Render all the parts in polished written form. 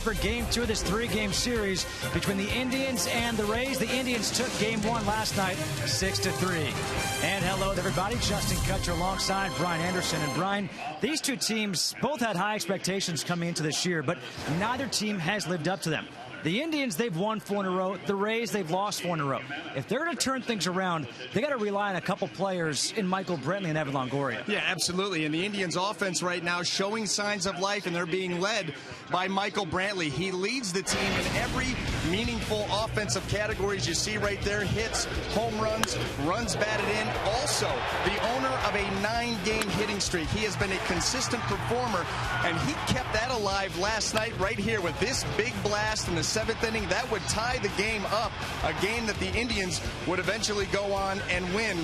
For game 2 of this 3-game series between the Indians and the Rays. The Indians took game 1 last night 6-3. And hello everybody, Justin Kutcher alongside Brian Anderson. And Brian, these two teams both had high expectations coming into this year, but neither team has lived up to them. The Indians, they've won 4 in a row. The Rays, they've lost 4 in a row. If they're going to turn things around, they got to rely on a couple players in Michael Brantley and Evan Longoria. Yeah, absolutely. And the Indians' offense right now showing signs of life, and they're being led by Michael Brantley. He leads the team in every meaningful offensive categories you see right there. Hits, home runs, runs batted in. Also, the owner of a 9-game hitting streak. He has been a consistent performer, and he kept that alive last night right here with this big blast in the 7th inning. That would tie the game up, a game that the Indians would eventually go on and win.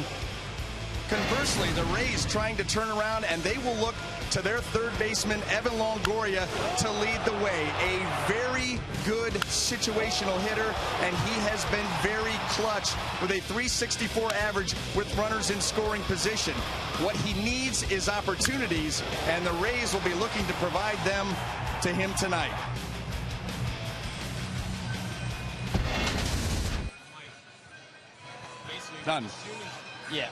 Conversely, the Rays trying to turn around, and they will look to their third baseman, Evan Longoria, to lead the way. A very good situational hitter, and he has been very clutch with a .364 average with runners in scoring position. What he needs is opportunities, and the Rays will be looking to provide them to him tonight. Done. Yeah.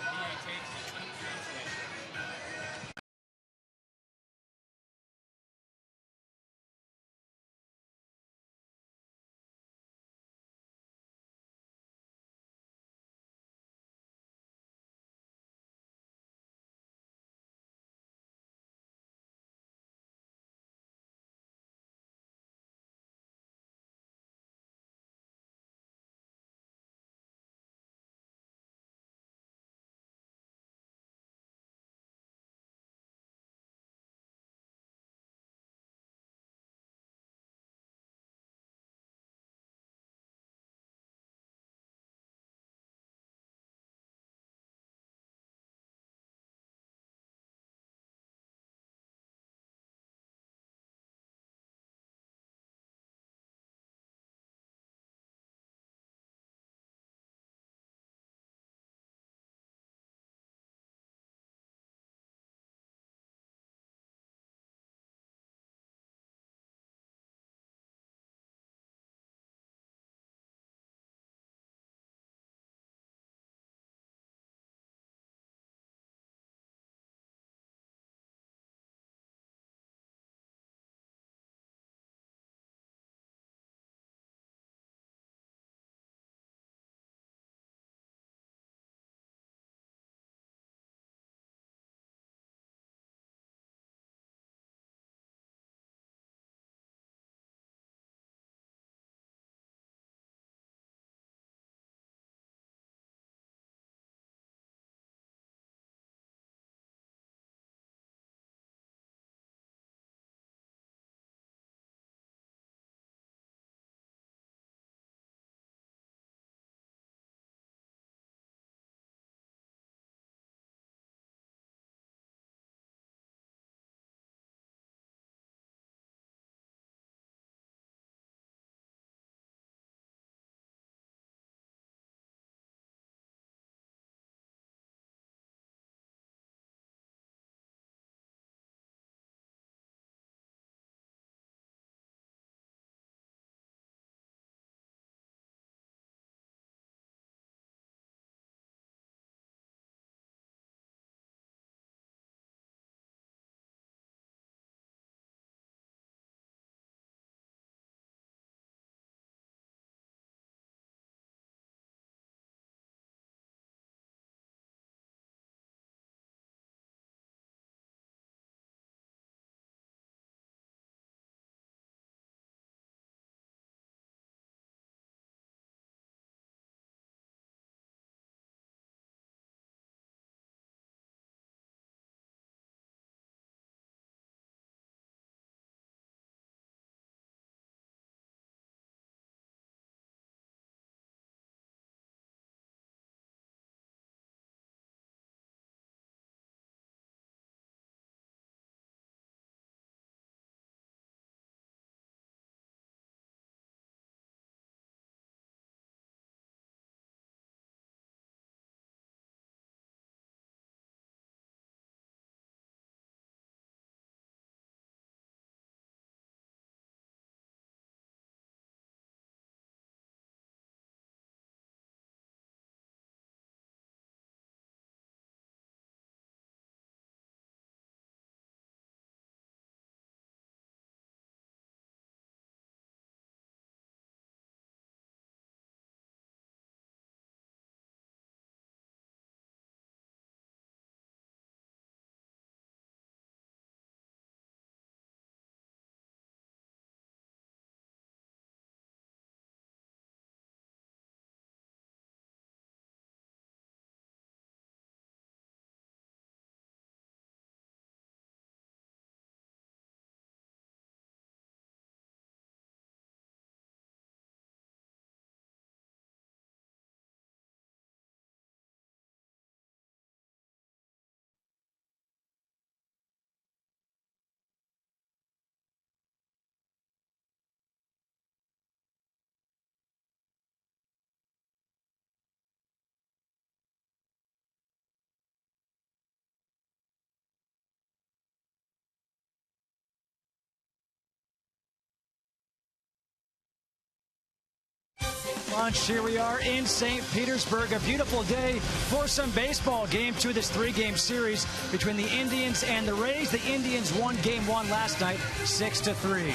lunch. Here we are in St. Petersburg. A beautiful day for some baseball. Game 2 of this 3-game series between the Indians and the Rays. The Indians won Game 1 last night, 6-3.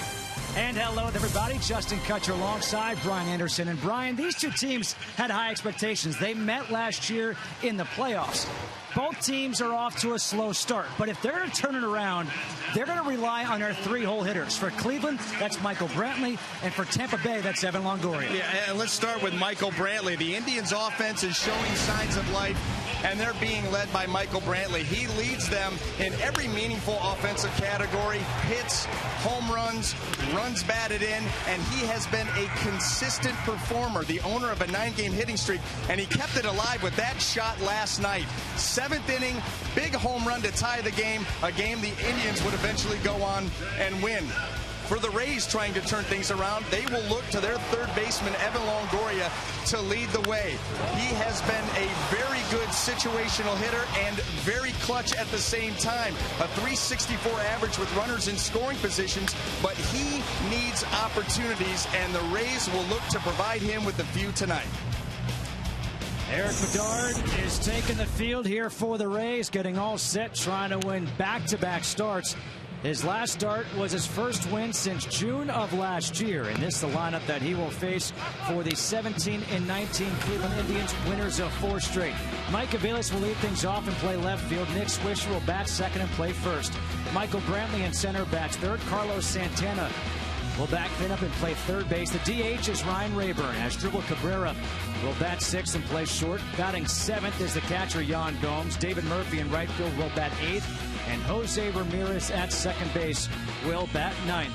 And hello, everybody. Justin Kutcher alongside Brian Anderson. And Brian, these two teams had high expectations. They met last year in the playoffs. Both teams are off to a slow start, but if they're going to turn it around, they're going to rely on their 3-hole hitters. For Cleveland, that's Michael Brantley, and for Tampa Bay, that's Evan Longoria. Yeah, and let's start with Michael Brantley. The Indians' offense is showing signs of life, and they're being led by Michael Brantley. He leads them in every meaningful offensive category: hits, home runs, runs batted in, and he has been a consistent performer, the owner of a 9-game hitting streak, and he kept it alive with that shot last night. 7th inning, big home run to tie the game, a game the Indians would eventually go on and win. For the Rays trying to turn things around, they will look to their third baseman, Evan Longoria, to lead the way. He has been a very good situational hitter and very clutch at the same time. A .364 average with runners in scoring positions, but he needs opportunities, and the Rays will look to provide him with a few tonight. Eric Bedard is taking the field here for the Rays, getting all set, trying to win back-to-back starts. His last start was his first win since June of last year, and this is the lineup that he will face for the 17-19 Cleveland Indians, winners of 4 straight. Mike Aviles will lead things off and play left field. Nick Swisher will bat second and play first. Michael Brantley in center bats third. Carlos Santana will back then up and play third base. The DH is Ryan Rayburn. Asdrubal Cabrera will bat 6th and play short. Batting 7th is the catcher Yan Gomes. David Murphy in right field will bat 8th. And Jose Ramirez at second base will bat 9th.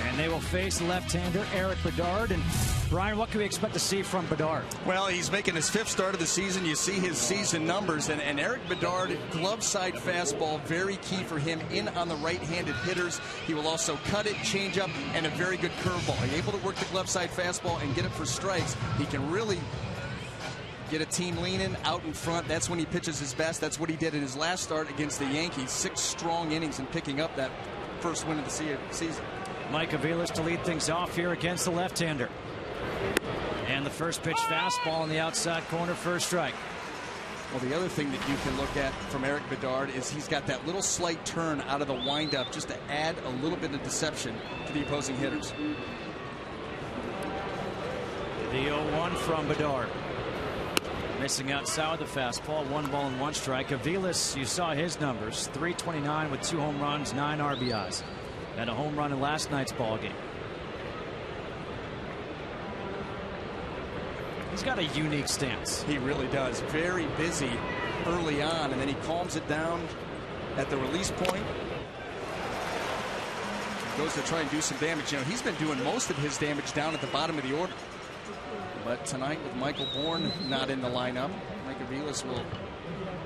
And they will face left-hander Eric Bedard. And Brian, what can we expect to see from Bedard? Well, he's making his 5th start of the season. You see his season numbers. And Eric Bedard, glove side fastball, very key for him in on the right-handed hitters. He will also cut it, change up, and a very good curveball. He's able to work the glove side fastball and get it for strikes. He can really get a team leaning out in front. That's when he pitches his best. That's what he did in his last start against the Yankees. 6 strong innings and picking up that first win of the season. Mike Aviles to lead things off here against the left-hander. And the first pitch fastball on the outside corner for a strike. Well, the other thing that you can look at from Eric Bedard is he's got that little slight turn out of the windup just to add a little bit of deception to the opposing hitters. The 0-1 from Bedard. Missing outside the fastball. 1 ball and 1 strike. Aviles, you saw his numbers. .329 with 2 home runs, 9 RBIs. And a home run in last night's ball game. He's got a unique stance. He really does. Very busy early on, and then he calms it down at the release point. Goes to try and do some damage. You know, he's been doing most of his damage down at the bottom of the order. But tonight, with Michael Bourne not in the lineup, Mike Aviles will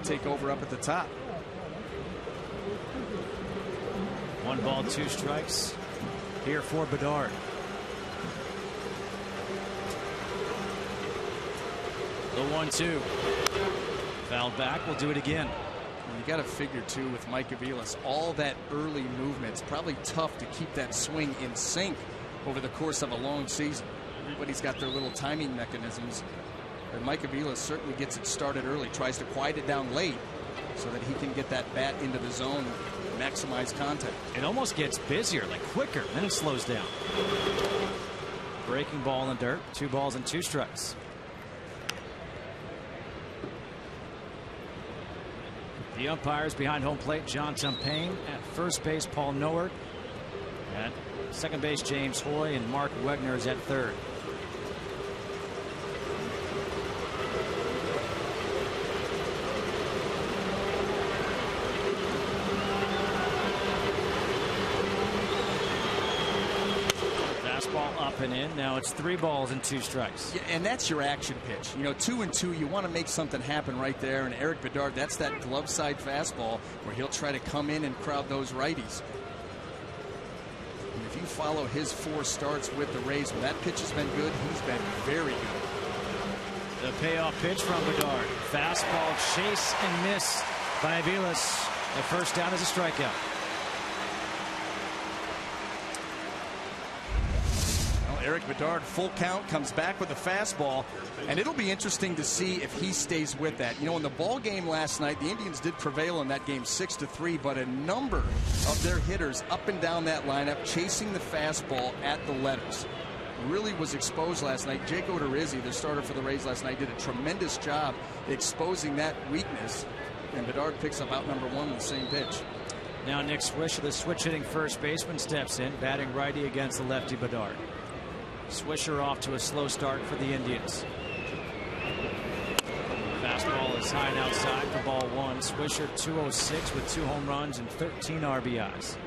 take over up at the top. 1 ball, 2 strikes here for Bedard. The 1-2. Fouled back. We'll do it again. Well, you got to figure, too, with Mike Aviles, all that early movement. It's probably tough to keep that swing in sync over the course of a long season. Everybody's got their little timing mechanisms. And Mike Aviles certainly gets it started early, tries to quiet it down late so that he can get that bat into the zone, maximize contact. It almost gets busier, like quicker, then it slows down. Breaking ball in the dirt. 2 balls and 2 strikes. The umpires behind home plate, John Tumpain. At first base, Paul Nowert. At second base, James Hoy, and Mark Wegner is at third. Fastball up and in. Now it's 3 balls and 2 strikes. Yeah, and that's your action pitch. You know, 2-2, you want to make something happen right there. And Eric Bedard, that's that glove side fastball where he'll try to come in and crowd those righties. And if you follow his 4 starts with the Rays, when that pitch has been good, he's been very good. The payoff pitch from Bedard. Fastball, chase and miss by Aviles. The first down is a strikeout. Eric Bedard, full count, comes back with a fastball, and it'll be interesting to see if he stays with that. You know, in the ball game last night, the Indians did prevail in that game 6-3, but a number of their hitters up and down that lineup chasing the fastball at the letters. Really was exposed last night. Jake Odorizzi, the starter for the Rays last night, did a tremendous job exposing that weakness, and Bedard picks up out number 1 in the same pitch. Now Nick Swisher, the switch-hitting first baseman, steps in, batting righty against the lefty Bedard. Swisher off to a slow start for the Indians. Fastball is high and outside for ball 1. Swisher 206 with 2 home runs and 13 RBIs.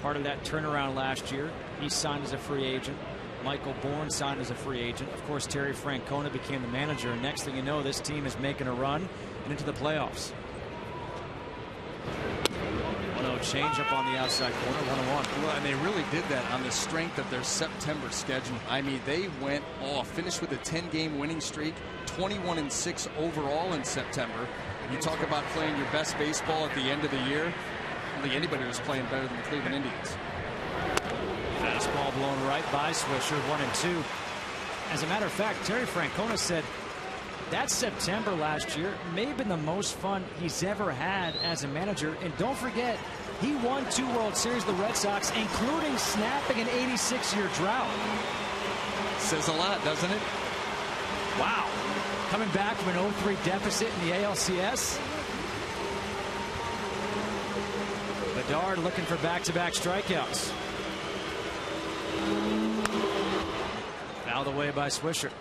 Part of that turnaround last year. He signed as a free agent. Michael Bourne signed as a free agent. Of course, Terry Francona became the manager. And next thing you know, this team is making a run and into the playoffs. 1-0 change up on the outside corner, 1-1. Well, and they really did that on the strength of their September schedule. I mean, they went off, finished with a 10-game winning streak, 21-6 overall in September. You talk about playing your best baseball at the end of the year. I don't think anybody was playing better than the Cleveland Indians. Fastball blown right by Swisher, 1-2. As a matter of fact, Terry Francona said that September last year may have been the most fun he's ever had as a manager. And don't forget, he won 2 World Series with the Red Sox, including snapping an 86-year drought. Says a lot, doesn't it? Wow. Coming back from an 0-3 deficit in the ALCS. Bedard looking for back-to-back strikeouts. Fouled away by Swisher.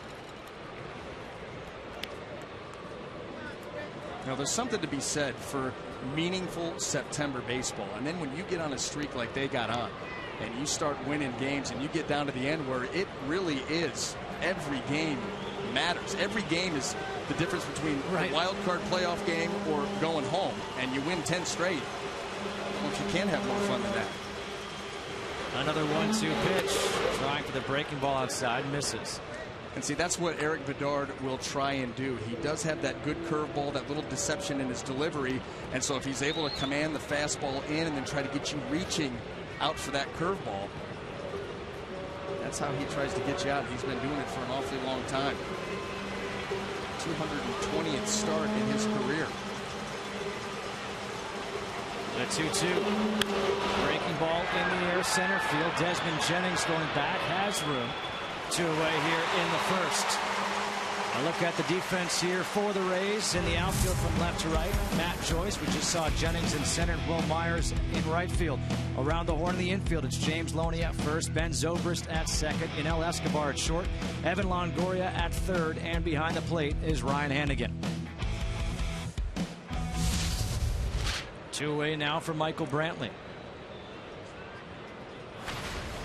You know, there's something to be said for meaningful September baseball. And then when you get on a streak like they got on, and you start winning games, and you get down to the end where it really is every game matters. Every game is the difference between a wild card playoff game or going home, and you win 10 straight. Well, you can't have more fun than that. Another 1-2 pitch, trying for the breaking ball outside, misses. And see, that's what Eric Bedard will try and do. He does have that good curveball, that little deception in his delivery. And so if he's able to command the fastball in and then try to get you reaching out for that curveball, that's how he tries to get you out. He's been doing it for an awfully long time. 220th start in his career. The 2-2. Breaking ball in the air, center field. Desmond Jennings going back, has room. 2 away here in the first. A look at the defense here for the Rays in the outfield from left to right. Matt Joyce, we just saw Jennings in center, and Will Myers in right field. Around the horn in the infield, it's James Loney at first, Ben Zobrist at second, Yanel Escobar at short, Evan Longoria at third, and behind the plate is Ryan Hannigan. 2 away now for Michael Brantley.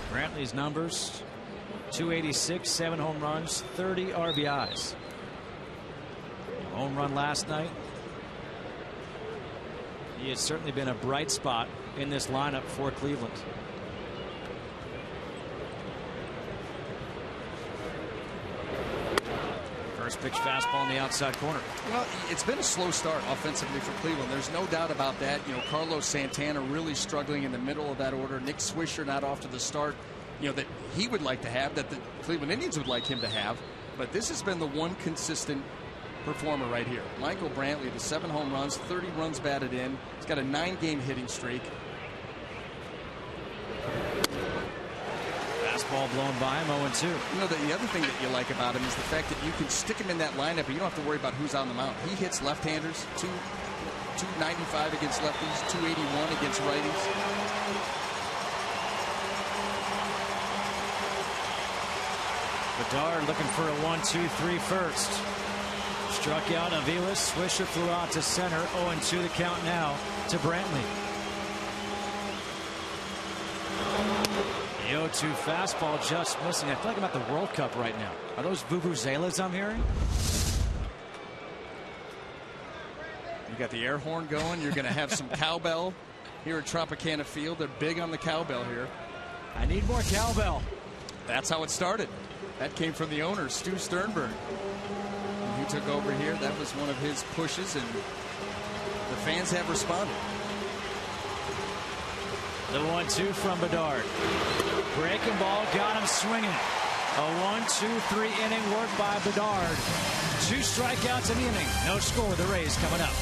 Brantley's numbers: 286, 7 home runs, 30 RBIs. Home run last night. He has certainly been a bright spot in this lineup for Cleveland. First pitch fastball in the outside corner. Well, it's been a slow start offensively for Cleveland. There's no doubt about that. You know, Carlos Santana really struggling in the middle of that order. Nick Swisher not off to the start, you know, that he would like to have, that the Cleveland Indians would like him to have. But this has been the one consistent performer right here. Michael Brantley, the 7 home runs, 30 runs batted in. He's got a 9-game hitting streak. Fastball blown by him, 0-2. You know, the other thing that you like about him is the fact that you can stick him in that lineup, and you don't have to worry about who's on the mound. He hits left-handers, 295 against lefties, 281 against righties. Bedard looking for a 1-2-3 first. Struck out Aviles. Swisher flew out to center. 0-2 the count now to Brantley. The 0-2 fastball just missing. I feel like I'm at the World Cup right now. Are those vuvuzelas I'm hearing? You got the air horn going. You're going to have some cowbell here at Tropicana Field. They're big on the cowbell here. I need more cowbell. That's how it started. That came from the owner, Stu Sternberg. When he took over here, that was one of his pushes, and the fans have responded. The 1-2 from Bedard. Breaking ball, got him swinging. A 1-2-3 inning work by Bedard. 2 strikeouts in the inning. No score. The Rays coming up.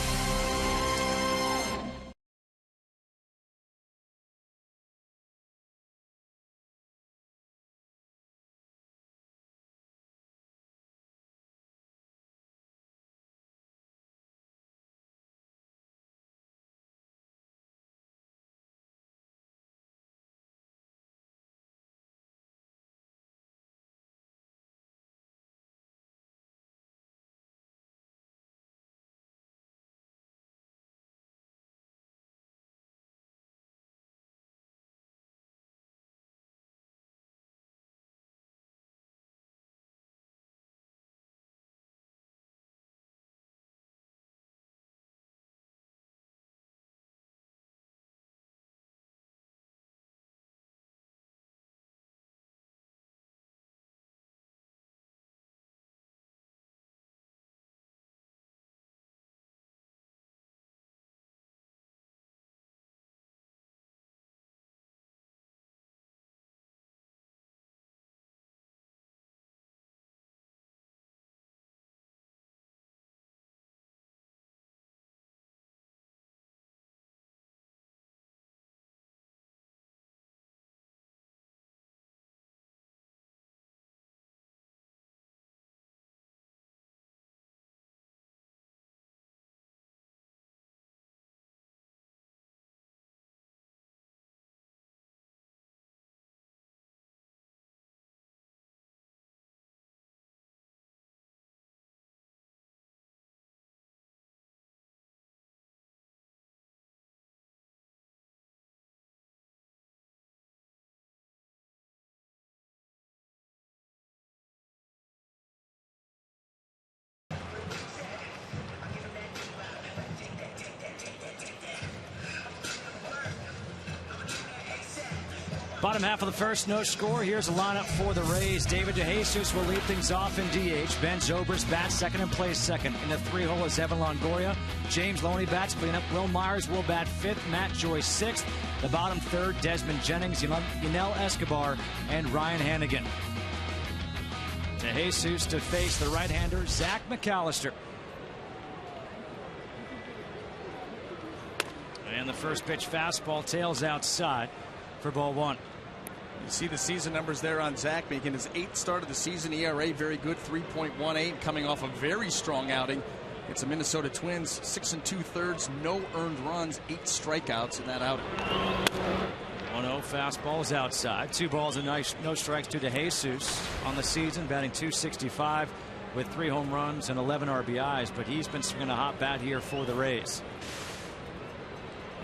Bottom half of the first, no score. Here's a lineup for the Rays. David DeJesus will lead things off in DH. Ben Zobrist bats second and plays second. In the 3-hole is Evan Longoria. James Loney bats cleanup. Will Myers will bat fifth. Matt Joyce sixth. The bottom third, Desmond Jennings, Yunel Escobar, and Ryan Hannigan. DeJesus to face the right-hander, Zach McAllister. And the first pitch fastball tails outside for ball one. You see the season numbers there on Zach, making his 8th start of the season. ERA very good, 3.18, coming off a very strong outing. It's the Minnesota Twins, 6 2/3, no earned runs, 8 strikeouts in that outing. 1-0 fastball is outside. 2 balls and no strikes to DeJesus on the season, batting .265 with 3 home runs and 11 RBIs. But he's been swinging a hot bat here for the Rays.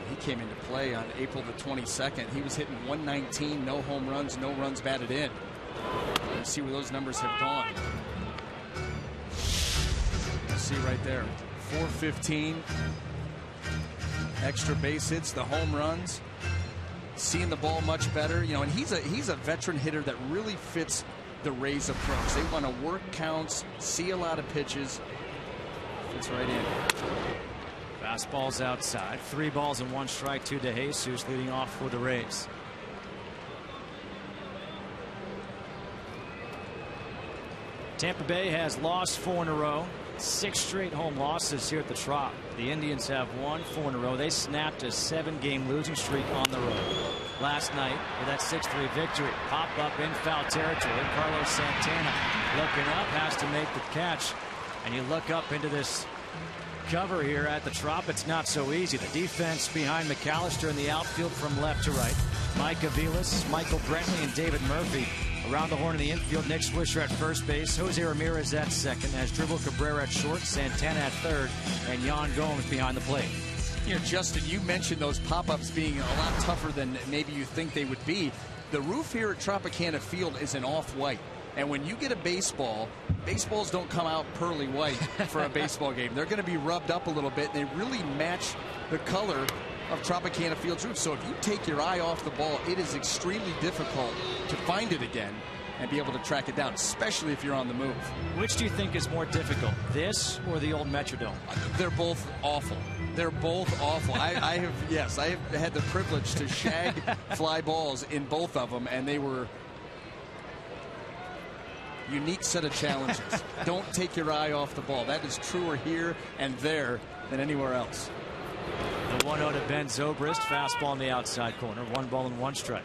He came into play on April the 22nd. He was hitting .119, no home runs, no runs batted in. Let's see where those numbers have gone. You see right there, .415, extra base hits, the home runs, seeing the ball much better. You know, and he's a veteran hitter that really fits the Rays approach. They want to work counts, see a lot of pitches. Fits right in. Fastball's outside. 3 balls and 1 strike to DeJesus, leading off for the Rays. Tampa Bay has lost 4 in a row. 6 straight home losses here at the Trop. The Indians have won 4 in a row. They snapped a 7-game losing streak on the road last night with that 6-3 victory. Pop up in foul territory. Carlos Santana looking up, has to make the catch. And you look up into this cover here at the Trop. It's not so easy. The defense behind McAllister in the outfield from left to right. Mike Aviles, Michael Brantley, and David Murphy around the horn in the infield. Nick Swisher at first base. Jose Ramirez at second. Has Dribble Cabrera at short. Santana at third. And Yan Gomes behind the plate. You know, Justin, you mentioned those pop-ups being a lot tougher than maybe you think they would be. The roof here at Tropicana Field is an off-white. And when you get a baseball, baseballs don't come out pearly white for a baseball game. They're going to be rubbed up a little bit, and they really match the color of Tropicana Field's roof. So if you take your eye off the ball, it is extremely difficult to find it again and be able to track it down, especially if you're on the move. Which do you think is more difficult, this or the old Metrodome? They're both awful. They're both awful. I have had the privilege to shag fly balls in both of them, and they were unique set of challenges. Don't take your eye off the ball. That is truer here and there than anywhere else. The 1-0 to Ben Zobrist. Fastball in the outside corner. 1 ball and 1 strike.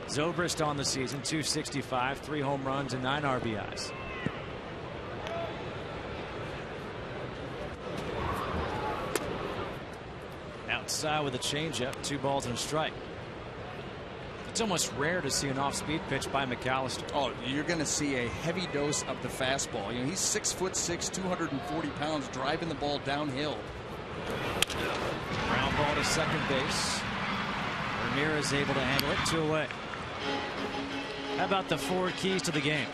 Zobrist on the season, 265, 3 home runs and 9 RBIs. Outside with a changeup, 2 balls and a strike. It's almost rare to see an off-speed pitch by McAllister. Oh, you're going to see a heavy dose of the fastball. You know, he's 6'6", 240 pounds, driving the ball downhill. Ground ball to second base. Ramirez able to handle it. 2 away. How about the 4 keys to the game?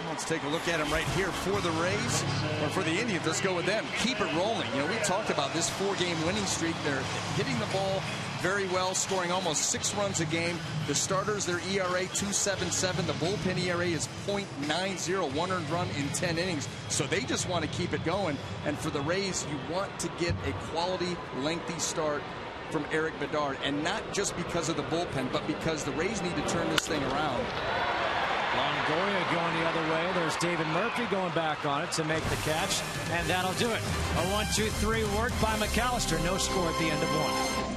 Let's take a look at them right here for the Rays, or for the Indians. Let's go with them. Keep it rolling. You know, we talked about this 4-game winning streak. They're hitting the ball very well, scoring almost 6 runs a game. The starters, their ERA 2.77. The bullpen ERA is .90, 1 earned run in 10 innings. So they just want to keep it going. And for the Rays, you want to get a quality, lengthy start from Eric Bedard, and not just because of the bullpen, but because the Rays need to turn this thing around. Longoria going the other way. There's David Murphy going back on it to make the catch, and that'll do it. A 1-2-3 work by McAllister. No score at the end of 1.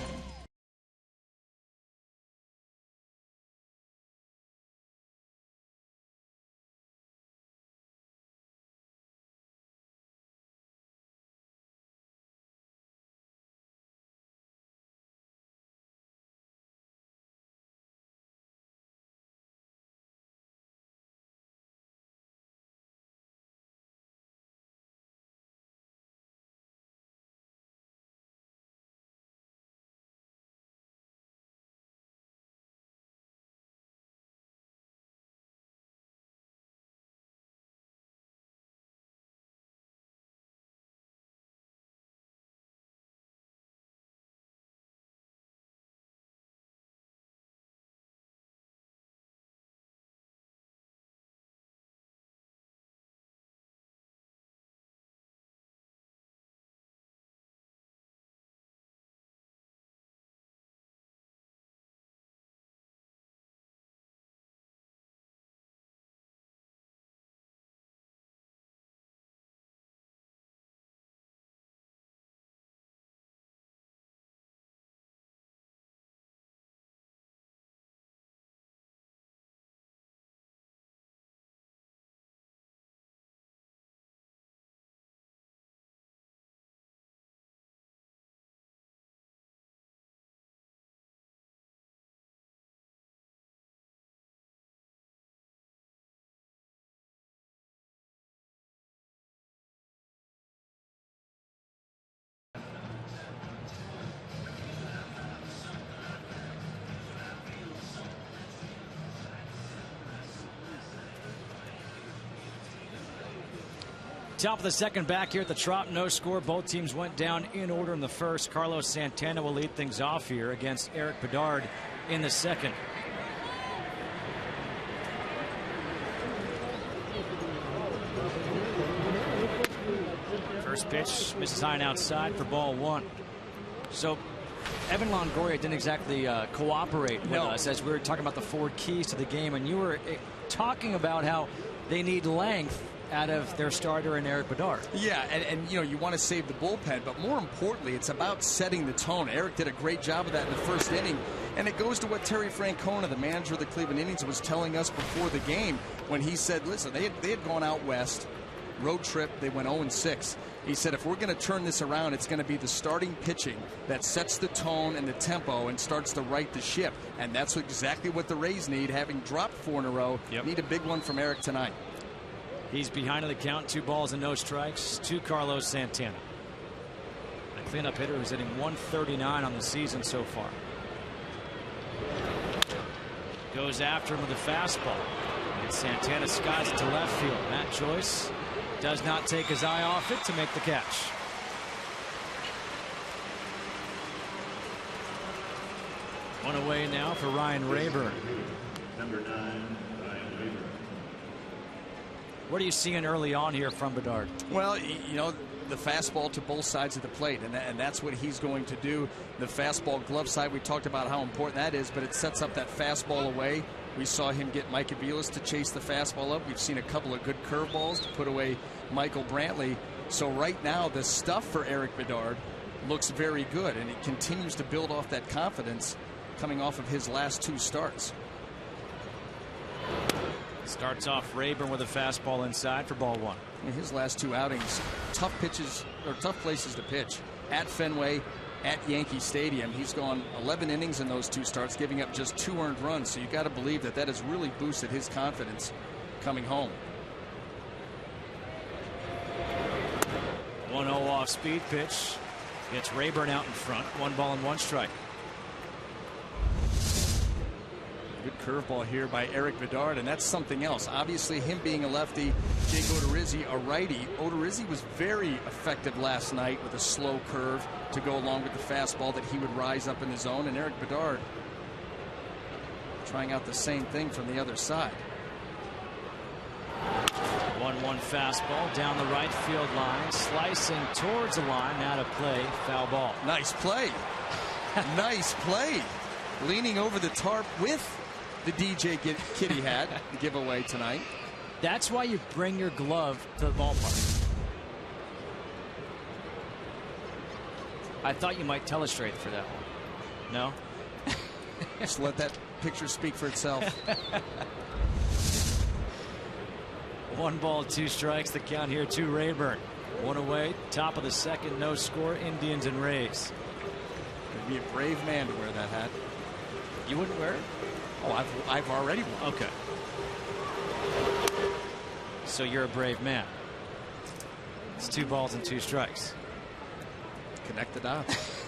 Top of the second, back here at the Trop, no score. Both teams went down in order in the first. Carlos Santana will lead things off here against Eric Bedard in the second. First pitch misses high and outside for ball 1. So Evan Longoria didn't exactly cooperate with us as we were talking about the 4 keys to the game, and you were talking about how they need length out of their starter in Eric Bedard. Yeah, and you know, you want to save the bullpen, but more importantly, it's about setting the tone. Eric did a great job of that in the first inning, and it goes to what Terry Francona, the manager of the Cleveland Indians, was telling us before the game when he said, listen, they had gone out west, road trip, they went 0-6. He said, if we're going to turn this around, it's going to be the starting pitching that sets the tone and the tempo and starts to right the ship. And that's exactly what the Rays need, having dropped 4 in a row. Yep. Need a big one from Eric tonight. He's behind in the count, 2 balls and no strikes to Carlos Santana. A cleanup hitter who's hitting 139 on the season so far. Goes after him with a fastball. And Santana skies it to left field. Matt Joyce does not take his eye off it to make the catch. One away now for Ryan Rayburn. Number 9, Ryan Rayburn. What are you seeing early on here from Bedard? Well, you know, the fastball to both sides of the plate, and that's what he's going to do. The fastball glove side, we talked about how important that is, but it sets up that fastball away. We saw him get Mike Aviles to chase the fastball up. We've seen a couple of good curveballs to put away Michael Brantley. So right now, the stuff for Eric Bedard looks very good, and he continues to build off that confidence coming off of his last 2 starts. Starts off Rayburn with a fastball inside for ball 1. In his last 2 outings, tough pitches or tough places to pitch. At Fenway, at Yankee Stadium. He's gone 11 innings in those 2 starts, giving up just 2 earned runs. So you got to believe that that has really boosted his confidence coming home. 1-0 off speed pitch. Gets Rayburn out in front. 1 ball and 1 strike. Good curveball here by Eric Bedard, and that's something else. Obviously, him being a lefty, Jake Odorizzi a righty. Odorizzi was very effective last night with a slow curve to go along with the fastball that he would rise up in the zone, and Eric Bedard trying out the same thing from the other side. 1-1 fastball down the right field line, slicing towards the line, out of play, foul ball. Nice play. Nice play. Leaning over the tarp with the DJ kitty hat giveaway tonight. That's why you bring your glove to the ballpark. I thought you might telestrate for that one. No? Just let that picture speak for itself. 1 ball, 2 strikes. The count here to Rayburn. 1 away. Top of the 2nd. No score. Indians and Rays. You'd be a brave man to wear that hat. You wouldn't wear it? Oh, I've already won. Okay. So you're a brave man. It's 2 balls and 2 strikes. Connect the dots.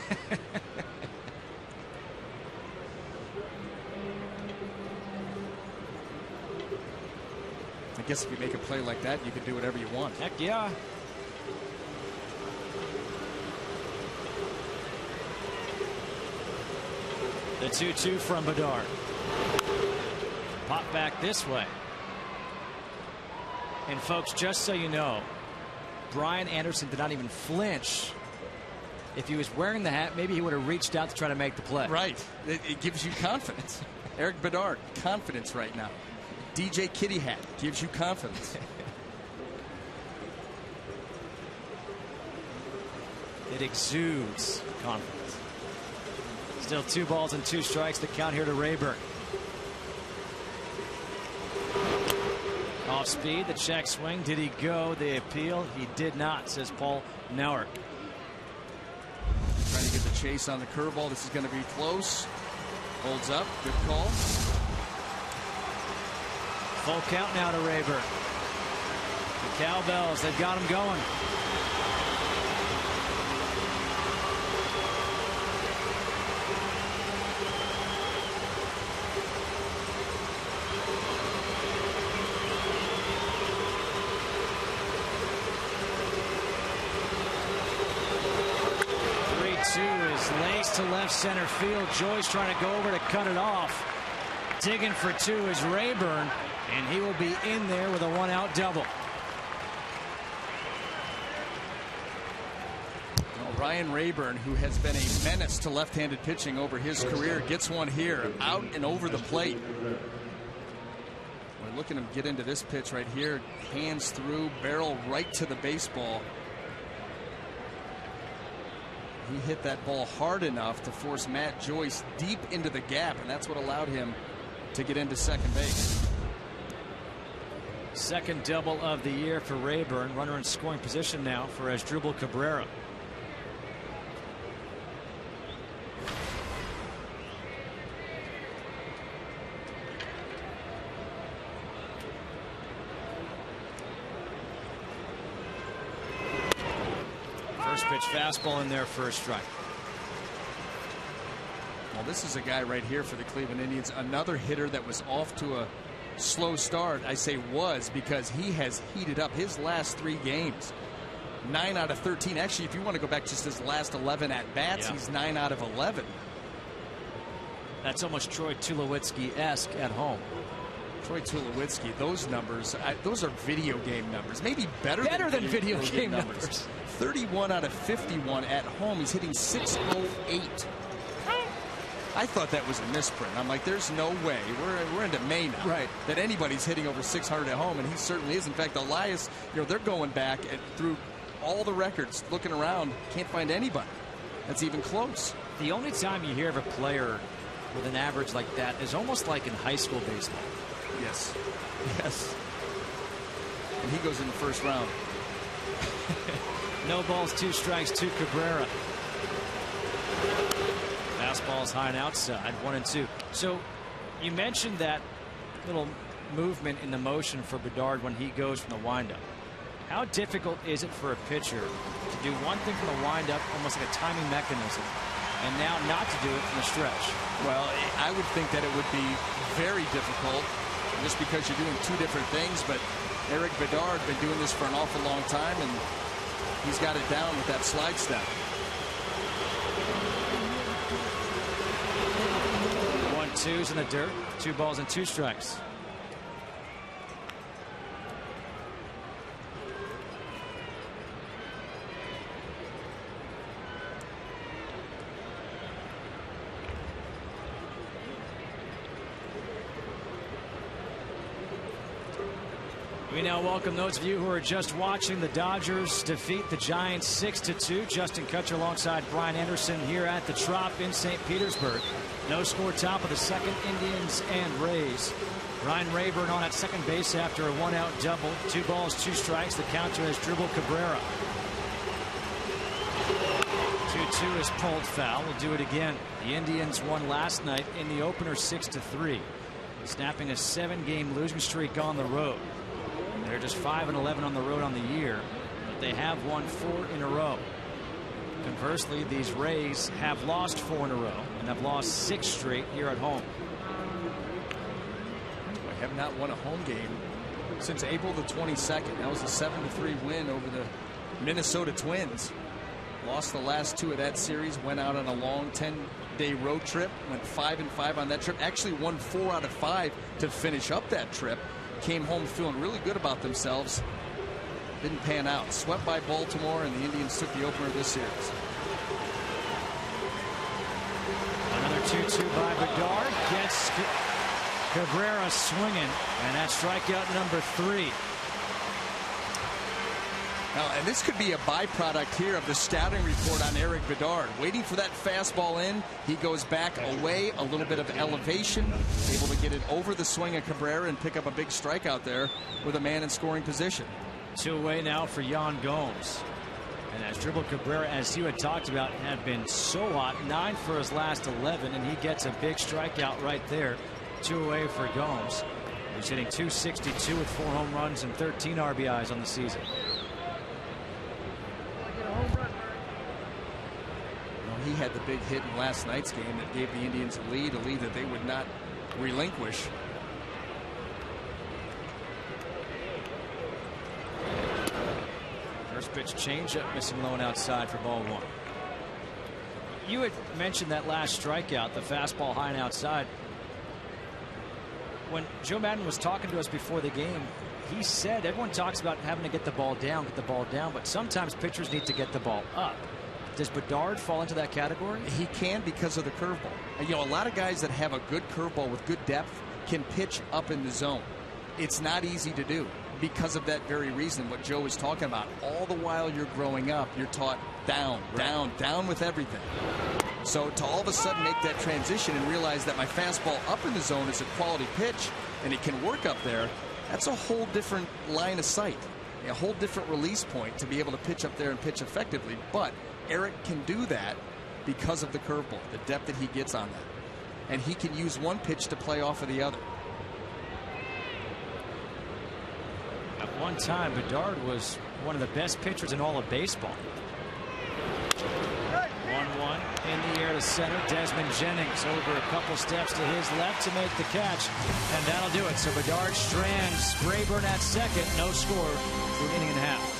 I guess if you make a play like that, you can do whatever you want. Heck yeah. The 2-2 from Bedard. Pop back this way. And folks, just so you know, Brian Anderson did not even flinch. If he was wearing the hat, maybe he would have reached out to try to make the play. Right. It gives you confidence. Eric Bedard, confidence right now. DJ Kitty Hat gives you confidence. It exudes confidence. Still 2 balls and 2 strikes. The count here to Rayburn. Off speed, the check swing. Did he go? The appeal. He did not, says Paul Nauer. Trying to get the chase on the curveball. This is going to be close. Holds up. Good call. Full count now to Rayburn. The Cowbells, they've got him going. To left center field. Joyce trying to go over to cut it off. Digging for 2 is Rayburn, and he will be in there with a 1-out double. Well, Ryan Rayburn, who has been a menace to left-handed pitching over his career, gets one here out and over the plate. We're looking at him get into this pitch right here. Hands through, barrel right to the baseball. He hit that ball hard enough to force Matt Joyce deep into the gap, and that's what allowed him to get into second base. 2nd double of the year for Rayburn. Runner in scoring position now for Asdrubal Cabrera. First pitch fastball in there for a strike. Well, this is a guy right here for the Cleveland Indians. Another hitter that was off to a slow start. I say was because he has heated up his last 3 games. 9 out of 13. Actually, if you want to go back just his last 11 at bats, he's 9 out of 11. That's almost Troy Tulowitzki-esque at home. Troy Tulowitzki, those numbers, those are video game numbers. Maybe better than video game numbers. 31 out of 51 at home. He's hitting .608. I thought that was a misprint. I'm like, there's no way. We're into May now. Right. That anybody's hitting over 600 at home, and he certainly is. In fact, Elias, they're going back through all the records, looking around, can't find anybody that's even close. The only time you hear of a player with an average like that is almost like in high school baseball. Yes. Yes. And he goes in the first round. No balls, 2 strikes to Cabrera. Fastball's high and outside, 1-2. So you mentioned that little movement in the motion for Bedard when he goes from the windup. How difficult is it for a pitcher to do one thing from the windup, almost like a timing mechanism, and now not to do it from the stretch? Well, I would think that it would be very difficult just because you're doing 2 different things, but Eric Bedard been doing this for an awful long time, and he's got it down with that slide step. 1-2's in the dirt, 2 balls and 2 strikes. We now welcome those of you who are just watching the Dodgers defeat the Giants 6-2. Justin Kutcher alongside Brian Anderson here at the Trop in St. Petersburg. No score top of the second, Indians and Rays. Ryan Rayburn on at second base after a 1-out double. 2 balls, 2 strikes. The counter has dribbled Cabrera. 2-2 is pulled foul. We'll do it again. The Indians won last night in the opener 6-3, snapping a 7-game losing streak on the road. They're just 5-11 on the road on the year, but they have won 4 in a row. Conversely, these Rays have lost 4 in a row and have lost 6 straight here at home. I have not won a home game since April the 22nd. That was a 7-3 win over the Minnesota Twins. Lost the last 2 of that series, went out on a long 10-day road trip, went 5-5 on that trip, actually won 4 out of 5 to finish up that trip. Came home feeling really good about themselves. Didn't pan out. Swept by Baltimore, and the Indians took the opener of this series. Another 2-2 by Bedard. Gets Cabrera swinging, and that's strikeout number 3. Now, and this could be a byproduct here of the scouting report on Eric Bedard. Waiting for that fastball in. He goes back away, a little bit of elevation, able to get it over the swing of Cabrera and pick up a big strikeout there with a man in scoring position. 2 away now for Yan Gomes. And as dribbled Cabrera, as you had talked about, had been so hot. 9 for his last 11, and he gets a big strikeout right there. 2 away for Gomes. He's hitting .262 with 4 home runs and 13 RBIs on the season. He had the big hit in last night's game that gave the Indians a lead that they would not relinquish. First pitch changeup missing low and outside for ball 1. You had mentioned that last strikeout, the fastball high and outside. When Joe Madden was talking to us before the game, he said everyone talks about having to get the ball down, but sometimes pitchers need to get the ball up. Does Bedard fall into that category? He can because of the curveball. A lot of guys that have a good curveball with good depth can pitch up in the zone. It's not easy to do because of that very reason, what Joe was talking about. All the while you're growing up, you're taught down, down with everything. So to all of a sudden make that transition and realize that my fastball up in the zone is a quality pitch and it can work up there, that's a whole different line of sight, a whole different release point to be able to pitch up there and pitch effectively. But Eric can do that because of the curveball, the depth that he gets on that. And he can use one pitch to play off of the other. At one time, Bedard was one of the best pitchers in all of baseball. 1-1 in the air to center. Desmond Jennings over a couple steps to his left to make the catch. And that'll do it. So Bedard strands Rayburn at second. No score through an inning and a half.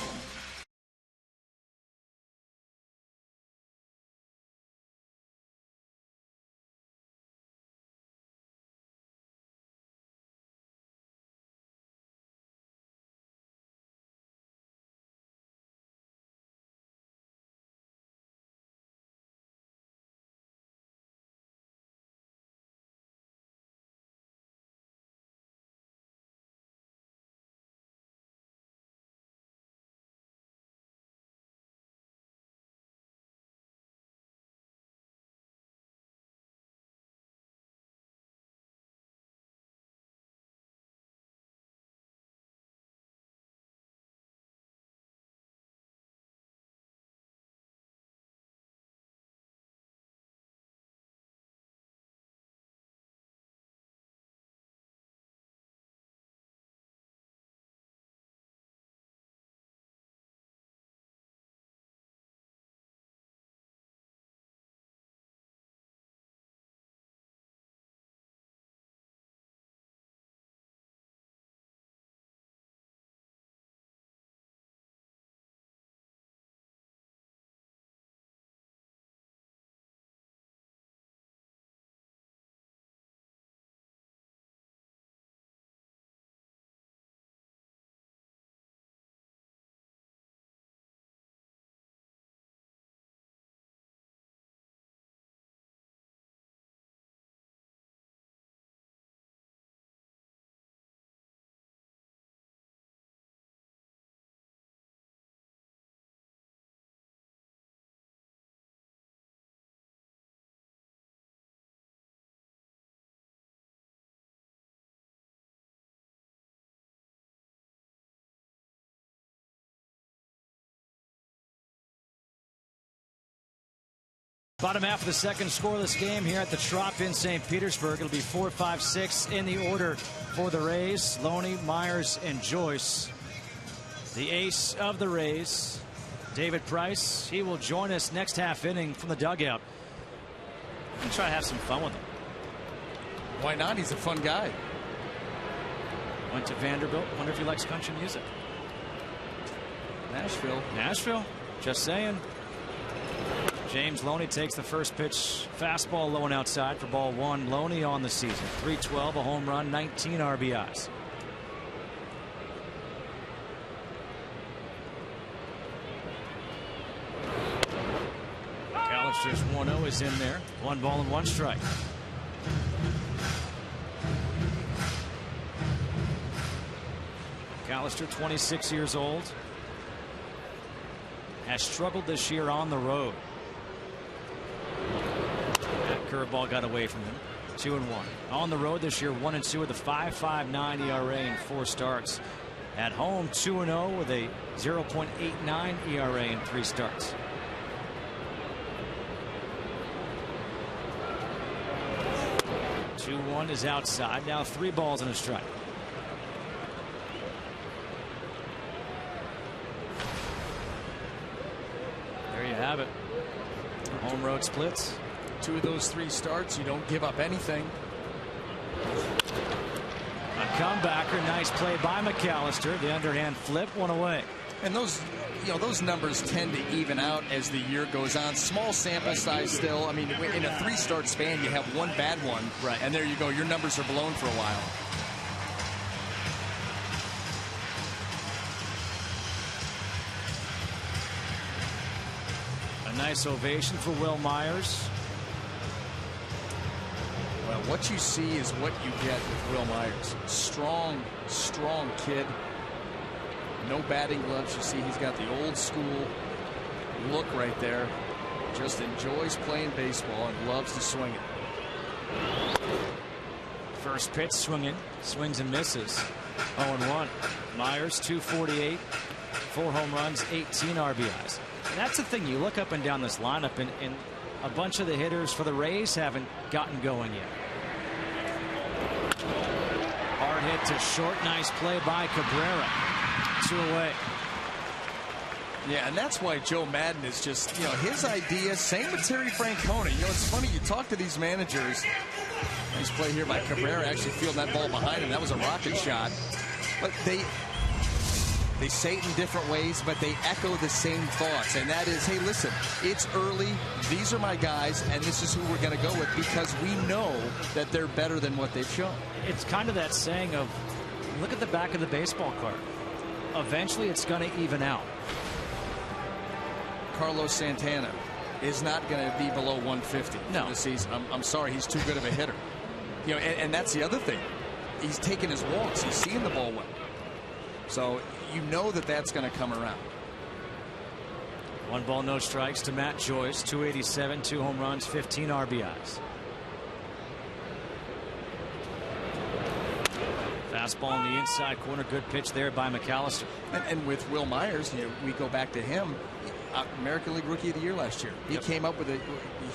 Bottom half of the second, scoreless game here at the Trop in St. Petersburg. It'll be 4, 5, 6 in the order for the Rays. Loney, Myers, and Joyce. The ace of the Rays, David Price, he will join us next half inning from the dugout. I'm going to try to have some fun with him. Why not? He's a fun guy. Went to Vanderbilt. Wonder if he likes country music. Nashville. Just saying. James Loney takes the first pitch. Fastball low and outside for ball 1. Loney on the season. 312, a home run, 19 RBIs. McAllister's 1-0 is in there. 1 ball and 1 strike. McAllister, 26 years old, has struggled this year on the road. That curveball got away from him. 2-1 on the road this year. 1-2 with a 5.59 ERA in 4 starts. At home, 2-0 with a 0.89 ERA in 3 starts. Two-1 is outside. Now 3 balls and a strike. There you have it. Home road splits. 2 of those 3 starts, you don't give up anything. A comebacker. Nice play by McAllister. The underhand flip, 1 away. And those numbers tend to even out as the year goes on. Small sample size still. I mean, in a 3-start span, you have 1 bad one, right? And there you go. Your numbers are blown for a while. A nice ovation for Will Myers. Well, what you see is what you get with Will Myers. Strong kid. No batting gloves. You see he's got the old school look right there. Just enjoys playing baseball and loves to swing it. First pitch swinging. Swings and misses. 0-1. Myers, 248. 4 home runs, 18 RBIs. And that's the thing. You look up and down this lineup, and a bunch of the hitters for the Rays haven't gotten going yet. Hard hit to short. Nice play by Cabrera. 2 away. Yeah, and that's why Joe Madden is just, his idea. Same with Terry Francona. It's funny, you talk to these managers. Nice play here by Cabrera, actually fielding that ball behind him. That was a rocket shot. But they say it in different ways, but they echo the same thoughts. And that is, hey, listen, it's early. These are my guys, and this is who we're going to go with because we know that they're better than what they've shown. It's kind of that saying of, look at the back of the baseball card. Eventually, it's going to even out. Carlos Santana is not going to be below 150 this season. I'm sorry, he's too good of a hitter. And that's the other thing. He's taking his walks. He's seeing the ball well. So you know that that's going to come around. 1 ball, no strikes to Matt Joyce. 287, 2 home runs, 15 RBIs. Fastball in the inside corner. Good pitch there by McAllister. And with Will Myers, we go back to him. American League Rookie of the Year last year. He came up with a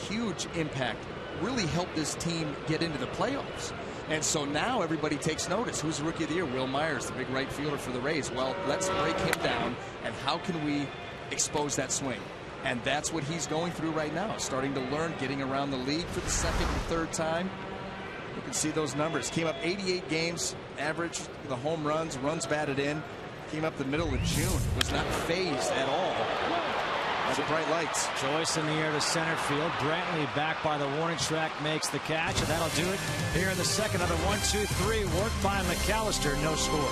huge impact. Really helped this team get into the playoffs. And so now everybody takes notice. Who's the Rookie of the Year? Will Myers, the big right fielder for the Rays. Well, let's break him down. And how can we expose that swing? And that's what he's going through right now. Starting to learn, getting around the league for the 2nd and 3rd time. You can see those numbers. Came up 88 games, average the home runs batted in. Came up the middle of June. Was not phased at all by the bright lights. Joyce in the air to center field. Brantley back by the warning track makes the catch, and that'll do it here in the second. Another 1-2-3 worked by McAllister. No score.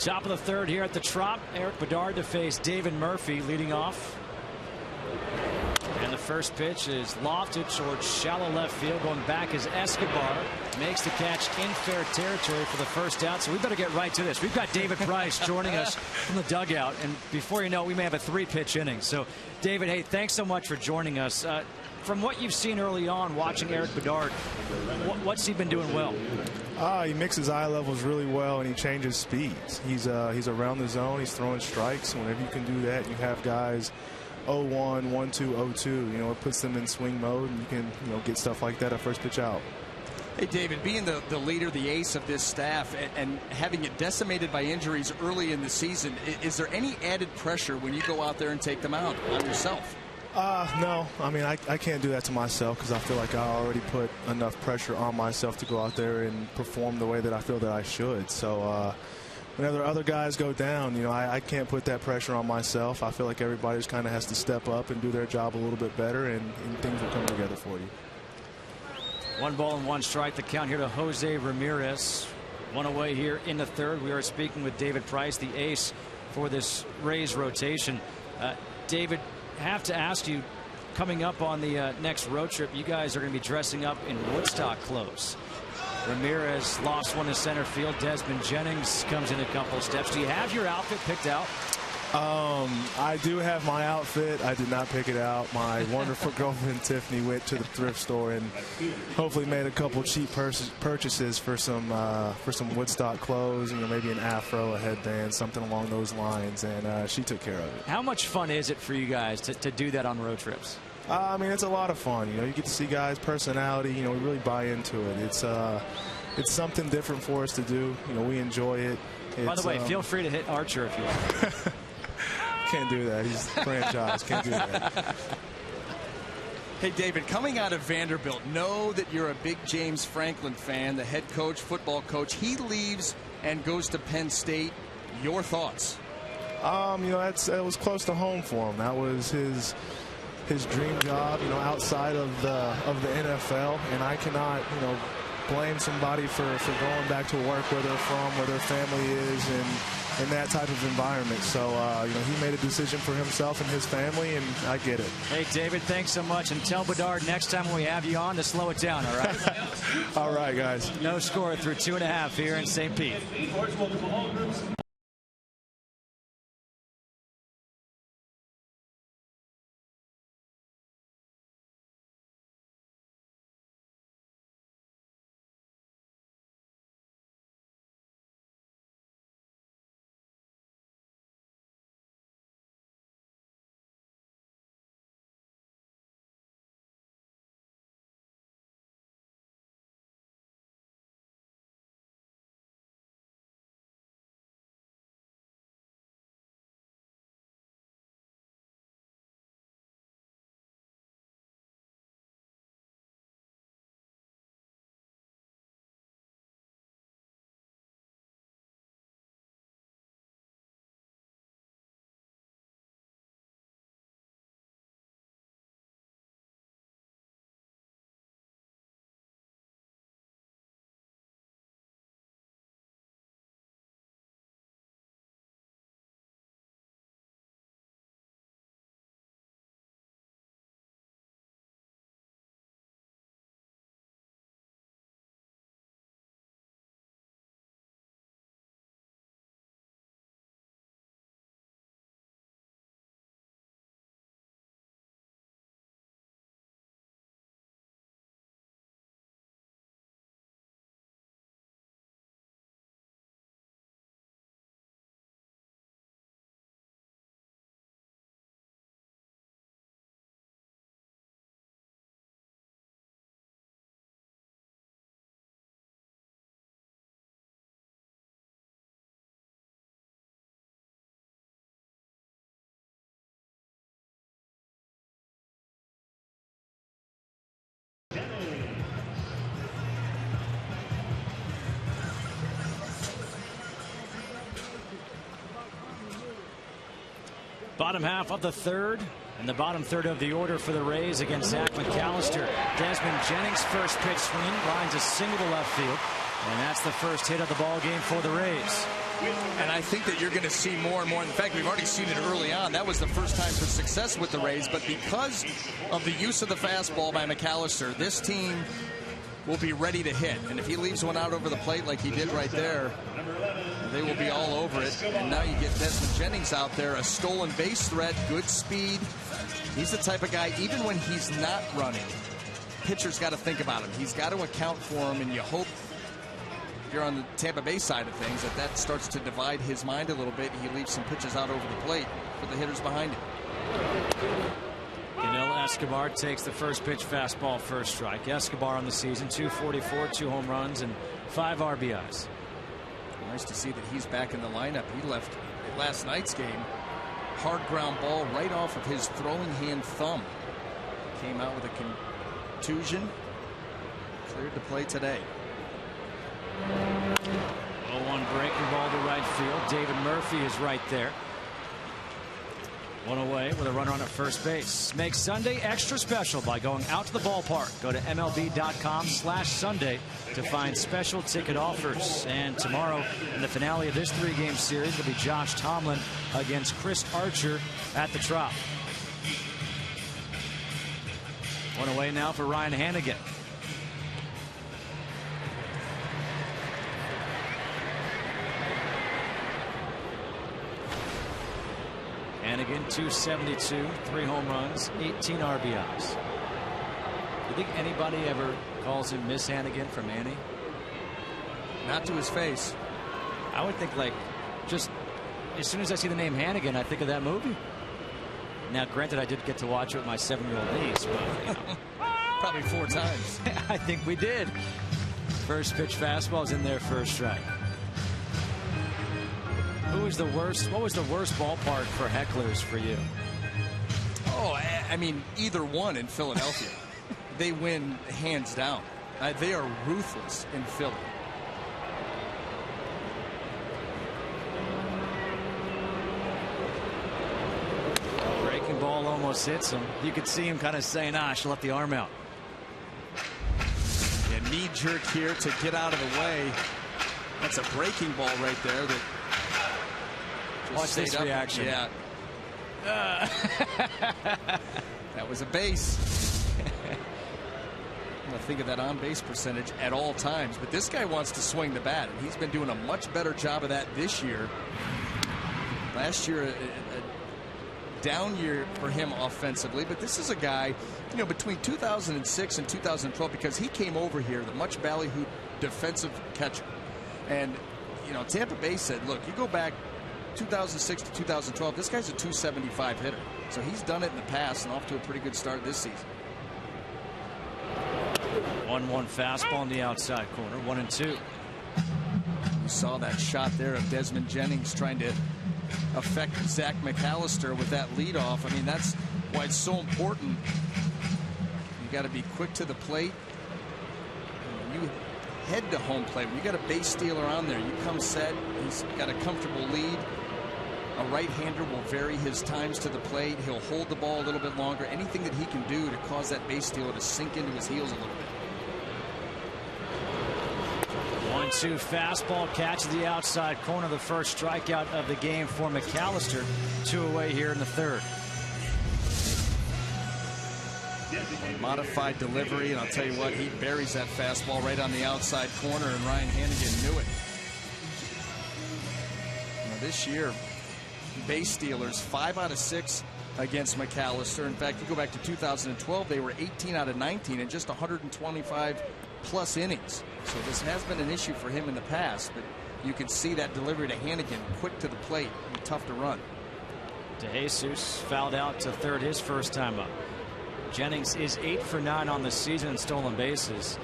Top of the third here at the Trop. Eric Bedard to face David Murphy leading off. And the first pitch is lofted towards shallow left field. Going back is Escobar. Makes the catch in fair territory for the first out. So we better get right to this. We've got David Price joining us from the dugout. And before you know it, we may have a 3-pitch inning. So, David, hey, thanks so much for joining us. From what you've seen early on watching Eric Bedard, what's he been doing well? He mixes eye levels really well, and he changes speeds. He's around the zone. He's throwing strikes. Whenever you can do that, you have guys 0-1, 1-2, 0-2. You know, it puts them in swing mode, and you can get stuff like that at first pitch out. Hey, David, being the leader, the ace of this staff, and having it decimated by injuries early in the season, is there any added pressure when you go out there and take them out on yourself? No. I mean, I can't do that to myself because I feel like I already put enough pressure on myself to go out there and perform the way that I feel that I should. So whenever other guys go down, I can't put that pressure on myself. I feel like everybody just kind of has to step up and do their job a little bit better, and things will come together for you. 1 ball and 1 strike. The count here to Jose Ramirez. 1 away here in the third. We are speaking with David Price, the ace for this Rays rotation. David, have to ask you, coming up on the next road trip, you guys are going to be dressing up in Woodstock clothes. Ramirez lost one to center field. Desmond Jennings comes in a couple of steps. Do you have your outfit picked out? I do have my outfit. I did not pick it out. My wonderful girlfriend Tiffany went to the thrift store and hopefully made a couple cheap purchases for some Woodstock clothes. Maybe an afro, a headband, something along those lines, and she took care of it. How much fun is it for you guys to do that on road trips? I mean, it's a lot of fun. You get to see guys' personality. We really buy into it. It's something different for us to do. We enjoy it. By the way, feel free to hit Archer if you want. Can't do that. He's franchise. Can't do that. Hey, David, coming out of Vanderbilt, know that you're a big James Franklin fan, the head coach, football coach. He leaves and goes to Penn State. Your thoughts? It was close to home for him. That was his dream job, outside of the NFL, and I cannot, blame somebody for going back to work where they're from, where their family is, and in that type of environment. So, he made a decision for himself and his family, and I get it. Hey, David, thanks so much. And tell Bedard next time when we have you on to slow it down, all right? All right, guys. No score through 2.5 here in St. Pete. Bottom half of the third In the bottom third of the order for the Rays against Zach McAllister, Desmond Jennings' first pitch swing lines a single to left field, and that's the first hit of the ball game for the Rays. And I think that you're going to see more and more. In fact, we've already seen it early on. That was the first time for success with the Rays. But because of the use of the fastball by McAllister, this team will be ready to hit. And if he leaves one out over the plate like he did right there, they will be all over it. And now you get Desmond Jennings out there, a stolen base threat, good speed. He's the type of guy, even when he's not running, pitcher's got to think about him. He's got to account for him, and you hope, if you're on the Tampa Bay side of things, that starts to divide his mind a little bit. He leaves some pitches out over the plate for the hitters behind him. Canelo Escobar takes the first pitch fastball, first strike. Escobar on the season, 244, 2 home runs, and 5 RBIs. Nice to see that he's back in the lineup. He left last night's game. Hard ground ball right off of his throwing hand thumb. Came out with a contusion. Cleared to play today. 0-1 breaking ball to right field. David Murphy is right there. One away with a runner on at first base. Make Sunday extra special by going out to the ballpark. Go to MLB.com/Sunday to find special ticket offers. And tomorrow, in the finale of this 3-game series, will be Josh Tomlin against Chris Archer at the Trop. One away now for Ryan Hanigan. Hanigan, 272, 3 home runs, 18 RBIs. Do you think anybody ever calls him Miss Hanigan from Annie? Not to his face. I would think, like, just as soon as I see the name Hanigan, I think of that movie. Now, granted, I did get to watch it with my 7-year-old niece, but you know. Probably 4 times. I think we did. First pitch fastball is in there, first strike. Who was the worst? What was the worst ballpark for hecklers for you? Oh, I mean, either one in Philadelphia. They win hands down. They are ruthless in Philly. Breaking ball almost hits him. You could see him kind of saying, I should let the arm out. Yeah, knee jerk here to get out of the way. That's a breaking ball right there. Watch this reaction. Yeah. That was a base. I think of that on-base percentage at all times, but this guy wants to swing the bat, and he's been doing a much better job of that this year. Last year, a down year for him offensively, but this is a guy, you know, between 2006 and 2012, because he came over here, the much ballyhooed defensive catcher, and you know, Tampa Bay said, look, you go back 2006 to 2012, this guy's a 275 hitter. So he's done it in the past and off to a pretty good start this season. 1-1 fastball on the outside corner, 1-2. You saw that shot there of Desmond Jennings trying to affect Zach McAllister with that leadoff. I mean, that's why it's so important. You got to be quick to the plate. You head to home plate. When you got a base stealer on there, you come set. He's got a comfortable lead. A right-hander will vary his times to the plate. He'll hold the ball a little bit longer. Anything that he can do to cause that base stealer to sink into his heels a little bit. 1-2 fastball, catch the outside corner. The first strikeout of the game for McAllister. 2 away here in the third. Modified delivery, and I'll tell you what, he buries that fastball right on the outside corner, and Ryan Hanigan knew it. Now, this year, base stealers 5 out of 6 against McAllister. In fact, you go back to 2012, they were 18 out of 19 in just 125 plus innings. So this has been an issue for him in the past, but you can see that delivery to Hanigan, quick to the plate and tough to run. DeJesus fouled out to third his first time up. Jennings is 8 for 9 on the season in stolen bases.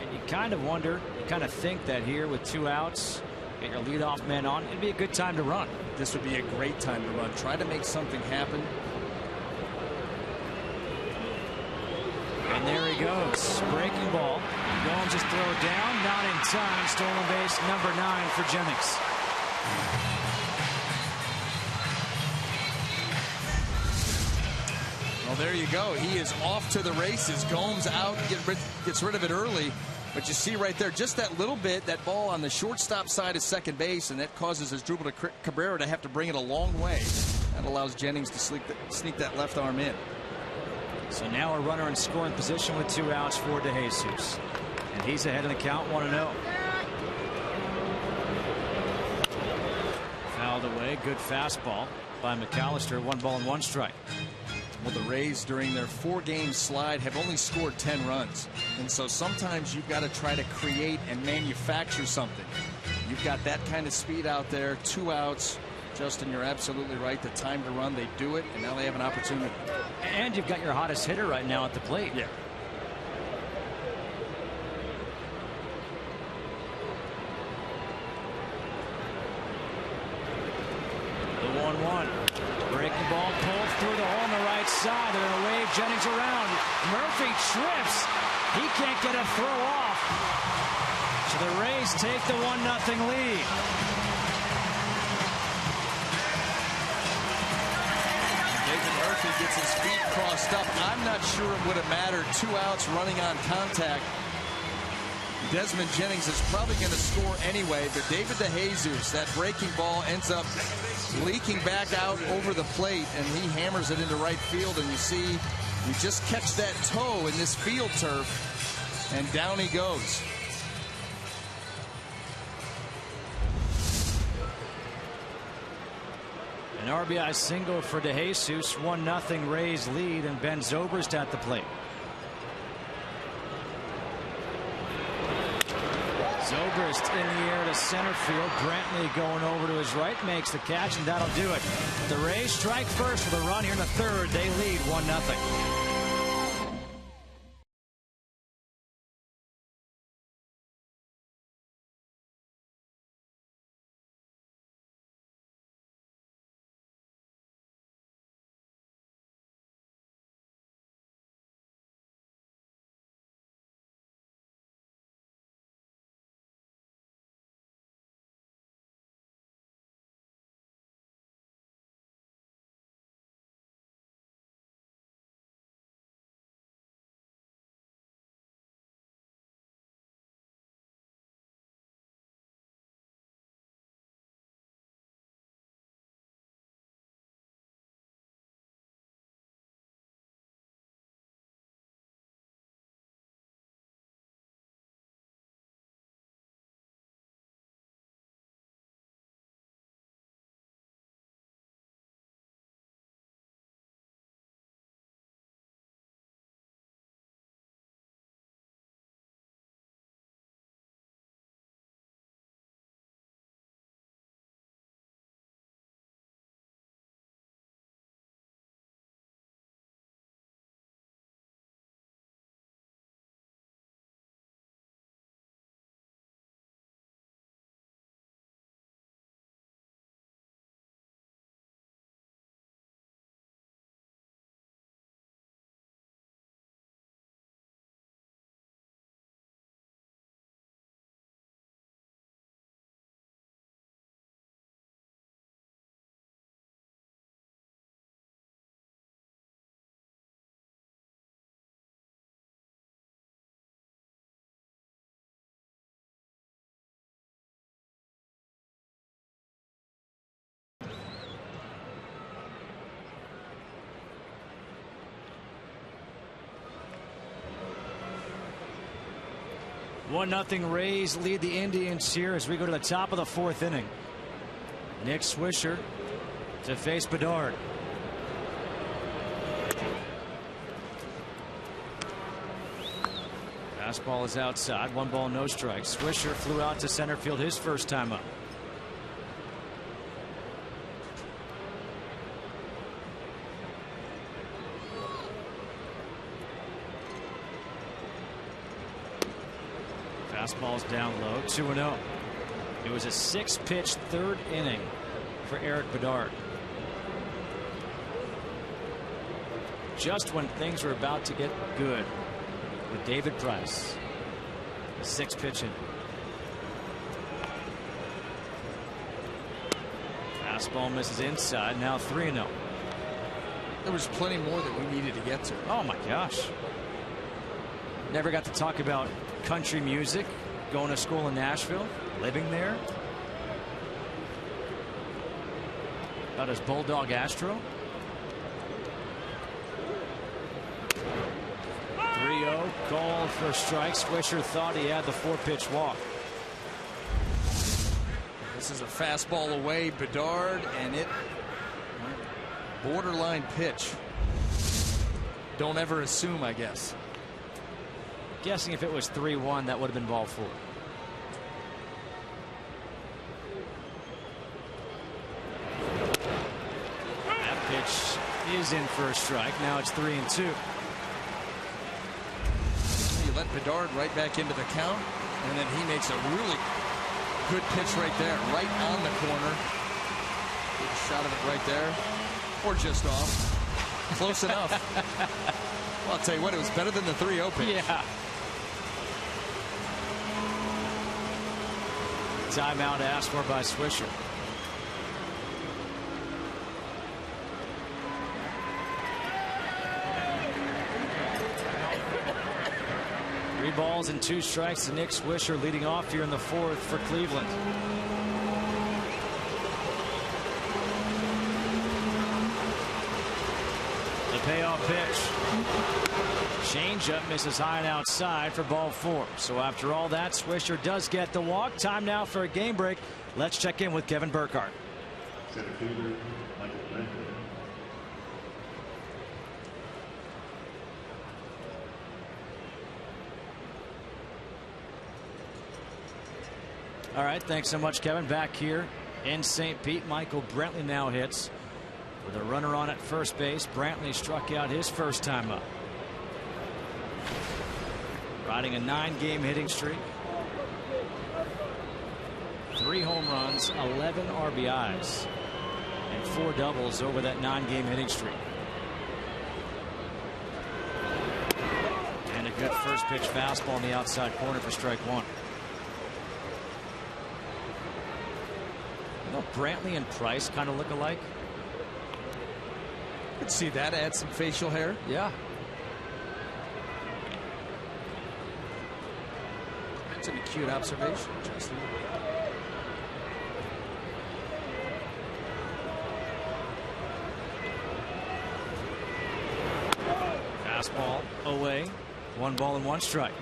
And you kind of wonder, you kind of think that here with 2 outs, get your leadoff man on, it'd be a good time to run. This would be a great time to run. Try to make something happen. And there he goes. Breaking ball. Going just throw it down. Not in time. Stolen base number 9 for Jennings. Well, there you go. He is off to the races. Gomes out, gets rid of it early. But you see right there, just that little bit, that ball on the shortstop side of second base, and that causes Asdrubal Cabrera to have to bring it a long way. That allows Jennings to sneak that left arm in. So now a runner in scoring position with 2 outs for DeJesus. And he's ahead in the count, 1-0. Fouled away. Good fastball by McAllister. 1 ball and 1 strike. Well, the Rays during their 4-game slide have only scored 10 runs. And so sometimes you've got to try to create and manufacture something. You've got that kind of speed out there. 2 outs. Justin, you're absolutely right. The time to run, they do it, and now they have an opportunity. And you've got your hottest hitter right now at the plate. Yeah. The 1-1. Breaking ball pulled through the hole on the right side. They're going to wave Jennings around. Murphy trips. He can't get a throw off. So the Rays take the 1-0 lead. Murphy gets his feet crossed up. I'm not sure it would have mattered. 2 outs running on contact. Desmond Jennings is probably going to score anyway, but David DeJesus, that breaking ball ends up leaking back out over the plate, and he hammers it into right field, and you see, you just catch that toe in this field turf, and down he goes. An RBI single for DeJesus. 1-0 Rays lead, and Ben Zobrist at the plate. Zobrist in the air to center field. Brantley going over to his right, makes the catch, and that'll do it. The Rays strike first with a run here in the 3rd. They lead 1-0. One nothing Rays lead the Indians here as we go to the top of the 4th inning. Nick Swisher to face Bedard. Fastball is outside. 1 ball, no strikes. Swisher flew out to center field his first time up. Fastball's down low, 2-0. It was a 6-pitch 3rd inning for Eric Bedard. Just when things were about to get good with David Price. A 6-pitch inning. Fastball misses inside, now 3-0. There was plenty more that we needed to get to. Oh my gosh. Never got to talk about country music, going to school in Nashville, living there. About his Bulldog Astro. 3-0 called for strike. Swisher thought he had the 4-pitch walk. This is a fastball away, Bedard, and it borderline pitch. Don't ever assume, I guess. Guessing if it was 3-1, that would have been ball 4. That pitch is in for a strike. Now it's 3-2. You let Bedard right back into the count, and then he makes a really good pitch right there, right on the corner. Get a shot of it right there, or just off. Close enough. Well, I'll tell you what, it was better than the 3-0 pitch. Yeah. Timeout asked for by Swisher. Three balls and 2 strikes to Nick Swisher, leading off here in the 4th for Cleveland. The payoff pitch. Changeup misses high and outside for ball 4. So after all that, Swisher does get the walk. Time now for a game break. Let's check in with Kevin Burkhardt. Center fielder, Michael Brantley. All right, thanks so much, Kevin. Back here in St. Pete, Michael Brantley now hits with a runner on at first base. Brantley struck out his first time up. Riding a 9-game hitting streak. 3 home runs, 11 RBIs, and 4 doubles over that 9-game hitting streak. And a good first pitch fastball in the outside corner for strike 1. You know, Brantley and Price kind of look alike. Could see that. Add some facial hair. Yeah. That's an acute observation, Justin. Fastball away. 1 ball and 1 strike.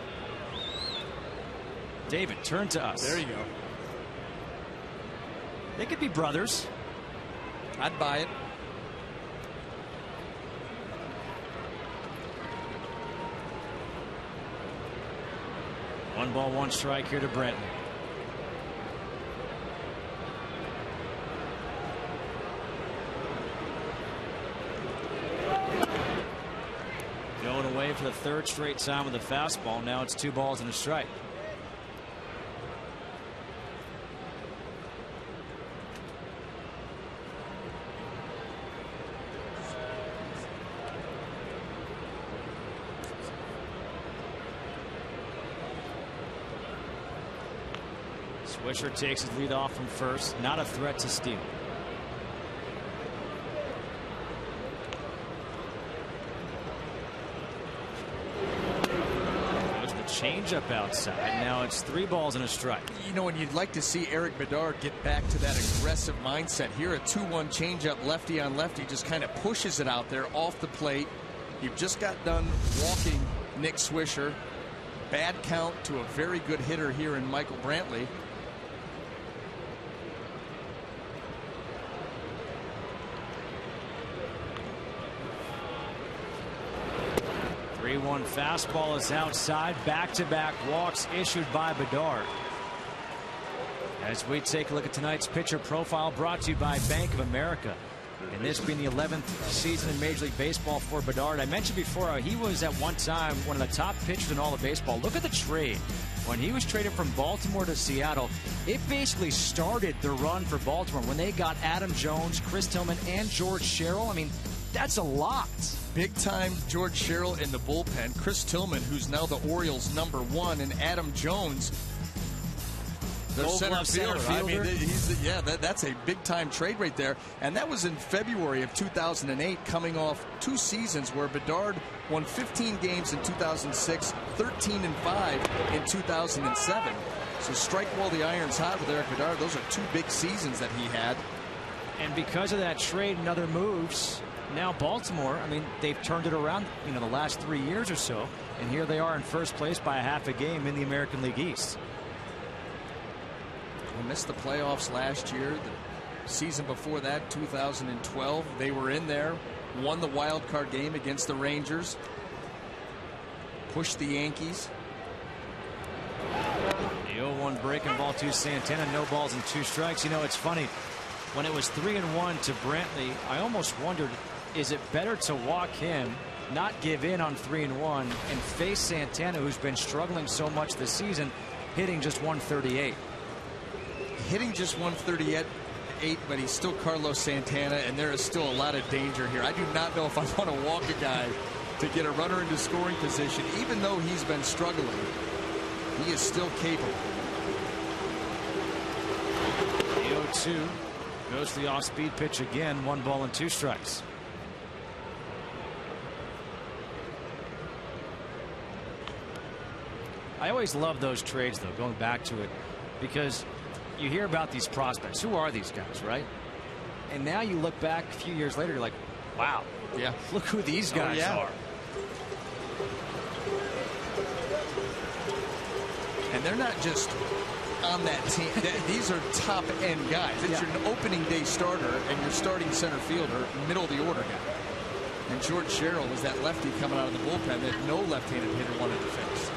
David, turn to us. There you go. They could be brothers. I'd buy it. One ball, 1 strike here to Brantley. Going away for the 3rd straight time with a fastball. Now it's 2 balls and a strike. Swisher takes his lead off from first. Not a threat to steal. Goes the changeup outside. Now it's 3 balls and a strike. You know, and you'd like to see Eric Bedard get back to that aggressive mindset. Here, a 2-1 changeup, lefty on lefty, just kind of pushes it out there off the plate. You've just got done walking Nick Swisher. Bad count to a very good hitter here in Michael Brantley. 3-1 fastball is outside. Back-to-back walks issued by Bedard. As we take a look at tonight's pitcher profile, brought to you by Bank of America. And this being the 11th season in Major League Baseball for Bedard. I mentioned before how he was at one time one of the top pitchers in all of baseball. Look at the trade. When he was traded from Baltimore to Seattle, it basically started the run for Baltimore when they got Adam Jones, Chris Tillman, and George Sherrill. I mean, that's a lot. Big time George Sherrill in the bullpen. Chris Tillman, who's now the Orioles #1, and Adam Jones. Their center fielder. I mean, that's a big-time trade right there. And that was in February of 2008, coming off 2 seasons where Bedard won 15 games in 2006, 13-5 in 2007. So strike while the iron's hot with Eric Bedard. Those are 2 big seasons that he had. And because of that trade and other moves, now Baltimore, I mean, they've turned it around, the last 3 years or so. And here they are in first place by a half a game in the American League East. They missed the playoffs last year. The season before that, 2012, they were in there, won the wild card game against the Rangers, pushed the Yankees. The 0-1 breaking ball to Santana, no balls and 2 strikes. It's funny, when it was 3-1 to Brantley, I almost wondered, is it better to walk him, not give in on 3-1, and face Santana, who's been struggling so much this season, hitting just 138. Hitting just 138, but he's still Carlos Santana, and there is still a lot of danger here. I do not know if I want to walk a guy to get a runner into scoring position. Even though he's been struggling, he is still capable. The 0-2 goes to the off-speed pitch again. 1 ball and 2 strikes. I always love those trades, though, going back to it, because you hear about these prospects. Who are these guys, right? And now you look back a few years later, you're like, wow, yeah, look who these guys are. And they're not just on that team. These are top-end guys. It's your opening day starter and your starting center fielder, middle-of-the-order guy. And George Sherrill was that lefty coming out of the bullpen that no left-handed hitter wanted to face.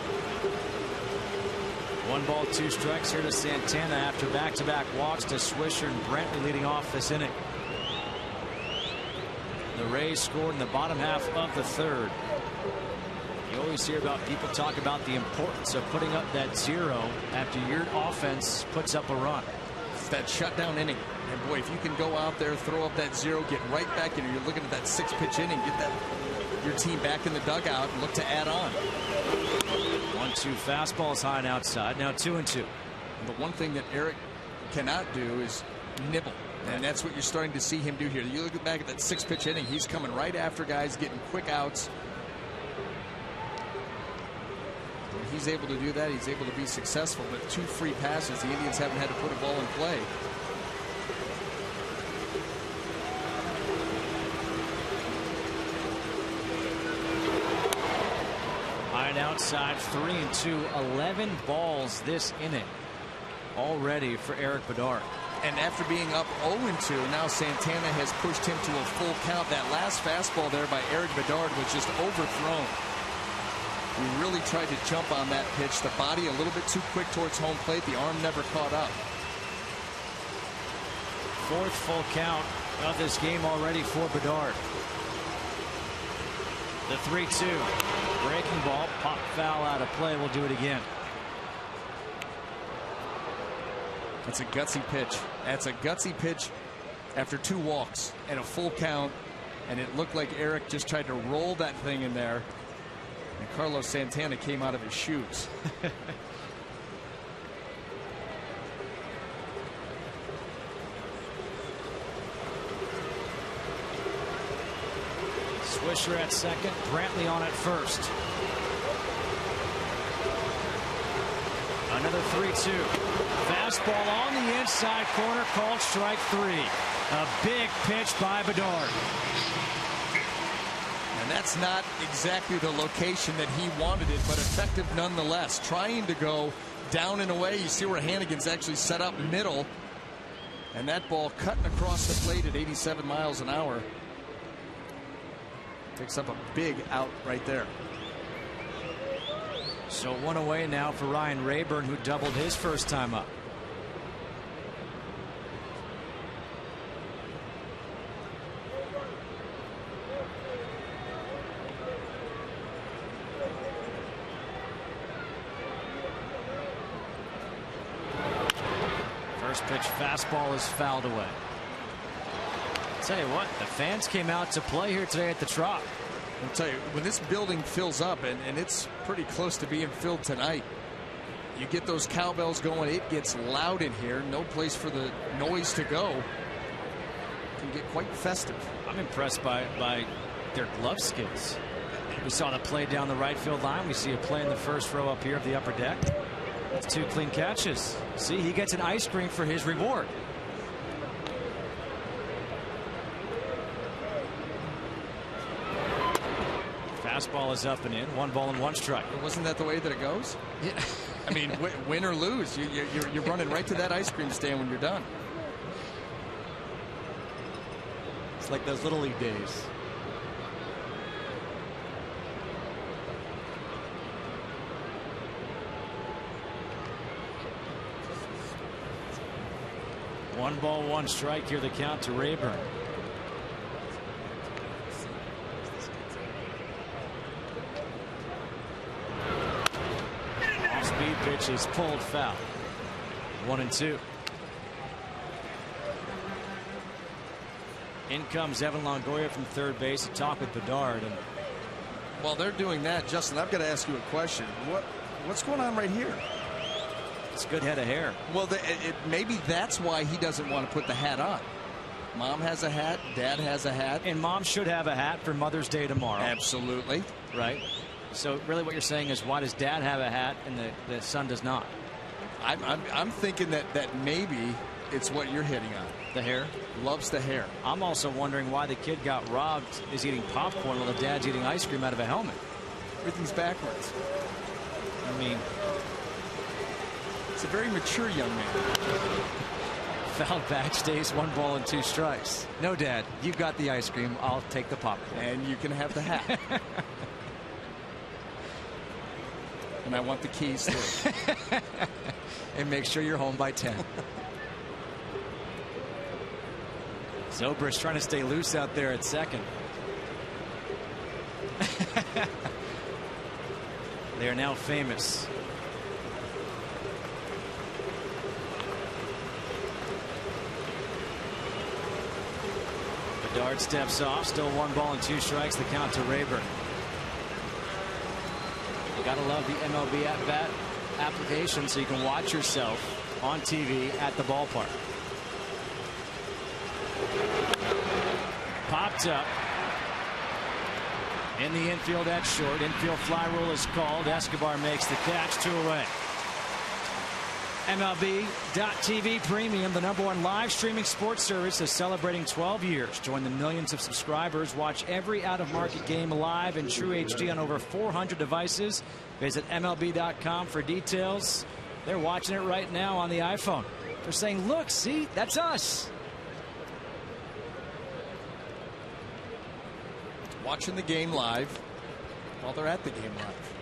1 ball, 2 strikes here to Santana after back-to-back walks to Swisher and Brantley leading off this inning. The Rays scored in the bottom half of the 3rd. You always hear about people talk about the importance of putting up that 0 after your offense puts up a run. It's that shutdown inning. And boy, if you can go out there, throw up that 0, get right back in, you're looking at that 6-pitch inning, get your team back in the dugout and look to add on. 1-2 fastballs high and outside. Now 2-2. But one thing that Eric cannot do is nibble. And that's what you're starting to see him do here. You look back at that 6-pitch inning, he's coming right after guys, getting quick outs. When he's able to do that, he's able to be successful. But 2 free passes, the Indians haven't had to put a ball in play. High and outside, 3-2, 11 balls this inning already for Eric Bedard. And after being up 0-2, now Santana has pushed him to a full count. That last fastball there by Eric Bedard was just overthrown. He really tried to jump on that pitch. The body a little bit too quick towards home plate. The arm never caught up. 4th full count of this game already for Bedard. The 3-2 breaking ball, pop foul out of play. We'll do it again. It's a gutsy pitch. That's a gutsy pitch after 2 walks and a full count. And it looked like Eric just tried to roll that thing in there. And Carlos Santana came out of his shoes. Swisher at second, Brantley on at first. Another 3-2. Fastball on the inside corner, called strike 3. A big pitch by Bedard. And that's not exactly the location that he wanted it, but effective nonetheless. Trying to go down and away. You see where Hannigan's actually set up middle. And that ball cutting across the plate at 87 miles an hour. Picks up a big out right there. So 1 away now for Ryan Rayburn, who doubled his first time up. First pitch fastball is fouled away. Tell you what, the fans came out to play here today at the Trop. I'll tell you, when this building fills up, and it's pretty close to being filled tonight, You get those cowbells going, it gets loud in here. No place for the noise to go. Can get quite festive. I'm impressed by their glove skills. We saw the play down the right field line. We see a play in the first row up here of the upper deck. That's 2 clean catches. See, he gets an ice cream for his reward. Fastball is up and in. 1 ball and 1 strike. Wasn't that the way that it goes? Yeah. I mean, win or lose, you're running right to that ice cream stand when you're done. It's like those Little League days. One ball, 1 strike. Here the count to Rayburn. Off-speed pitch is pulled foul. 1-2. In comes Evan Longoria from third base to talk with Bedard. And while they're doing that, Justin, I've got to ask you a question. What's going on right here? It's a good head of hair. Well, maybe that's why he doesn't want to put the hat on. Mom has a hat. Dad has a hat. And Mom should have a hat for Mother's Day tomorrow. Absolutely. Right. So really what you're saying is, why does Dad have a hat and the son does not? I'm thinking that maybe it's what you're hitting on. The hair? Loves the hair. I'm also wondering why the kid got robbed, is eating popcorn while the dad's eating ice cream out of a helmet. Everything's backwards. I mean, it's a very mature young man. Fouled back, stays 1 ball and 2 strikes. No, Dad, you've got the ice cream. I'll take the popcorn. And you can have the hat. And I want the keys too. And make sure you're home by 10. Zobrist trying to stay loose out there at second. They are now famous. Bedard steps off. Still 1 ball and 2 strikes. The count to Rayburn. You gotta love the MLB at-bat application so you can watch yourself on TV at the ballpark. Popped up in the infield at short. Infield fly rule is called. Escobar makes the catch. 2 away. MLB.TV Premium, the #1 live streaming sports service, is celebrating 12 years. Join the millions of subscribers. Watch every out-of-market game live in true HD on over 400 devices. Visit MLB.com for details. They're watching it right now on the iPhone. They're saying, look, see, that's us. Watching the game live while they're at the game live.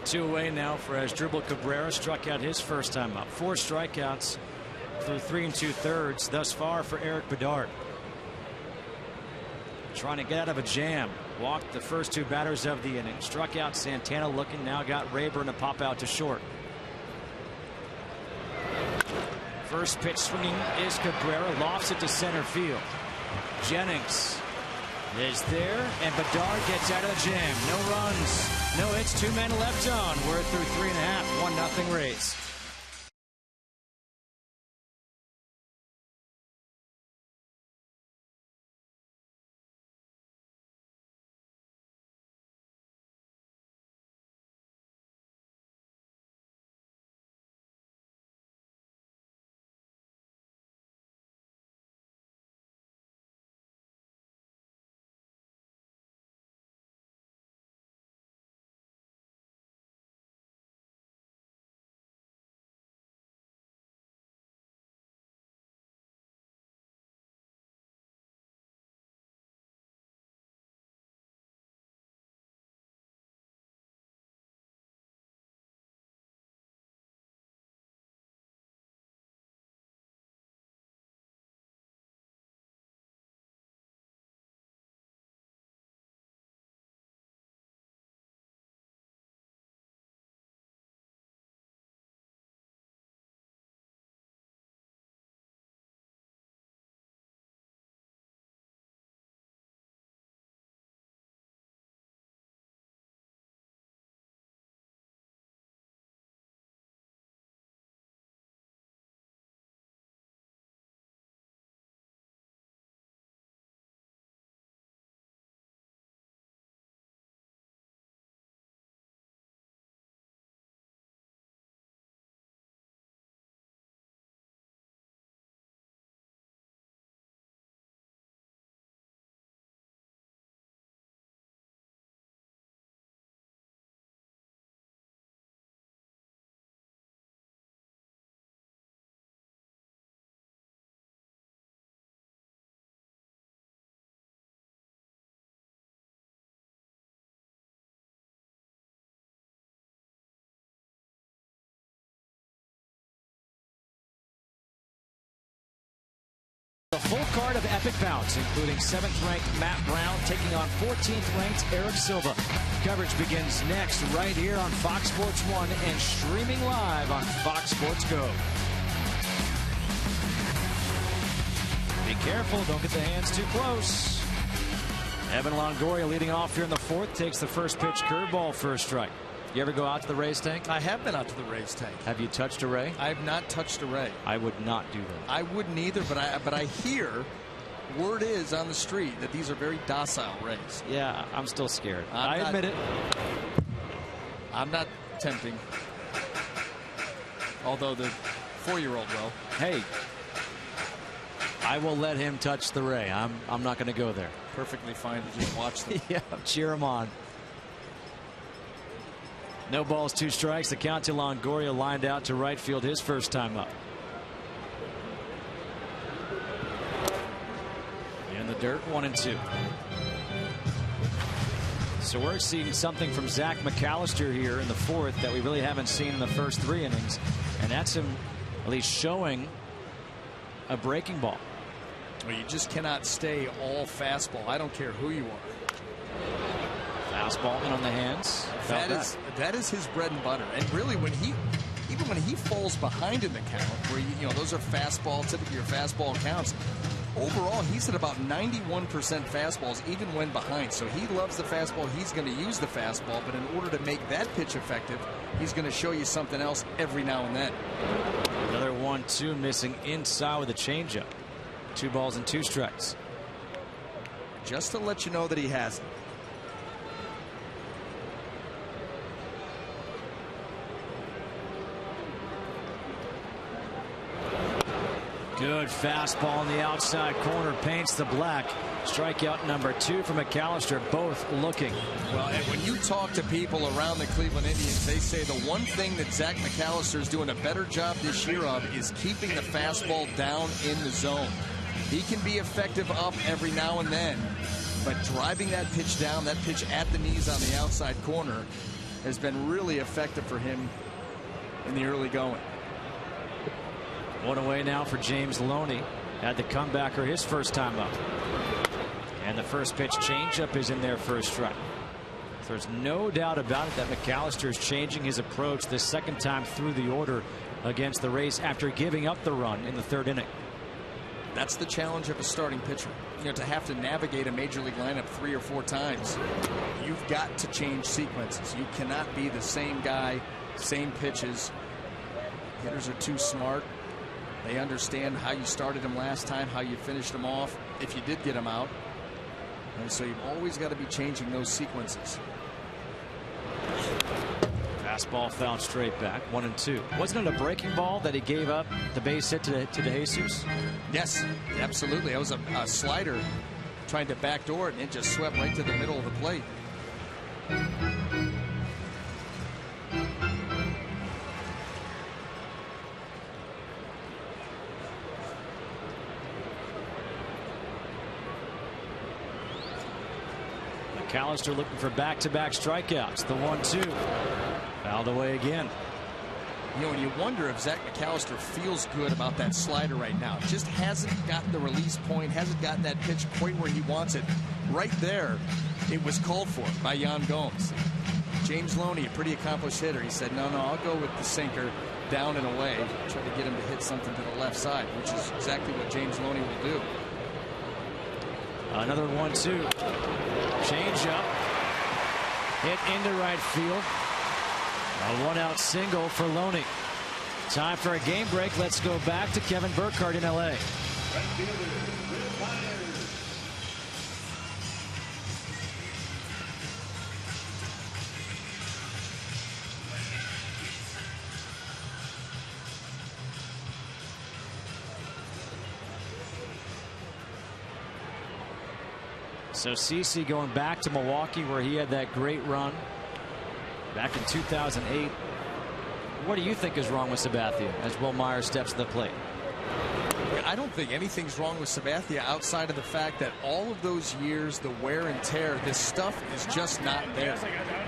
2 away now for Asdrubal Cabrera. Struck out his first time up. 4 strikeouts through 3 2/3 thus far for Eric Bedard. Trying to get out of a jam. Walked the first 2 batters of the inning. Struck out Santana looking. Now got Rayburn to pop out to short. First pitch swinging is Cabrera. Lofts it to center field. Jennings is there, and Bedard gets out of the jam. No runs, no hits, 2 men left on. We're through 3.5, 1-0 Rays. full card of epic bouts, including 7th-ranked Matt Brown taking on 14th-ranked Eric Silva. Coverage begins next right here on Fox Sports 1 and streaming live on Fox Sports Go. Be careful, don't get the hands too close. Evan Longoria leading off here in the 4th, takes the first pitch curveball for a strike. You ever go out to the Rays tank? I have been out to the Rays tank. Have you touched a Ray? I have not touched a Ray. I would not do that. I wouldn't either, but I hear word is on the street that these are very docile Rays. Yeah, I'm still scared. I admit it. I'm not tempting. Although the 4-year-old will. Hey, I will let him touch the Ray. I'm not going to go there. Perfectly fine to just watch them. Yeah, cheer him on. No balls, 2 strikes. The count to Longoria, lined out to right field his first time up. In the dirt, 1-2. So we're seeing something from Zach McAllister here in the 4th that we really haven't seen in the first 3 innings. And that's him at least showing a breaking ball. Well, you just cannot stay all fastball. I don't care who you are. Fastball in on the hands. That is his bread and butter. And really, even when he falls behind in the count, where you know those are fastball, typically your fastball counts. Overall, he's at about 91% fastballs, even when behind. So he loves the fastball. He's going to use the fastball, but in order to make that pitch effective, he's going to show you something else every now and then. Another 1-2 missing inside with a changeup. 2 balls and 2 strikes. Just to let you know that he has it. Good fastball in the outside corner, paints the black. Strikeout number 2 for McAllister, both looking. Well, and when you talk to people around the Cleveland Indians, they say the one thing that Zach McAllister is doing a better job this year of is keeping the fastball down in the zone. He can be effective up every now and then, but driving that pitch down, that pitch at the knees on the outside corner, has been really effective for him in the early going. 1 away now for James Loney. Had the comebacker his first time up. And the first pitch changeup is in there for a strike. There's no doubt about it that McAllister is changing his approach this second time through the order against the Rays after giving up the run in the 3rd inning. That's the challenge of a starting pitcher. You know, to have to navigate a major league lineup 3 or 4 times, you've got to change sequences. You cannot be the same guy, same pitches. Hitters are too smart. They understand how you started them last time, how you finished them off, if you did get them out. And so you've always got to be changing those sequences. Fastball fouled straight back, 1-2. Wasn't it a breaking ball that he gave up the base hit to Jesus? Yes, absolutely. That was a slider trying to backdoor it, and it just swept right to the middle of the plate. McAllister looking for back-to-back strikeouts. The 1-2. Fouled away again. You know, and you wonder if Zach McAllister feels good about that slider right now. Just hasn't gotten the release point, hasn't gotten that pitch quite where he wants it. Right there, it was called for by Yan Gomes. James Loney, a pretty accomplished hitter, he said, no, I'll go with the sinker down and away. Try to get him to hit something to the left side, which is exactly what James Loney will do. Another 1-2. Changeup. Hit into right field. A 1-out single for Loney. Time for a game break. Let's go back to Kevin Burkhardt in L.A. So CeCe going back to Milwaukee, where he had that great run back in 2008. What do you think is wrong with Sabathia as Will Myers steps to the plate? I don't think anything's wrong with Sabathia outside of the fact that all of those years, the wear and tear, this stuff is just not there.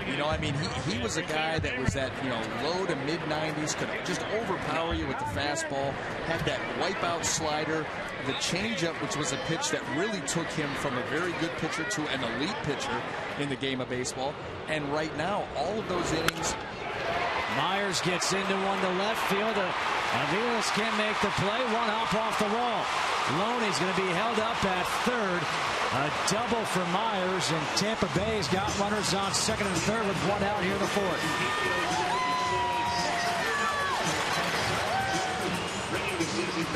You know, I mean, he was a guy that was at, you know, low to mid 90s, could just overpower you with the fastball, had that wipeout slider, the changeup, which was a pitch that really took him from a very good pitcher to an elite pitcher in the game of baseball. And right now, all of those innings. Myers gets into one to left field. Aviles can't make the play. One hop off the wall. Loney's going to be held up at third. A double for Myers, and Tampa Bay's got runners on second and third with one out here in the fourth.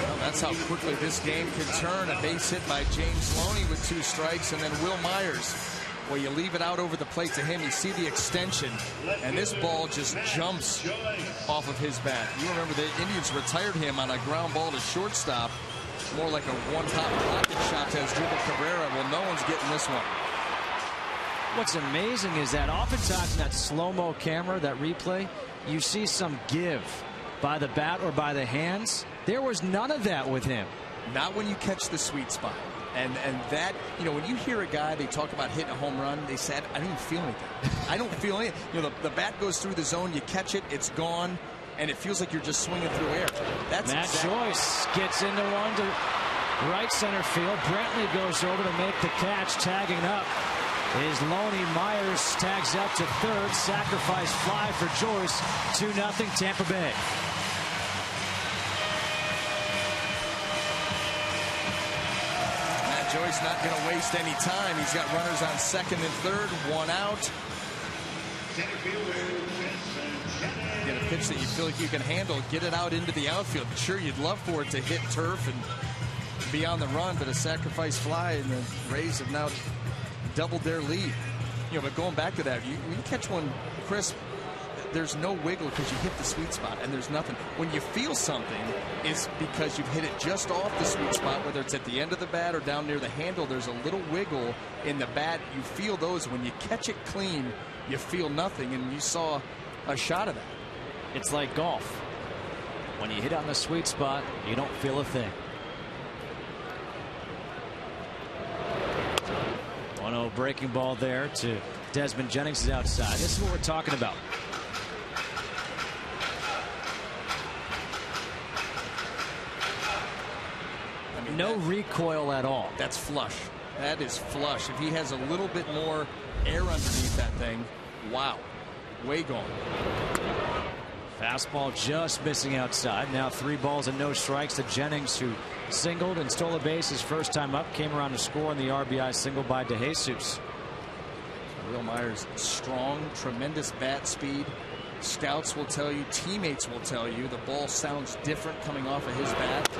Well, that's how quickly this game can turn. A base hit by James Loney with 2 strikes, and then Will Myers. Well, you leave it out over the plate to him. You see the extension, and this ball just jumps off of his bat. You remember the Indians retired him on a ground ball to shortstop. More like a one-top rocket shot to Asdrubal Cabrera. Well, no one's getting this one. What's amazing is that oftentimes in that slow-mo camera, that replay, you see some give by the bat or by the hands. There was none of that with him. Not when you catch the sweet spot. And that, you know, when you hear a guy, they talk about hitting a home run, they said, I didn't feel anything. I don't feel anything. You know, the bat goes through the zone, you catch it, it's gone, and it feels like you're just swinging through air. That's Matt Joyce gets into one to right center field. Brantley goes over to make the catch. Tagging up is Loney. Myers tags up to third. Sacrifice fly for Joyce. 2-0 Tampa Bay. Matt Joyce not going to waste any time. He's got runners on second and third. One out. Get a pitch that you feel like you can handle, get it out into the outfield. Sure, you'd love for it to hit turf and be on the run, but a sacrifice fly, and the Rays have now doubled their lead. You know, but going back to that, when you catch one crisp, there's no wiggle because you hit the sweet spot, and there's nothing. When you feel something, it's because you've hit it just off the sweet spot, whether it's at the end of the bat or down near the handle. There's a little wiggle in the bat. You feel those. When you catch it clean, you feel nothing, and you saw a shot of that. It's like golf. When you hit on the sweet spot, you don't feel a thing. 1-0 breaking ball there to Desmond Jennings is outside. This is what we're talking about. I mean, no recoil at all. That's flush. That is flush. If he has a little bit more air underneath that thing, wow, way gone. Fastball just missing outside. Now 3 balls and no strikes to Jennings, who singled and stole a base his first time up. Came around to score on the RBI single by DeJesus. Will Myers, strong, tremendous bat speed. Scouts will tell you, teammates will tell you, the ball sounds different coming off of his bat.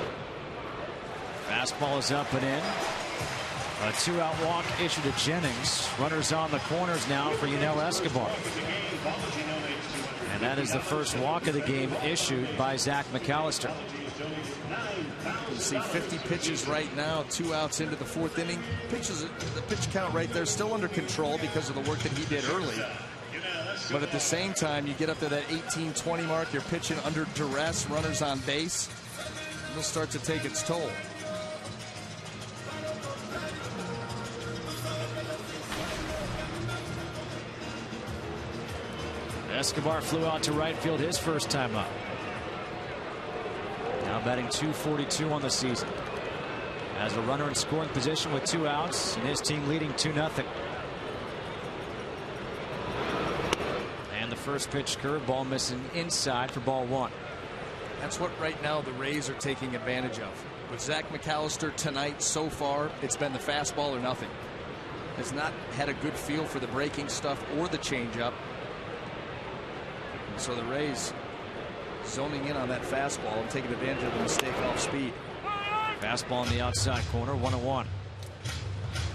Fastball is up and in. A 2-out walk issued to Jennings. Runners on the corners now for Yunel Escobar. And that is the first walk of the game issued by Zach McAllister. You see 50 pitches right now, 2 outs into the 4th inning. The pitch count right there still under control because of the work that he did early. But at the same time, you get up to that 18-20 mark, you're pitching under duress, runners on base. It'll start to take its toll. Escobar flew out to right field his first time up. Now batting .242 on the season. Has a runner in scoring position with 2 outs, and his team leading 2-0. And the first pitch curveball missing inside for ball 1. That's what right now the Rays are taking advantage of. With Zach McAllister tonight so far, it's been the fastball or nothing. Has not had a good feel for the breaking stuff or the changeup. So the Rays zoning in on that fastball and taking advantage of the mistake off speed. Fastball in the outside corner, 1-1.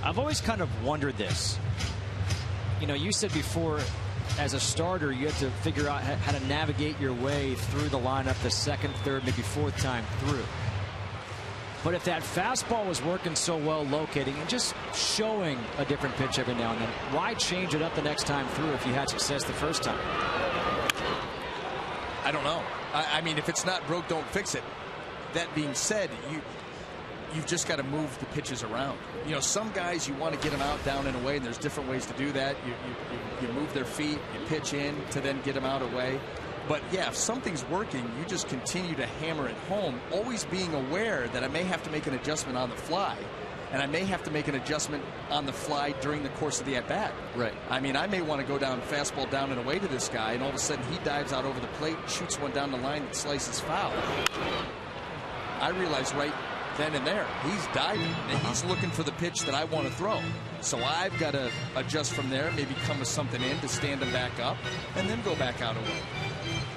I've always kind of wondered this. You know, you said before, as a starter, you have to figure out how to navigate your way through the lineup the 2nd, 3rd, maybe 4th time through. But if that fastball was working so well locating and just showing a different pitch every now and then, why change it up the next time through if you had success the first time? I don't know. I mean, if it's not broke, don't fix it. That being said, you've just got to move the pitches around. You know, some guys you want to get them out, down, and away, and there's different ways to do that. You move their feet, you pitch in to then get them out away. But yeah, if something's working, you just continue to hammer it home, always being aware that I may have to make an adjustment on the fly. And I may have to make an adjustment on the fly during the course of the at-bat. Right. I mean, I may want to go down fastball down and away to this guy, and all of a sudden he dives out over the plate, shoots one down the line that slices foul. I realize right then and there, he's diving, and he's looking for the pitch that I want to throw. So I've got to adjust from there, maybe come with something in to stand him back up, and then go back out away.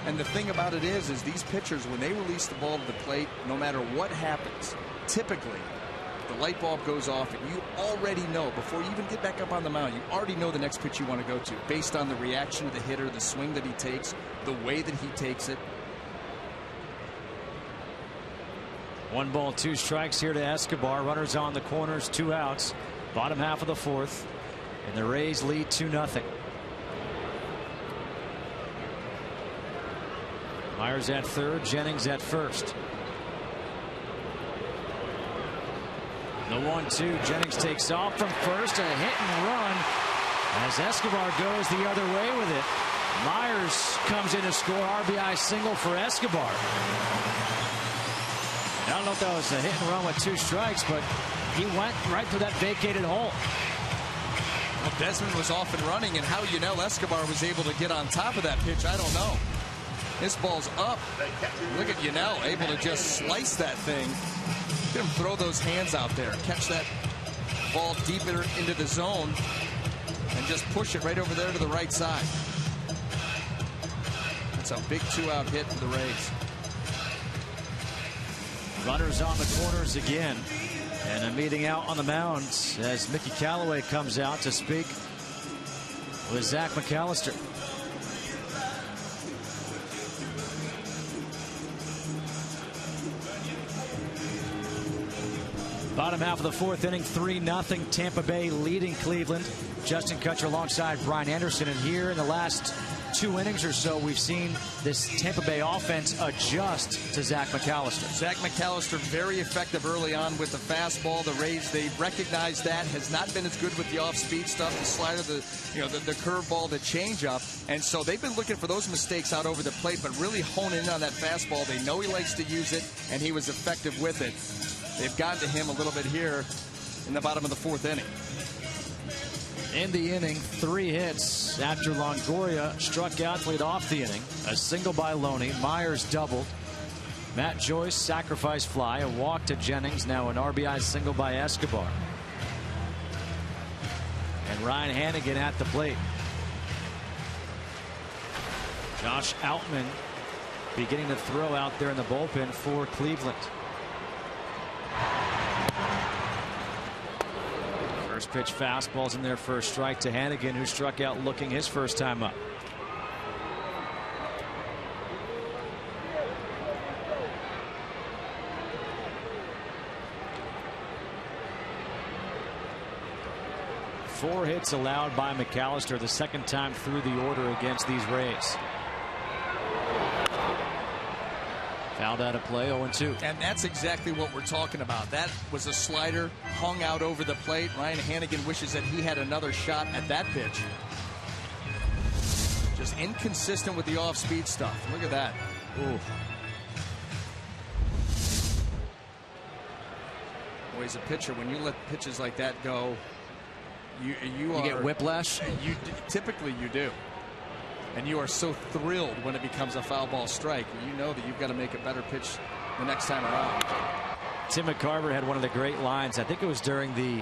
And the thing about it is these pitchers, when they release the ball to the plate, no matter what happens, typically, the light bulb goes off, and you already know, before you even get back up on the mound, you already know the next pitch you want to go to based on the reaction of the hitter, the swing that he takes, the way that he takes it. 1 ball, 2 strikes here to Escobar. Runners on the corners, 2 outs. Bottom half of the 4th, and the Rays lead 2-0. Myers at third, Jennings at first. The 1-2, Jennings takes off from first, a hit and run as Escobar goes the other way with it. Myers comes in to score, RBI single for Escobar. I don't know if that was a hit and run with 2 strikes, but he went right through that vacated hole. Well, Desmond was off and running, and how Yunel Escobar was able to get on top of that pitch, I don't know. This ball's up. Look at Yunel, able to just slice that thing. Get him throw those hands out there, catch that ball deeper into the zone, and just push it right over there to the right side. That's a big 2-out hit for the Rays. Runners on the corners again, and a meeting out on the mound as Mickey Callaway comes out to speak with Zach McAllister. Bottom half of the 4th inning, 3-0 Tampa Bay leading Cleveland. Justin Kutcher alongside Brian Anderson, and here in the last 2 innings or so, we've seen this Tampa Bay offense adjust to Zach McAllister. Zach McAllister very effective early on with the fastball. The Rays, they recognize that, has not been as good with the off-speed stuff, the slider, the curveball, the changeup, and so they've been looking for those mistakes out over the plate, but really hone in on that fastball. They know he likes to use it, and he was effective with it. They've gotten to him a little bit here in the bottom of the 4th inning. In the inning, 3 hits after Longoria struck out to lead off the inning. A single by Loney. Myers doubled. Matt Joyce sacrifice fly. A walk to Jennings. Now an RBI single by Escobar. And Ryan Hanigan at the plate. Josh Outman beginning to throw out there in the bullpen for Cleveland. First pitch fastballs in there for a strike to Hanigan, who struck out looking his first time up. Four hits allowed by McAllister, the 2nd time through the order against these Rays. Fouled out of play, 0-2. And that's exactly what we're talking about. That was a slider hung out over the plate. Ryan Hanigan wishes that he had another shot at that pitch. Just inconsistent with the off-speed stuff. Look at that. Ooh. Boy, as a pitcher, when you let pitches like that go, you get whiplash? Typically you do. And you are so thrilled when it becomes a foul ball strike. You know that you've got to make a better pitch the next time around. Tim McCarver had one of the great lines. I think it was during the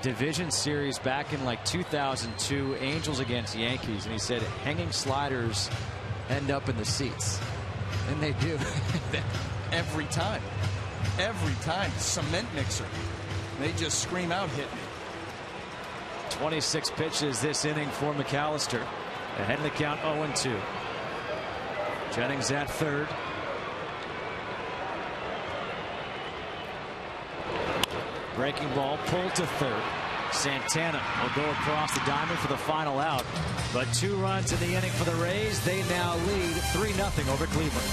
division series back in like 2002, Angels against Yankees, and he said hanging sliders end up in the seats. And they do. Every time. Every time. Cement mixer. They just scream out, hit me. 26 pitches this inning for McAllister. Ahead of the count, 0-2. Jennings at third. Breaking ball, pulled to third. Santana will go across the diamond for the final out. But 2 runs in the inning for the Rays. They now lead 3-0 over Cleveland.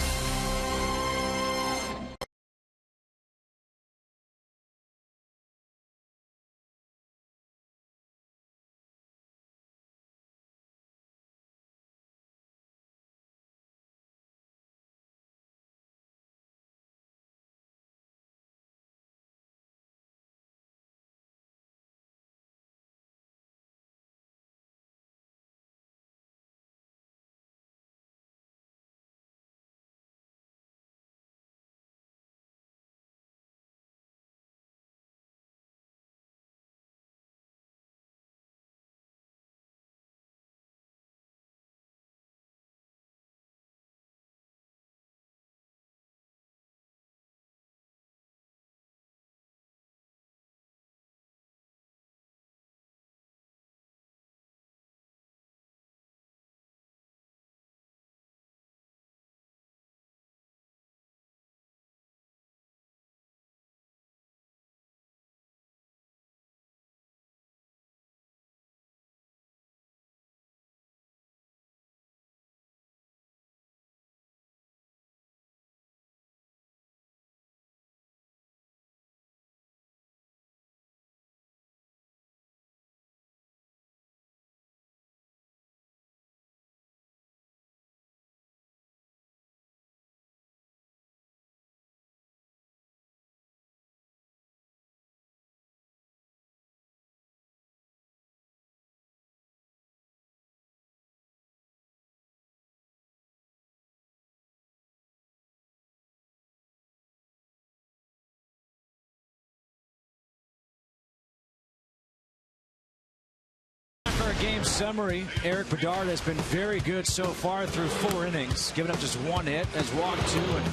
game summary. Eric Bedard has been very good so far through 4 innings, giving up just 1 hit, has walked 2 and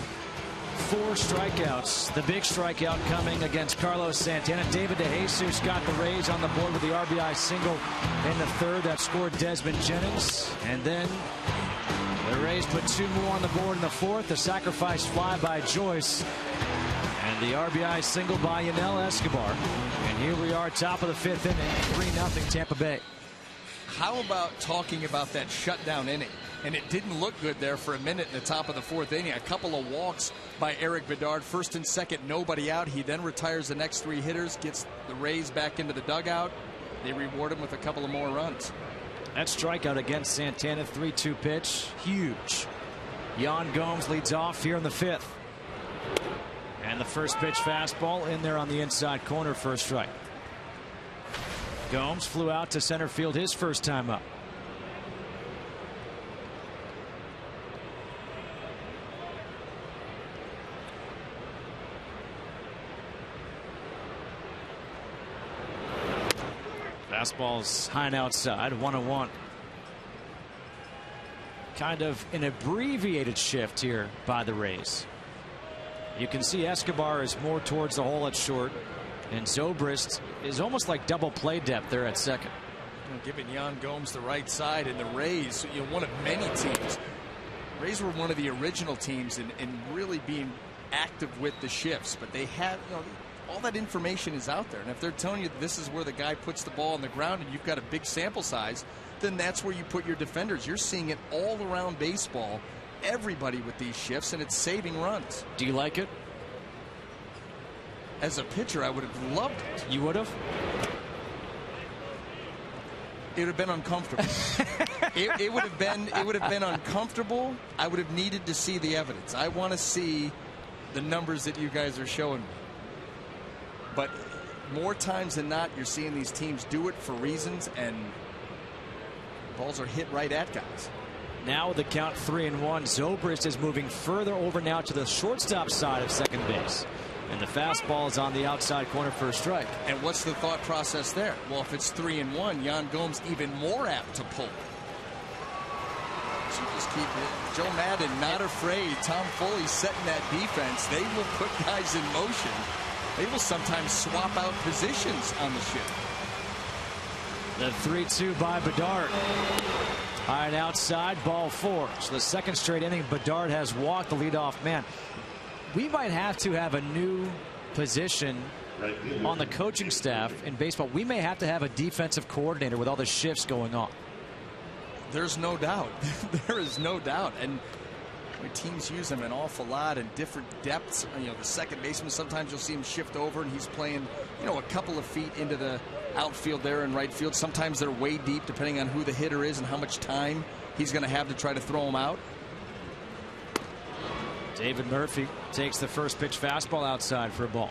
4 strikeouts. The big strikeout coming against Carlos Santana. David DeJesus got the Rays on the board with the RBI single in the 3rd that scored Desmond Jennings. And then the Rays put 2 more on the board in the 4th. The sacrifice fly by Joyce. And the RBI single by Yanel Escobar. And here we are, top of the 5th inning, 3-0 Tampa Bay. How about talking about that shutdown inning? And it didn't look good there for a minute in the top of the 4th inning. A couple of walks by Eric Bedard. 1st and 2nd, nobody out. He then retires the next 3 hitters, gets the Rays back into the dugout. They reward him with a couple of more runs. That strikeout against Santana, 3-2 pitch, huge. Yan Gomes leads off here in the 5th. And the first pitch fastball in there on the inside corner for a strike. Gomes flew out to center field his first time up. Fastball's high and outside, 1-1. Kind of an abbreviated shift here by the Rays. You can see Escobar is more towards the hole at short, and Zobrist is almost like double play depth there at second. Giving Yan Gomes the right side, and the Rays, one of many teams. Rays were one of the original teams in really being active with the shifts, but they had, all that information is out there, and if they're telling you this is where the guy puts the ball on the ground and you've got a big sample size, then that's where you put your defenders. You're seeing it all around baseball, everybody with these shifts, and it's saving runs. Do you like it? As a pitcher, I would have loved it. You would have? It would have been uncomfortable. it would have been uncomfortable. I would have needed to see the evidence. I want to see the numbers that you guys are showing me. But more times than not, you're seeing these teams do it for reasons, and balls are hit right at guys. Now with the count 3-1, Zobrist is moving further over now to the shortstop side of second base. And the fastball is on the outside corner for a strike. And what's the thought process there? Well, if it's 3-1, Yan Gomes even more apt to pull. So just keep it. Joe Madden not afraid. Tom Foley setting that defense. They will put guys in motion. They will sometimes swap out positions on the shift. The 3-2 by Bedard. High and outside, ball 4. So the second straight inning, Bedard has walked the leadoff man. We might have to have a new position on the coaching staff in baseball. We may have to have a defensive coordinator with all the shifts going on. There's no doubt. There is no doubt. And teams use him an awful lot in different depths. The second baseman, sometimes you'll see him shift over and he's playing, a couple of feet into the outfield there in right field. Sometimes they're way deep depending on who the hitter is and how much time he's going to have to try to throw him out. David Murphy takes the first pitch fastball outside for a ball.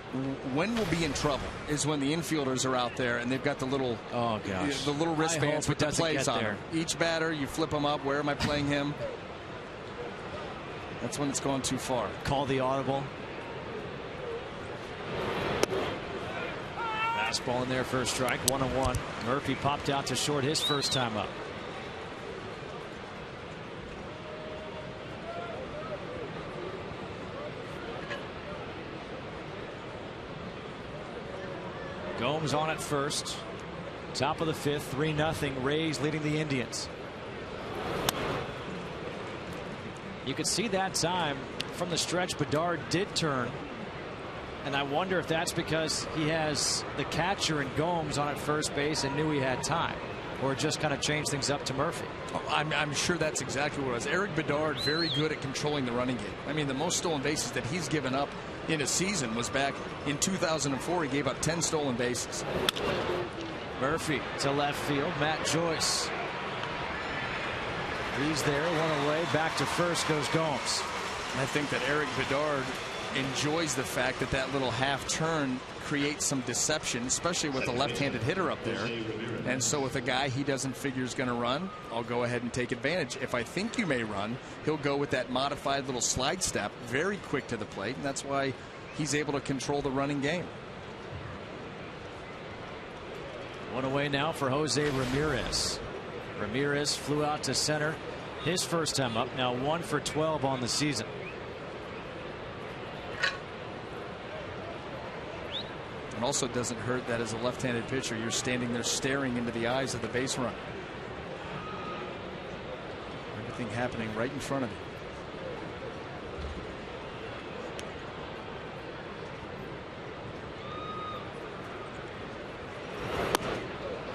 When we'll be in trouble is when the infielders are out there and they've got the little the little wristbands with the plays on them. Each batter, you flip them up. Where am I playing him? That's when it's gone too far. Call the audible. Fastball in there for a strike, 1-1. Murphy popped out to short his first time up. Gomes on at first. Top of the 5th, 3-0. Rays leading the Indians. You could see that time from the stretch Bedard did turn. And I wonder if that's because he has the catcher and Gomes on at first base and knew he had time, or just kind of changed things up to Murphy. I'm sure that's exactly what it was. Eric Bedard very good at controlling the running game. I mean, the most stolen bases that he's given up in a season was back in 2004. He gave up 10 stolen bases. Murphy to left field. Matt Joyce. He's there, one away. Back to first goes Gomes. I think that Eric Bedard enjoys the fact that that little half turn creates some deception, especially with a left-handed hitter up there. And so with a guy he doesn't figure is going to run, I'll go ahead and take advantage. If I think you may run, he'll go with that modified little slide step, very quick to the plate, and that's why he's able to control the running game. One away now for Jose Ramirez. Ramirez flew out to center his first time up. Now 1 for 12 on the season. It also doesn't hurt that as a left-handed pitcher, you're standing there staring into the eyes of the base runner. Everything happening right in front of you.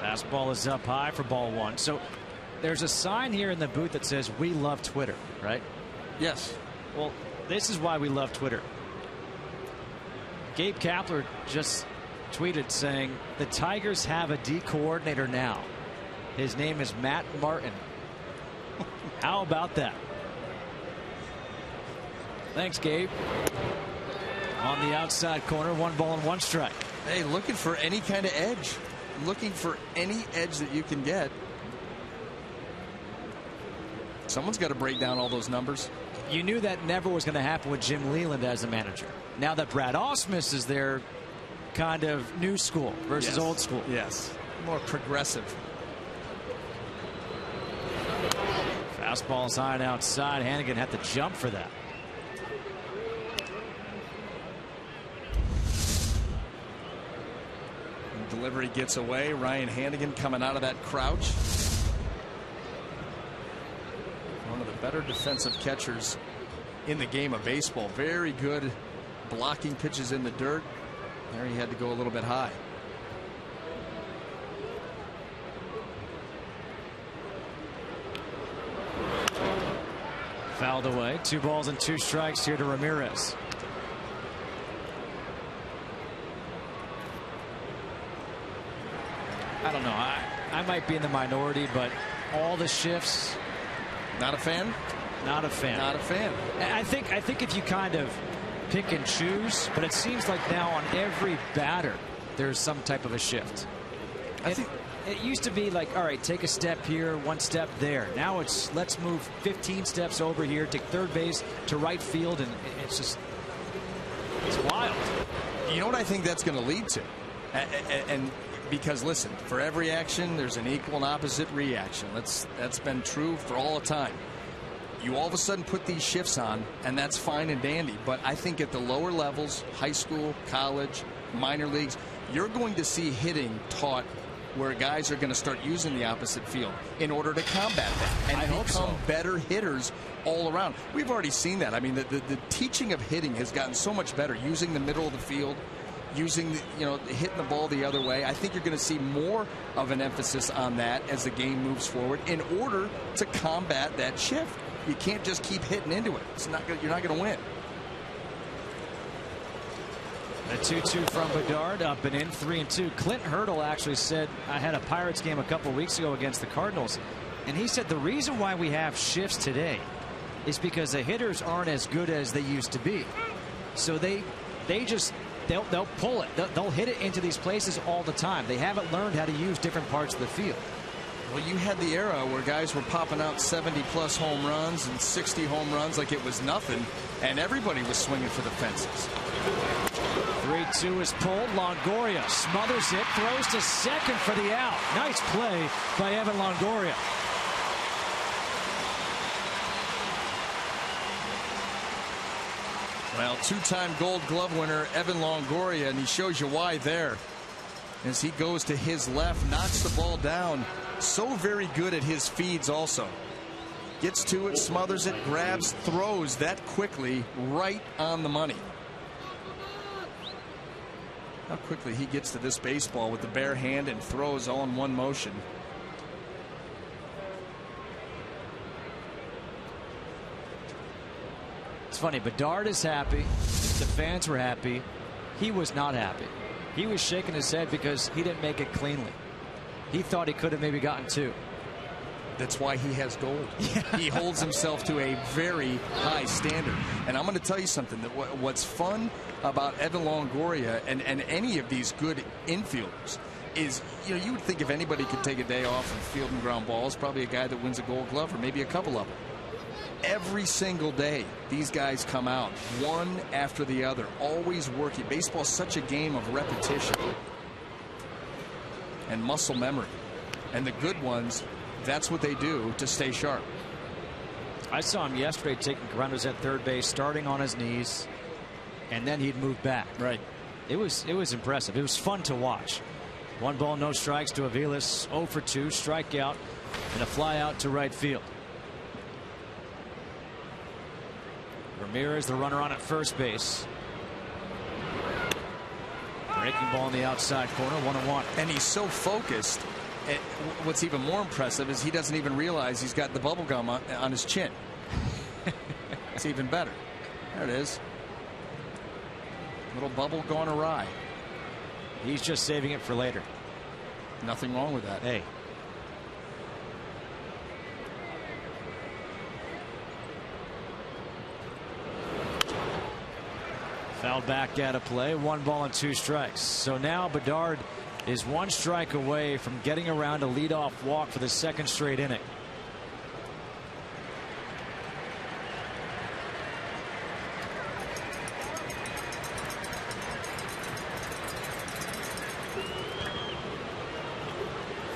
Fastball is up high for ball 1. So there's a sign here in the booth that says "We love Twitter," right? Yes. Well, this is why we love Twitter. Gabe Kapler just tweeted saying the Tigers have a D coordinator now. His name is Matt Martin. How about that? Thanks, Gabe. On the outside corner, 1 ball and 1 strike. Hey, looking for any kind of edge. Looking for any edge that you can get. Someone's got to break down all those numbers. You knew that never was going to happen with Jim Leland as a manager. Now that Brad Ausmus is there, kind of new school versus old school. Yes. More progressive. Fastball's high and outside. Hannigan had to jump for that. Delivery gets away. Ryan Hannigan coming out of that crouch. One of the better defensive catchers in the game of baseball. Very good blocking pitches in the dirt. There he had to go a little bit high. Fouled away. 2 balls and 2 strikes here to Ramirez. I don't know. I might be in the minority, but all the shifts. Not a fan? Not a fan. Not a fan. I think if you kind of pick and choose, but it seems like now on every batter there's some type of a shift. It used to be like, all right, take a step here, 1 step there. Now it's let's move 15 steps over here, take third base to right field, and it's wild. You know what I think that's going to lead to? And because listen, for every action there's an equal and opposite reaction. That's been true for all the time. You all of a sudden put these shifts on, and that's fine and dandy. But I think at the lower levels, high school, college, minor leagues, you're going to see hitting taught where guys are going to start using the opposite field in order to combat that and become better hitters all around. We've already seen that. I mean, the teaching of hitting has gotten so much better, using the middle of the field, using hitting the ball the other way. I think you're going to see more of an emphasis on that as the game moves forward in order to combat that shift. You can't just keep hitting into it. You're not going to win. A 2-2 from Bedard, up and in, 3-2. Clint Hurdle actually said, I had a Pirates game a couple weeks ago against the Cardinals, and he said the reason why we have shifts today is because the hitters aren't as good as they used to be. So they'll pull it. They'll hit it into these places all the time. They haven't learned how to use different parts of the field. Well, you had the era where guys were popping out 70-plus home runs and 60 home runs like it was nothing, and everybody was swinging for the fences. 3-2 is pulled. Longoria smothers it, throws to second for the out. Nice play by Evan Longoria. Well, 2-time Gold Glove winner Evan Longoria, and he shows you why there. As he goes to his left, knocks the ball down. So very good at his feeds also. Gets to it, smothers it, grabs, throws that quickly, right on the money. How quickly he gets to this baseball with the bare hand and throws all in one motion. It's funny, Bedard is happy. The fans were happy. He was not happy. He was shaking his head because he didn't make it cleanly. He thought he could have maybe gotten 2. That's why he has gold. Yeah. He holds himself to a very high standard. And I'm going to tell you something. That what's fun about Evan Longoria and any of these good infielders is, you would think if anybody could take a day off and field and ground balls, probably a guy that wins a Gold Glove or maybe a couple of them. Every single day, these guys come out one after the other, always working. Baseball's such a game of repetition and muscle memory. And the good ones that's what they do to stay sharp. I saw him yesterday taking grounders at third base, starting on his knees, and then he'd move back. Right. It was impressive. It was fun to watch. 1 ball, no strikes to Aviles. 0 for 2, strikeout, and a fly out to right field. Ramirez, the runner on at first base. Breaking ball in the outside corner, 1-1. And he's so focused. And what's even more impressive is he doesn't even realize he's got the bubble gum on his chin. It's even better. There it is. Little bubble gone awry. He's just saving it for later. Nothing wrong with that. Hey. Fouled back out of play. 1 ball and 2 strikes. So now Bedard is 1 strike away from getting around a leadoff walk for the 2nd straight inning.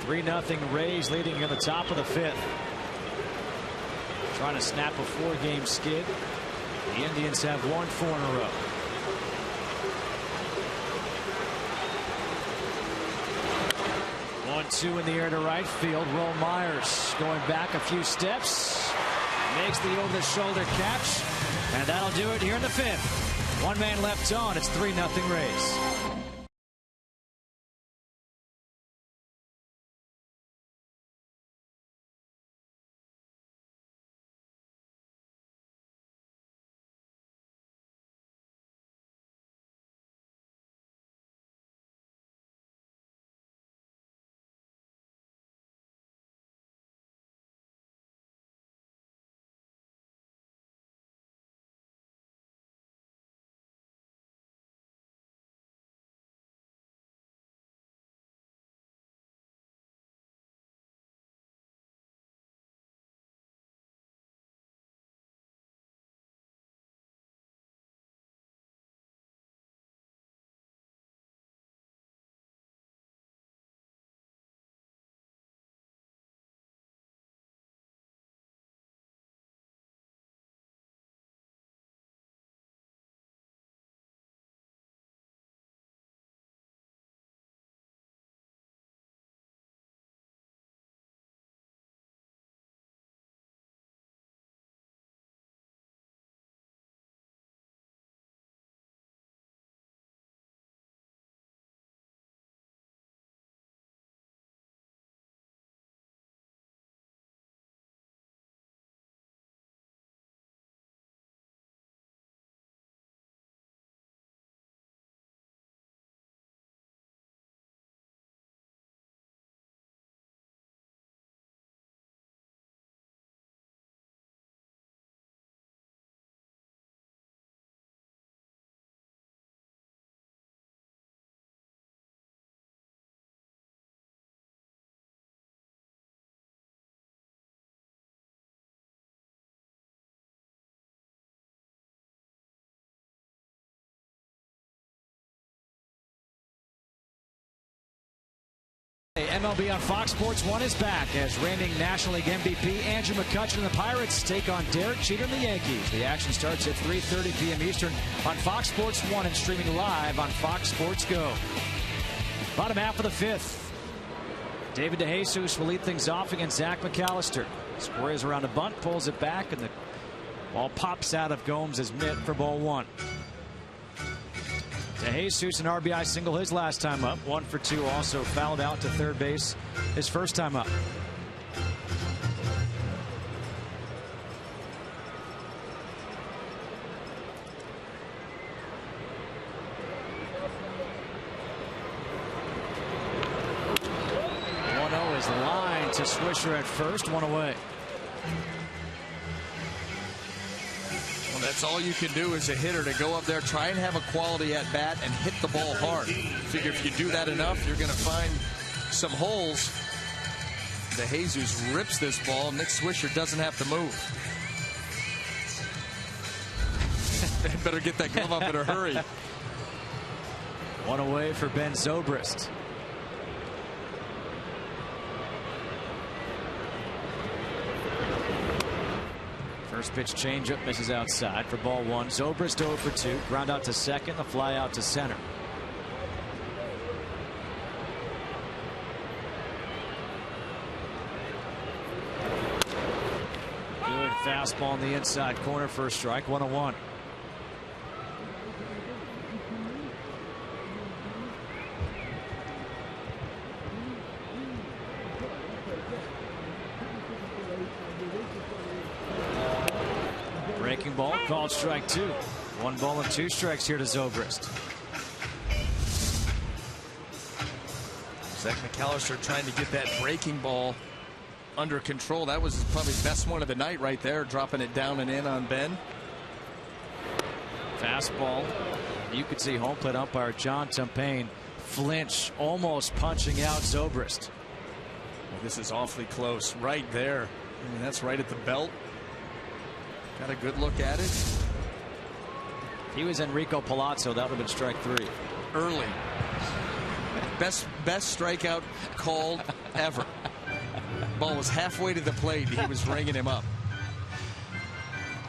Three-0 Rays leading in the top of the 5th. Trying to snap a 4-game skid. The Indians have won 4 in a row. One-two in the air to right field. Will Myers going back a few steps. Makes the over-the-shoulder catch. And that'll do it here in the 5th. 1 man left on. It's 3-0 Rays. MLB on Fox Sports 1 is back as reigning National League MVP Andrew McCutchen and the Pirates take on Derek Jeter and the Yankees. The action starts at 3:30 p.m. Eastern on Fox Sports 1 and streaming live on Fox Sports Go. Bottom half of the 5th. David DeJesus will lead things off against Zach McAllister. Squares around a bunt, pulls it back, and the ball pops out of Gomes' mitt for ball 1. DeJesus, an RBI single his last time up. 1 for 2, also fouled out to third base his first time up. Is line to Swisher at first, 1 away. Well, that's all you can do as a hitter, to go up there, try and have a quality at bat and hit the ball hard. Figure if you do that enough, you're going to find some holes. DeJesus rips this ball. Nick Swisher doesn't have to move. They better get that glove up in a hurry. 1 away for Ben Zobrist. First pitch changeup misses outside for ball one. Zobrist 0 for 2. Ground out to second. A fly out to center. Good fastball in the inside corner for a strike. 1-1. Breaking ball called strike 2. 1 ball and 2 strikes here to Zobrist. Zach McAllister trying to get that breaking ball under control. That was probably the best one of the night right there, dropping it down and in on Ben. Fastball. You could see home plate umpire John Tumpain flinch, almost punching out Zobrist. Well, this is awfully close right there. I mean, that's right at the belt. Got a good look at it. If he was Enrico Palazzo, that would have been strike 3. Early. Best strikeout called ever. Ball was halfway to the plate. He was ringing him up.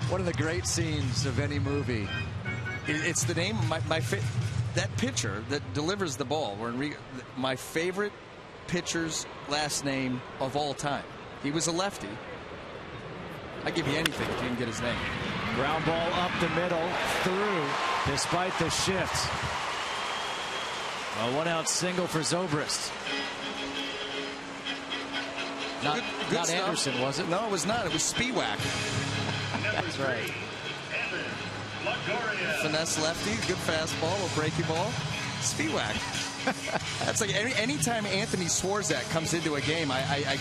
One of the great scenes of any movie. It's the name of that pitcher that delivers the ball. My favorite pitcher's last name of all time. He was a lefty. I'd give you anything if you can get his name. Ground ball up the middle, through, despite the shift. A 1-out single for Zobrist. Good Not Anderson, was it? No, it was not. It was Spiewak. That's right. Finesse lefty, good fastball, a breaking ball. Spiewak. That's like anytime Anthony Swarzak comes into a game, I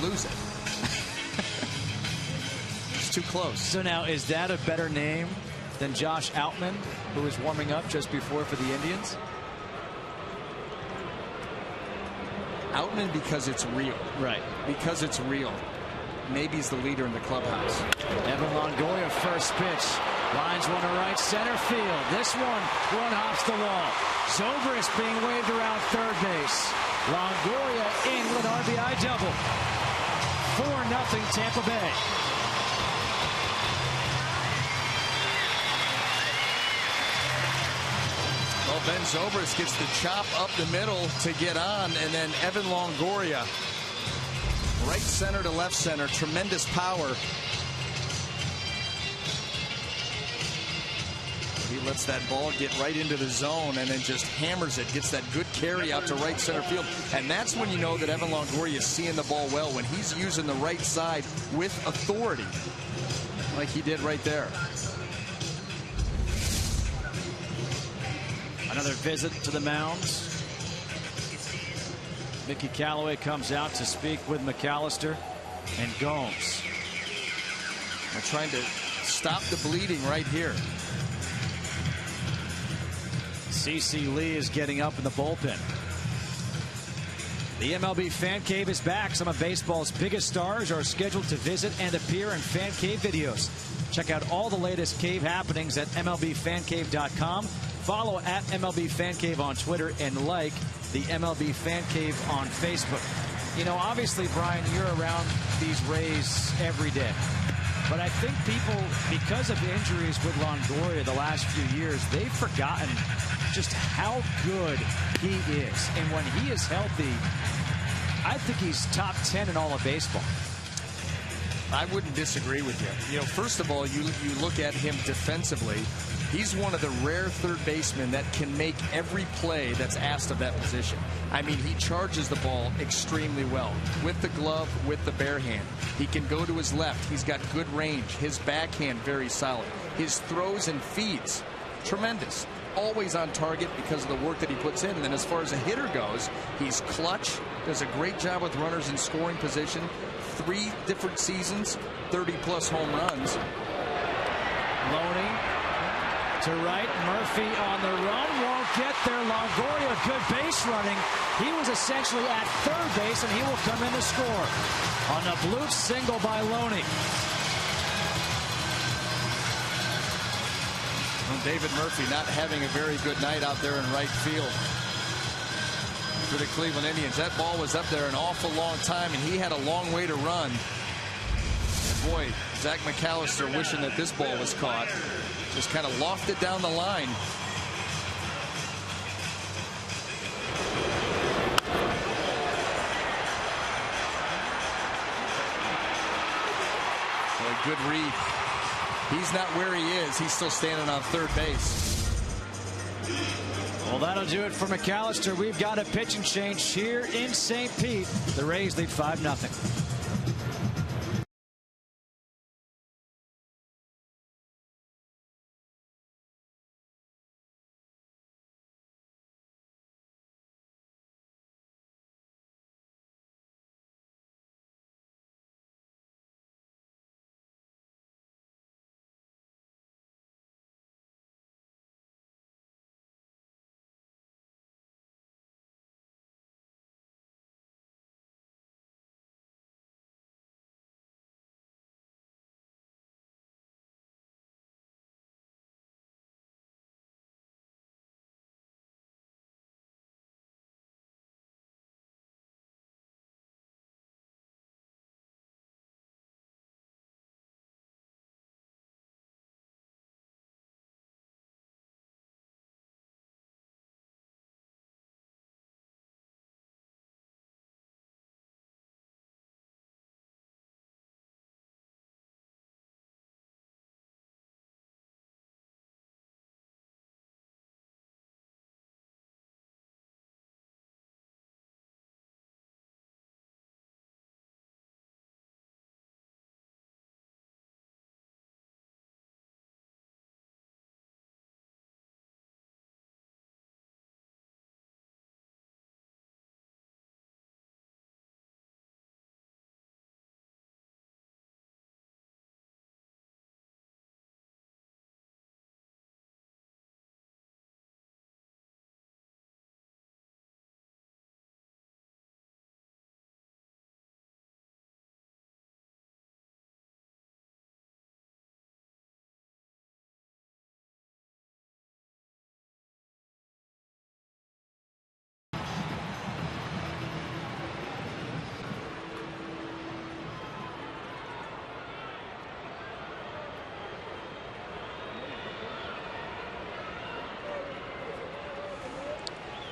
lose it. It's too close. So now, is that a better name than Josh Outman, who was warming up just before for the Indians? Outman because it's real. Right. Because it's real. Maybe he's the leader in the clubhouse. Evan Longoria, first pitch. Lines one to right center field. This one hops the wall. Zobrist being waved around third base. Longoria in with an RBI double. 4-0 Tampa Bay. Well, Ben Zobrist gets the chop up the middle to get on, and then Evan Longoria, right center to left center, tremendous power. He lets that ball get right into the zone and then just hammers it, gets that good carry out to right center field. And that's when you know that Evan Longoria is seeing the ball well, when he's using the right side with authority, like he did right there. Another visit to the mound. Mickey Callaway comes out to speak with McAllister and Gomes. They're trying to stop the bleeding right here. CC Lee is getting up in the bullpen. The MLB Fan Cave is back. Some of baseball's biggest stars are scheduled to visit and appear in Fan Cave videos. Check out all the latest cave happenings at MLBFancave.com. Follow at MLB Fan Cave on Twitter and like the MLB Fan Cave on Facebook. You know, obviously, Brian, you're around these Rays every day. But I think people, because of injuries with Longoria the last few years, they've forgotten just how good he is. And when he is healthy, I think he's top 10 in all of baseball. I wouldn't disagree with you. You know, first of all, you look at him defensively. He's one of the rare third basemen that can make every play that's asked of that position. I mean, he charges the ball extremely well with the glove, with the bare hand. He can go to his left. He's got good range. His backhand very solid. His throws and feeds, tremendous. Always on target because of the work that he puts in. And then as far as a hitter goes, he's clutch. Does a great job with runners in scoring position. 3 different seasons, 30-plus home runs. Loney to right. Murphy on the run. Won't get there. Longoria, good base running. He was essentially at third base, and he will come in to score on the blue single by Loney. Well, David Murphy not having a very good night out there in right field for the Cleveland Indians. That ball was up there an awful long time, and he had a long way to run. And boy, Zach McAllister wishing that this ball was caught. Just kind of lofted down the line. A good read. He's not where he is. He's still standing on third base. Well, that'll do it for McAllister. We've got a pitching change here in St. Pete. The Rays lead 5-0.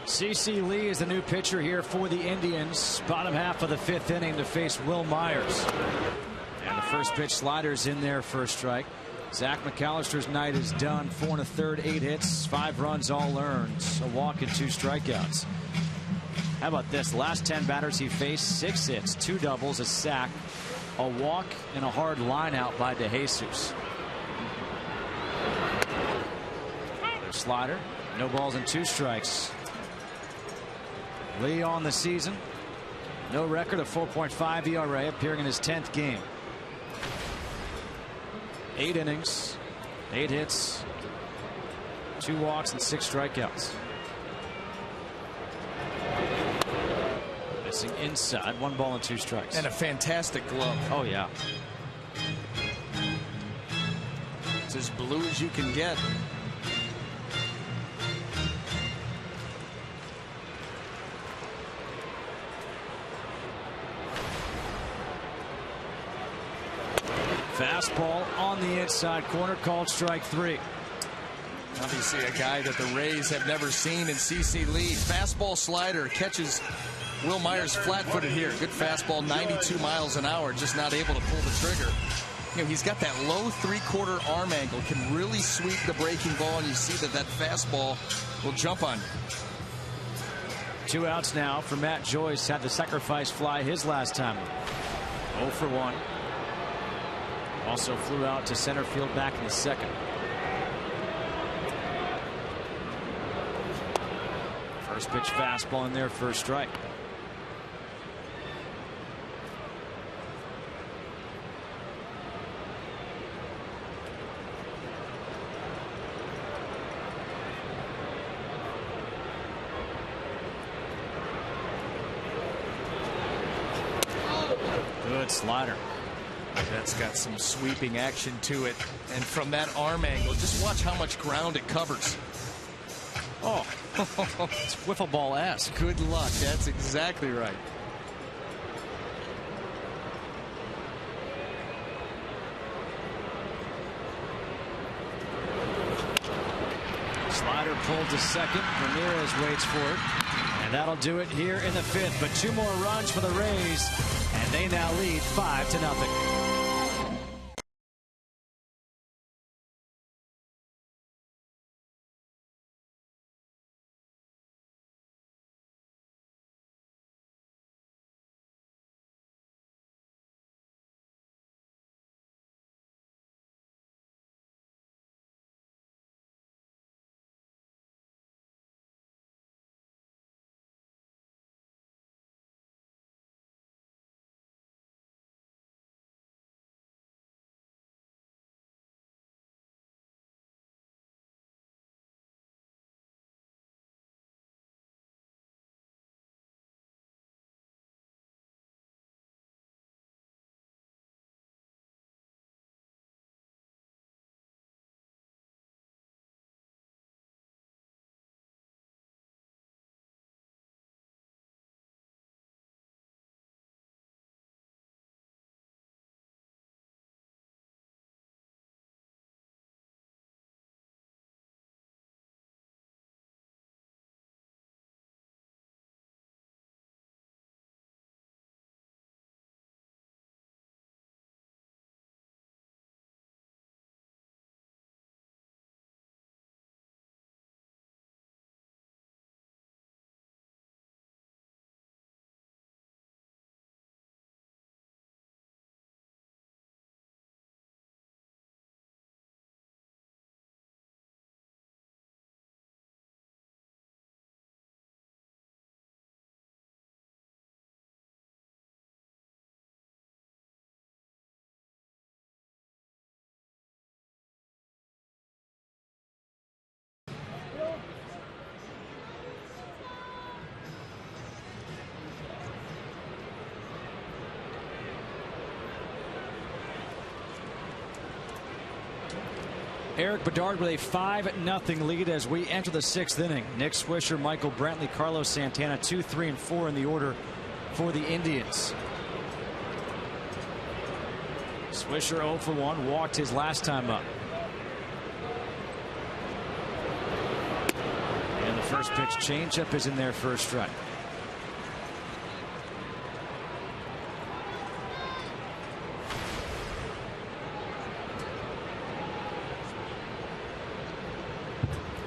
CC Lee is the new pitcher here for the Indians. Bottom half of the 5th inning to face Will Myers. And the first pitch slider's in there for a strike. Zach McAllister's night is done. 4 1/3, 8 hits, 5 runs, all earned. A walk and 2 strikeouts. How about this? Last 10 batters he faced, 6 hits, 2 doubles, a sack, a walk, and a hard line out by DeJesus. Their slider, no balls and 2 strikes. Lee on the season, no record of 4.5 ERA, appearing in his 10th game. 8 innings, 8 hits, 2 walks, and 6 strikeouts. Missing inside, 1 ball and 2 strikes. And a fantastic glove. Oh, yeah. It's as blue as you can get. Fastball on the inside corner, called strike 3. Obviously a guy that the Rays have never seen in CC Lee. Fastball slider catches Will Myers flat-footed here. Good fastball, 92 miles an hour, just not able to pull the trigger. You know, he's got that low 3/4 arm angle, can really sweep the breaking ball, and you see that that fastball will jump on you. 2 outs now for Matt Joyce. Had the sacrifice fly his last time. 0 for 1. Also flew out to center field back in the 2nd. First pitch fastball in there for a strike. Good slider. That's got some sweeping action to it. And from that arm angle, just watch how much ground it covers. Oh, it's wiffle ball-esque. Good luck. That's exactly right. Slider pulled to second. Ramirez waits for it. And that'll do it here in the 5th. But 2 more runs for the Rays. And they now lead 5-0. Eric Bedard with a 5-0 lead as we enter the 6th inning. Nick Swisher, Michael Brantley, Carlos Santana, 2, 3, and 4 in the order for the Indians. Swisher 0 for 1, walked his last time up. And the first pitch changeup is in there for a strike.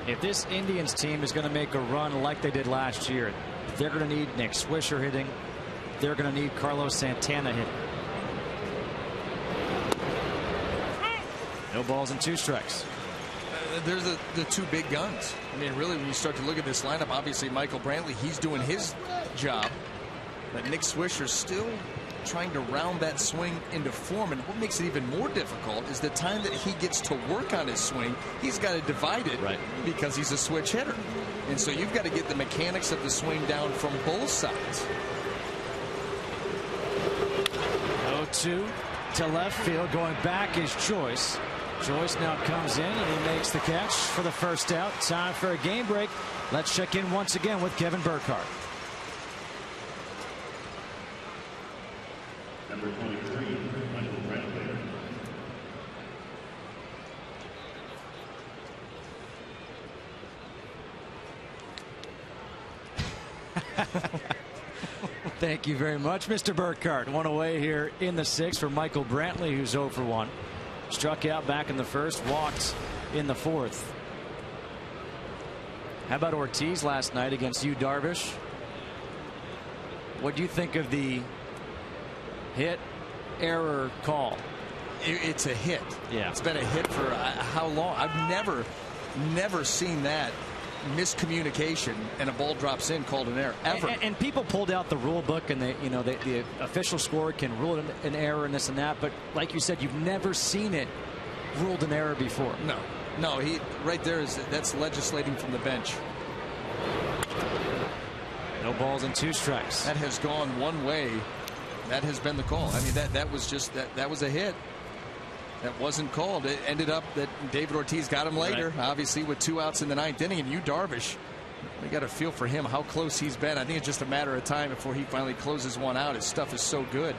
If this Indians team is going to make a run like they did last year, they're going to need Nick Swisher hitting. They're going to need Carlos Santana hitting. No balls and 2 strikes. There's the 2 big guns. I mean, really, when you start to look at this lineup, obviously Michael Brantley, he's doing his job. But Nick Swisher's still trying to round that swing into form. And what makes it even more difficult is the time that he gets to work on his swing, he's got to divide it because he's a switch hitter. And so you've got to get the mechanics of the swing down from both sides. 0-2 to left field. Going back is Joyce. Joyce now comes in and he makes the catch for the first out. Time for a game break. Let's check in once again with Kevin Burkhardt. Number 23, Michael Brantley. Thank you very much, Mr. Burkhardt. One away here in the 6th for Michael Brantley, who's 0 for 1. Struck out back in the 1st, walked in the 4th. How about Ortiz last night against Yu Darvish? What do you think of the hit error call? It's a hit. Yeah, it's been a hit for how long? I've never seen that miscommunication and a ball drops in called an error ever. And people pulled out the rule book, and the official score can rule it an error and this and that. But like you said, you've never seen it ruled an error before. No, he right there that's legislating from the bench. No balls and 2 strikes. That has gone one way. That has been the call. I mean, that was just that was a hit. That wasn't called. It ended up that David Ortiz got him later, obviously with 2 outs in the 9th inning. And Yu Darvish, we got a feel for him, how close he's been. I think it's just a matter of time before he finally closes one out. His stuff is so good.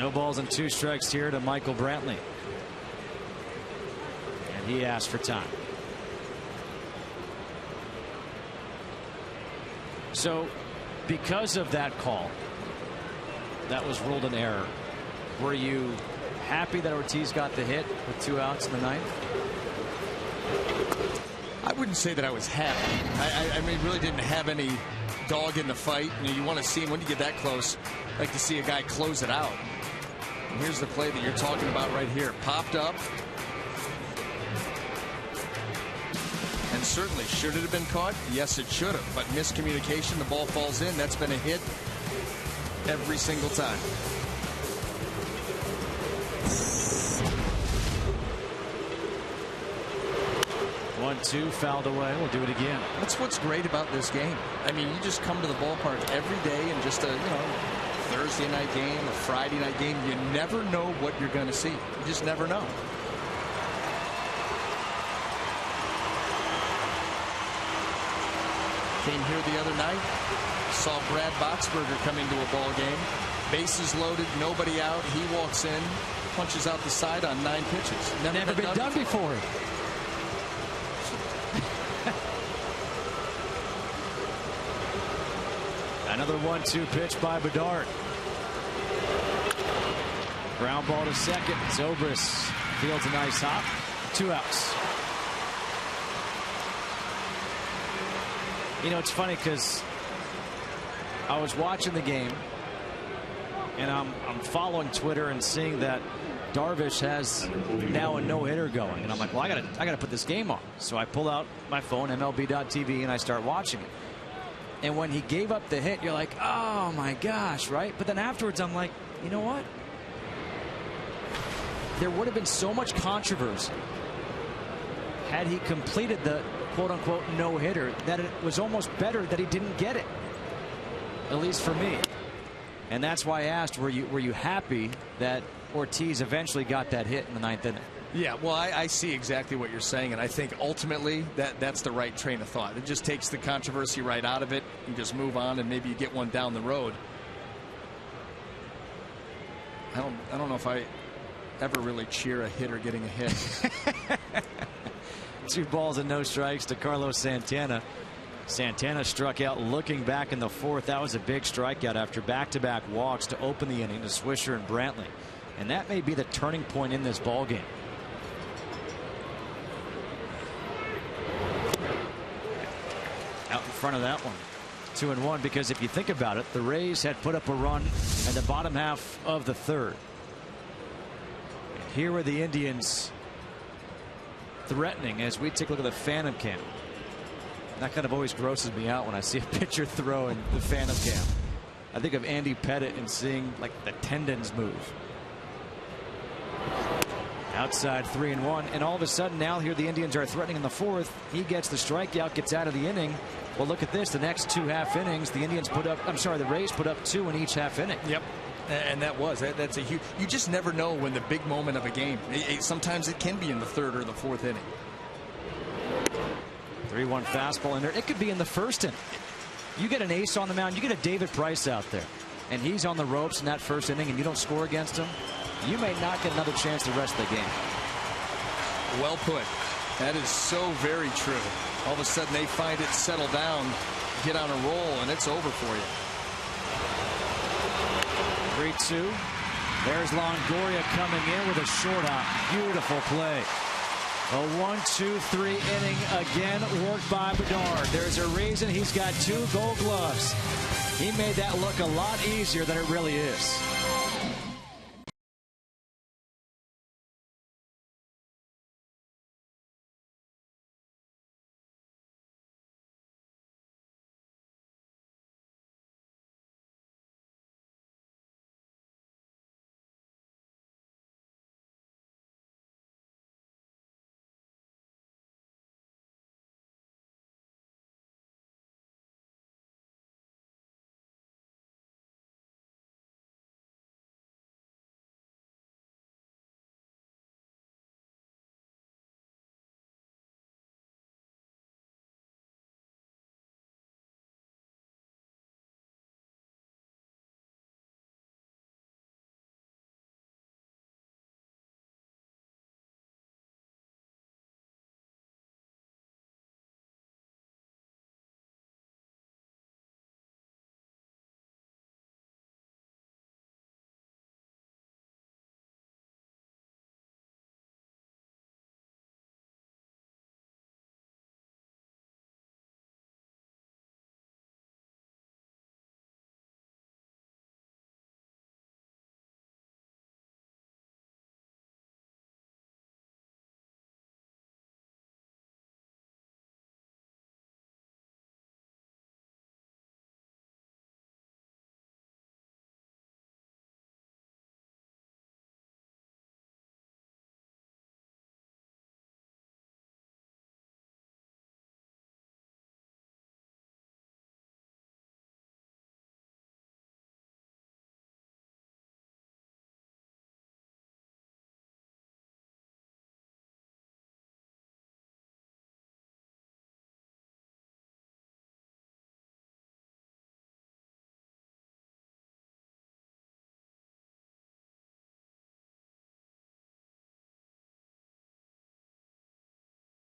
No balls and 2 strikes here to Michael Brantley. And he asked for time. So because of that call that was ruled an error, were you happy that Ortiz got the hit with 2 outs in the 9th? I wouldn't say that I was happy. I mean, really didn't have any dog in the fight. You want to see him when you get that close. Like to see a guy close it out. And here's the play that you're talking about right here. Popped up. And certainly, should it have been caught? Yes, it should have. But miscommunication, the ball falls in. That's been a hit every single time. 1-2 fouled away. We'll do it again. That's what's great about this game. I mean, you just come to the ballpark every day and just a Thursday night game, a Friday night game. You never know what you're going to see. You just never know. Came here the other night, saw Brad Boxberger come into a ball game. Bases loaded, nobody out. He walks in, punches out the side on 9 pitches. Never been done before. Another 1-2 pitch by Bedard. Ground ball to second. Zobrist fields a nice hop. 2 outs. It's funny because I was watching the game and I'm following Twitter and seeing that Darvish has now a no-hitter going, and I'm like, well, I gotta put this game on. So I pull out my phone, MLB.tv, and I start watching it. And when he gave up the hit, you're like, oh my gosh, right? But then afterwards, I'm like, you know what? There would have been so much controversy had he completed the quote-unquote no-hitter that it was almost better that he didn't get it, at least for me. And that's why I asked, were you happy that Ortiz eventually got that hit in the 9th inning? Yeah, well, I see exactly what you're saying, and I think ultimately that's the right train of thought. It just takes the controversy right out of it. You just move on, and maybe you get one down the road. I don't know if I ever really cheer a hitter getting a hit. 2 balls and no strikes to Carlos Santana. Santana struck out looking back in the 4th. That was a big strikeout after back-to-back walks to open the inning to Swisher and Brantley. And that may be the turning point in this ball game. Out in front of that one. 2-1, because if you think about it, the Rays had put up a run in the bottom half of the 3rd. And here were the Indians threatening as we take a look at the Phantom Cam. That kind of always grosses me out when I see a pitcher throw in the Phantom Cam. I think of Andy Pettitte and seeing like the tendons move. Outside 3-1, and all of a sudden now here the Indians are threatening in the 4th. He gets the strikeout, gets out of the inning. Well, look at this, the next 2 half innings the Rays put up 2 in each half inning. Yep. And that's a huge, you just never know when the big moment of a game, sometimes it can be in the 3rd or the 4th inning. 3-1 fastball in there. It could be in the 1st inning. You get an ace on the mound, you get a David Price out there, and he's on the ropes in that 1st inning, and you don't score against him, you may not get another chance the rest of the game. Well put. That is so very true. All of a sudden they find it settle down, get on a roll, and it's over for you. 3-2. There's Longoria coming in with a short hop. Beautiful play. A 1-2-3 inning again worked by Bedard. There's a reason he's got 2 Gold Gloves. He made that look a lot easier than it really is.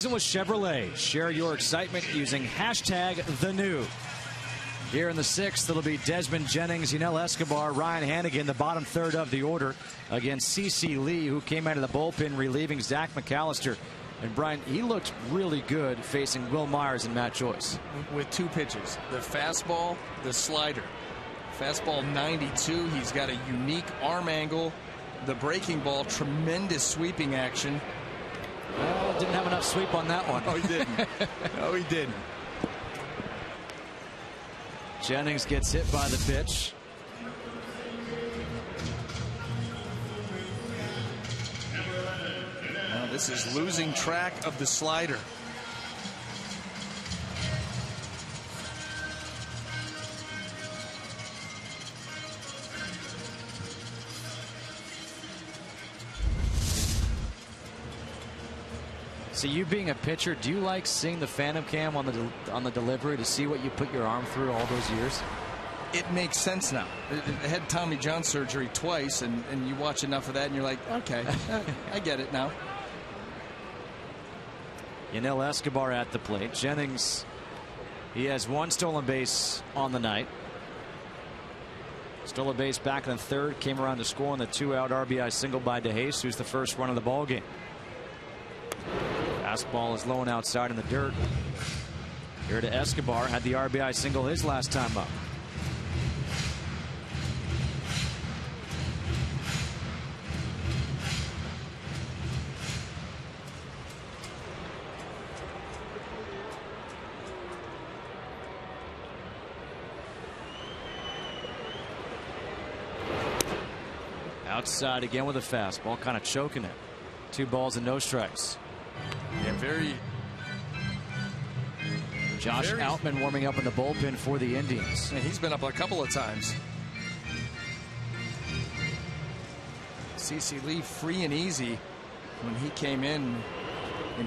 With Chevrolet, share your excitement using #TheNew. Here in the 6th, it'll be Desmond Jennings, Yanel Escobar, Ryan Hanigan, the bottom third of the order against CeCe Lee, who came out of the bullpen relieving Zach McAllister. And Brian, he looked really good facing Will Myers and Matt Joyce. With 2 pitches, the fastball, the slider. Fastball 92, he's got a unique arm angle. The breaking ball, tremendous sweeping action. Well, didn't have enough sweep on that one. Oh, he didn't. No, he didn't. Jennings gets hit by the pitch. Now this is losing track of the slider. So you being a pitcher, do you like seeing the phantom cam on the delivery to see what you put your arm through all those years? It makes sense now. I had Tommy John surgery twice, and you watch enough of that and you're like, okay, I get it now. Yanel Escobar at the plate. Jennings, he has 1 stolen base on the night. Stole a base back in the 3rd, came around to score on the 2-out RBI single by DeHace, who's the first run of the ball game. Fastball is low and outside in the dirt. Here to Escobar, had the RBI single his last time up. Outside again with a fastball, kind of choking it. 2 balls and no strikes. Yeah, Josh Outman warming up in the bullpen for the Indians. And he's been up a couple of times. CeCe Lee free and easy when he came in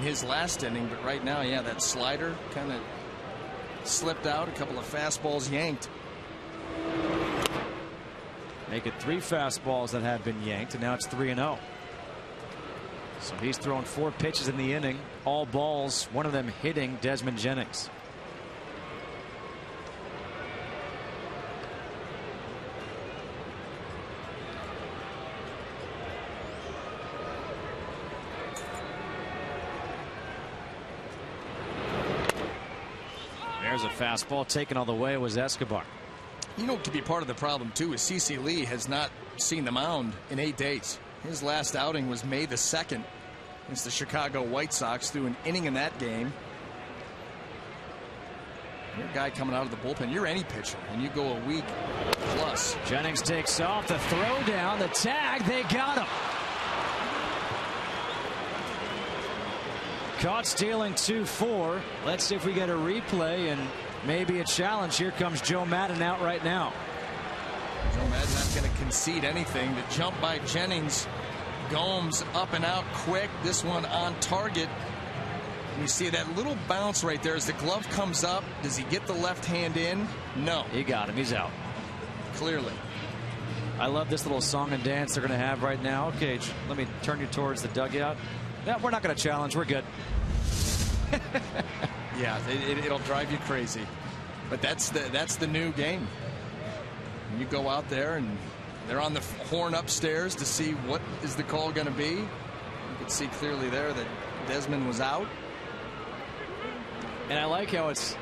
his last inning, but right now, yeah, that slider kind of slipped out. A couple of fastballs yanked. Make it 3 fastballs that have been yanked, and now it's 3-0. So he's thrown 4 pitches in the inning, all balls, one of them hitting Desmond Jennings. There's a fastball taken all the way. Was Escobar. You know, to be part of the problem too is CeCe Lee has not seen the mound in 8 days. His last outing was May the 2nd against the Chicago White Sox. Threw an inning in that game. You're a guy coming out of the bullpen. You're any pitcher, and you go a week plus. Jennings takes off, the throw down, the tag. They got him. Caught stealing 2-4. Let's see if we get a replay and maybe a challenge. Here comes Joe Maddon out right now. Joe Maddon not going to concede anything. The jump by Jennings. Gomes up and out quick. This one on target. And you see that little bounce right there as the glove comes up. Does he get the left hand in? No. He got him. He's out. Clearly. I love this little song and dance they're going to have right now. Okay, let me turn you towards the dugout. No, we're not going to challenge. We're good. Yeah, it'll drive you crazy. But that's the new game. You go out there and they're on the horn upstairs to see what is the call going to be. You could see clearly there that Desmond was out. And I like how it's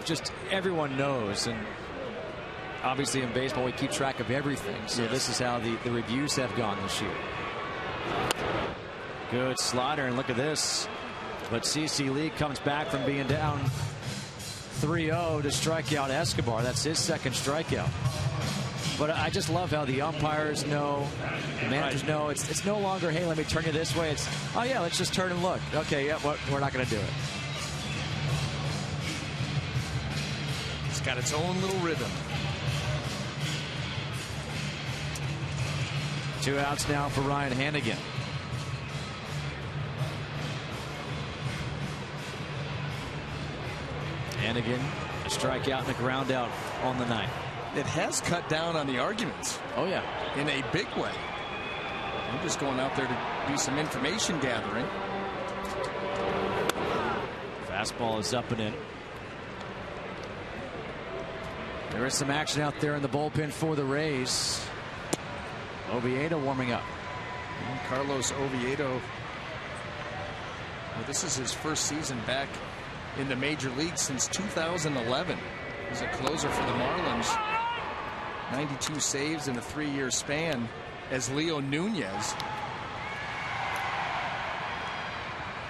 just everyone knows, and obviously in baseball we keep track of everything. So yes. This is how the reviews have gone this year. Good slider, and look at this. But CeCe Lee comes back from being down 3-0 to strike out Escobar. That's his 2nd strikeout. But I just love how the umpires know, the managers know. It's no longer, hey, let me turn you this way. It's, oh yeah, let's just turn and look. Okay, yeah, we're not going to do it. It's got its own little rhythm. 2 outs now for Ryan Hanigan. Hanigan, a strikeout and a ground out on the night. It has cut down on the arguments. Oh, yeah. In a big way. I'm just going out there to do some information gathering. Fastball is up and in. There is some action out there in the bullpen for the Rays. Oviedo warming up. And Carlos Oviedo. Well, this is his first season back in the major league since 2011. He's a closer for the Marlins. 92 saves in a 3-year span as Leo Nunez.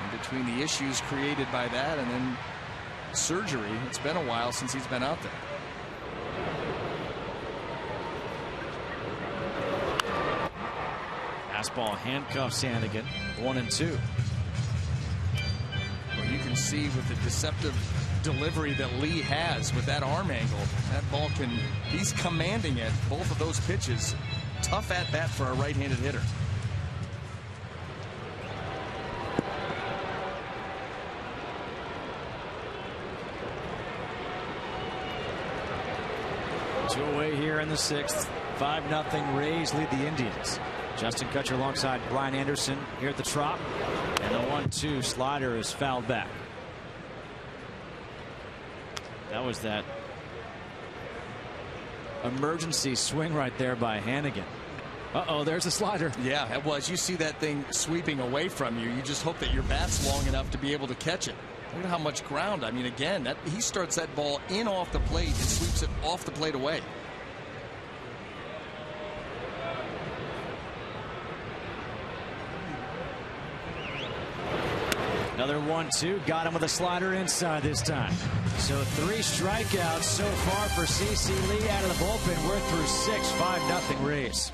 And between the issues created by that and then surgery, it's been a while since he's been out there. Fastball handcuffs Hannigan. 1-2. Well, you can see with the deceptive delivery that Lee has with that arm angle, that ball he's commanding it. Both of those pitches, tough at bat for a right-handed hitter. Two away here in the 6th. 5-0 Rays lead the Indians. Justin Kutcher alongside Brian Anderson here at the Trop. And the 1-2 slider is fouled back. That was that emergency swing right there by Hannigan. Uh-oh, there's a slider. Yeah, it was. You see that thing sweeping away from you. You just hope that your bat's long enough to be able to catch it. Look at how much ground. I mean, again, he starts that ball in off the plate and sweeps it off the plate away. Another 1-2. Got him with a slider inside this time. So 3 strikeouts so far for CC Lee out of the bullpen. We're through 6. 5-0 Rays.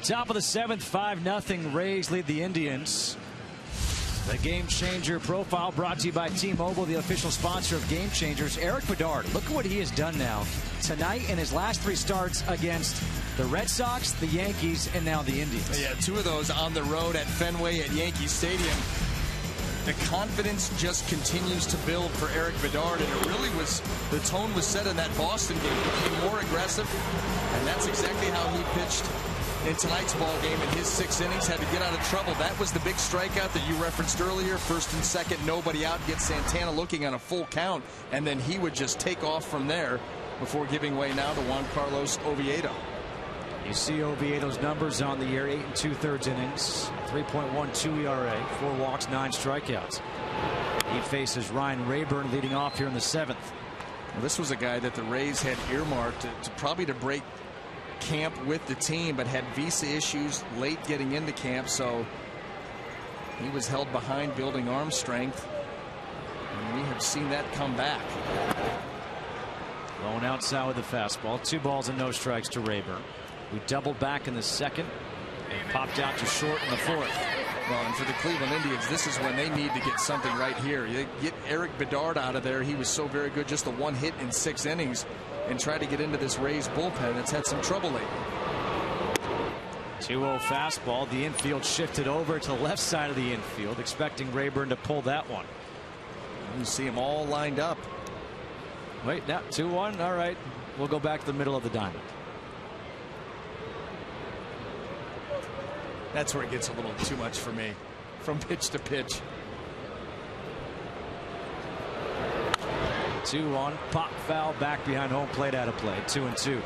Top of the 7th, 5-0 Rays lead the Indians. The Game Changer profile brought to you by T-Mobile, the official sponsor of Game Changers. Eric Bedard, look at what he has done now tonight in his last 3 starts against the Red Sox, the Yankees, and now the Indians. Yeah, 2 of those on the road at Fenway at Yankee Stadium. The confidence just continues to build for Eric Bedard, and it really was, the tone was set in that Boston game. He became more aggressive, and that's exactly how he pitched in tonight's ball game. In his 6 innings, had to get out of trouble. That was the big strikeout that you referenced earlier. 1st and 2nd, nobody out. Get Santana looking on a full count, and then he would just take off from there before giving way now to Juan Carlos Oviedo. You see Oviedo's numbers on the year: 8 2/3 innings, 3.12 ERA, 4 walks, 9 strikeouts. He faces Ryan Rayburn leading off here in the 7th. Well, this was a guy that the Rays had earmarked to probably to break camp with the team, but had visa issues late getting into camp, so He was held behind building arm strength, and we have seen that come back. Going outside with the fastball. 2 balls and no strikes to Rayburn, who doubled back in the second and popped out to short in the fourth. Well, and for the Cleveland Indians, this is when they need to get something right here. You get Eric Bedard out of there. He was so very good, just a 1 hit in 6 innings, and try to get into this Rays bullpen that's had some trouble lately. 2-0 fastball. The infield shifted over to the left side of the infield, expecting Rayburn to pull that one. You see them all lined up. Wait, now 2-1. All right, we'll go back to the middle of the diamond. That's where it gets a little too much for me, from pitch to pitch. 2-1, pop foul back behind home plate, out of play. 2-2.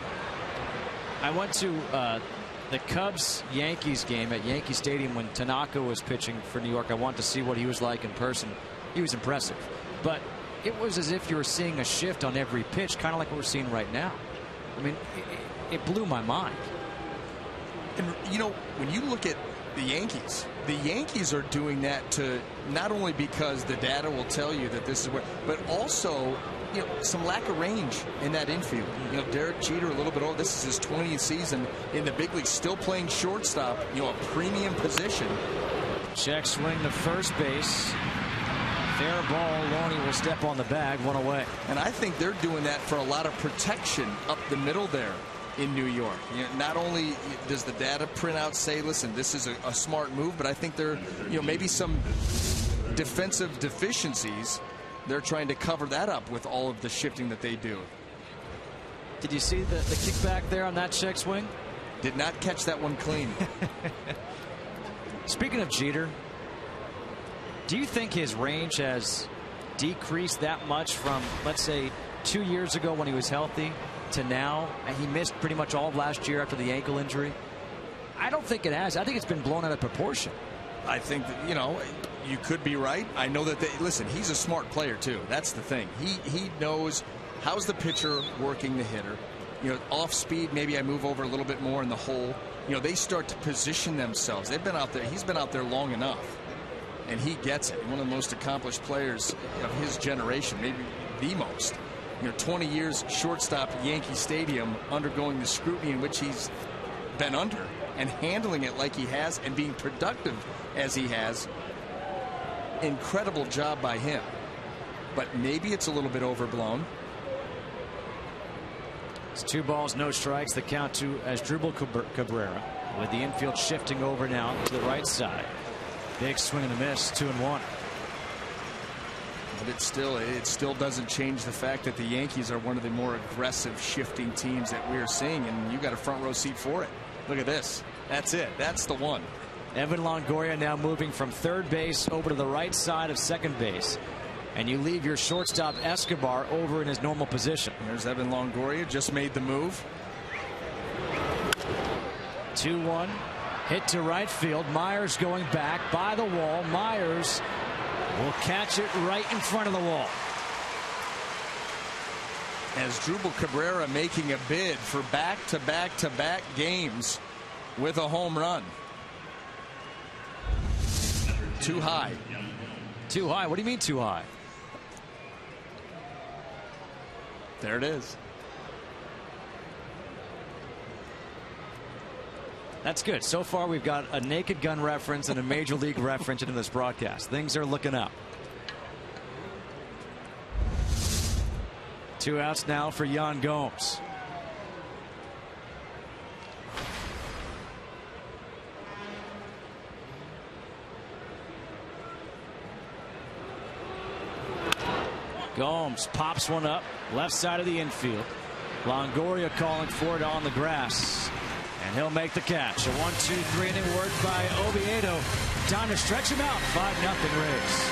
I went to the Cubs-Yankees game at Yankee Stadium when Tanaka was pitching for New York. I wanted to see what he was like in person. He was impressive, but it was as if you were seeing a shift on every pitch, kind of like what we're seeing right now. I mean, it blew my mind. And you know, when you look at the Yankees are doing that to not only because the data will tell you that this is where, but also, you know, some lack of range in that infield. You know, Derek Jeter, a little bit old. This is his 20th season in the big leagues, still playing shortstop. You know, a premium position. Check swing to first base. Fair ball. Loney will step on the bag. 1 away. And I think they're doing that for a lot of protection up the middle there in New York. You know, not only does the data printout say, listen, this is a smart move, but I think there, you know, maybe some defensive deficiencies. They're trying to cover that up with all of the shifting that they do. Did you see the kickback there on that check swing? Did not catch that one clean. Speaking of Jeter, do you think his range has decreased that much from, let's say, 2 years ago when he was healthy to now? And he missed pretty much all of last year after the ankle injury. I don't think it has. I think it's been blown out of proportion. I think that, you know, you could be right. I know that listen, he's a smart player too. That's the thing. He knows how's the pitcher working the hitter. You know, off speed, maybe I move over a little bit more in the hole. You know, they start to position themselves. They've been out there. He's been out there long enough, and he gets it. One of the most accomplished players of his generation, maybe the most. You know, 20 years shortstop at Yankee Stadium, undergoing the scrutiny in which he's been under, and handling it like he has and being productive as he has. Incredible job by him, but maybe it's a little bit overblown. It's 2 balls, no strikes. The count to Asdrubal Cabrera, with the infield shifting over now to the right side. Big swing and a miss. 2-1. But it still doesn't change the fact that the Yankees are one of the more aggressive shifting teams that we're seeing, and you got a front row seat for it. Look at this. That's it. That's the one. Evan Longoria now moving from third base over to the right side of second base, and you leave your shortstop Escobar over in his normal position. There's Evan Longoria, just made the move. 2-1. Hit to right field. Myers going back by the wall. Myers will catch it right in front of the wall. Asdrubal Cabrera making a bid for back-to-back-to-back games with a home run. Too high. Too high? What do you mean too high? There it is. That's good. So far we've got a Naked Gun reference and a Major League reference into this broadcast. Things are looking up. 2 outs now for Yan Gomes. Gomes pops one up left side of the infield. Longoria calling for it on the grass, and he'll make the catch. A 1-2-3 inning work by Oviedo. Time to stretch him out. 5-0 Rays.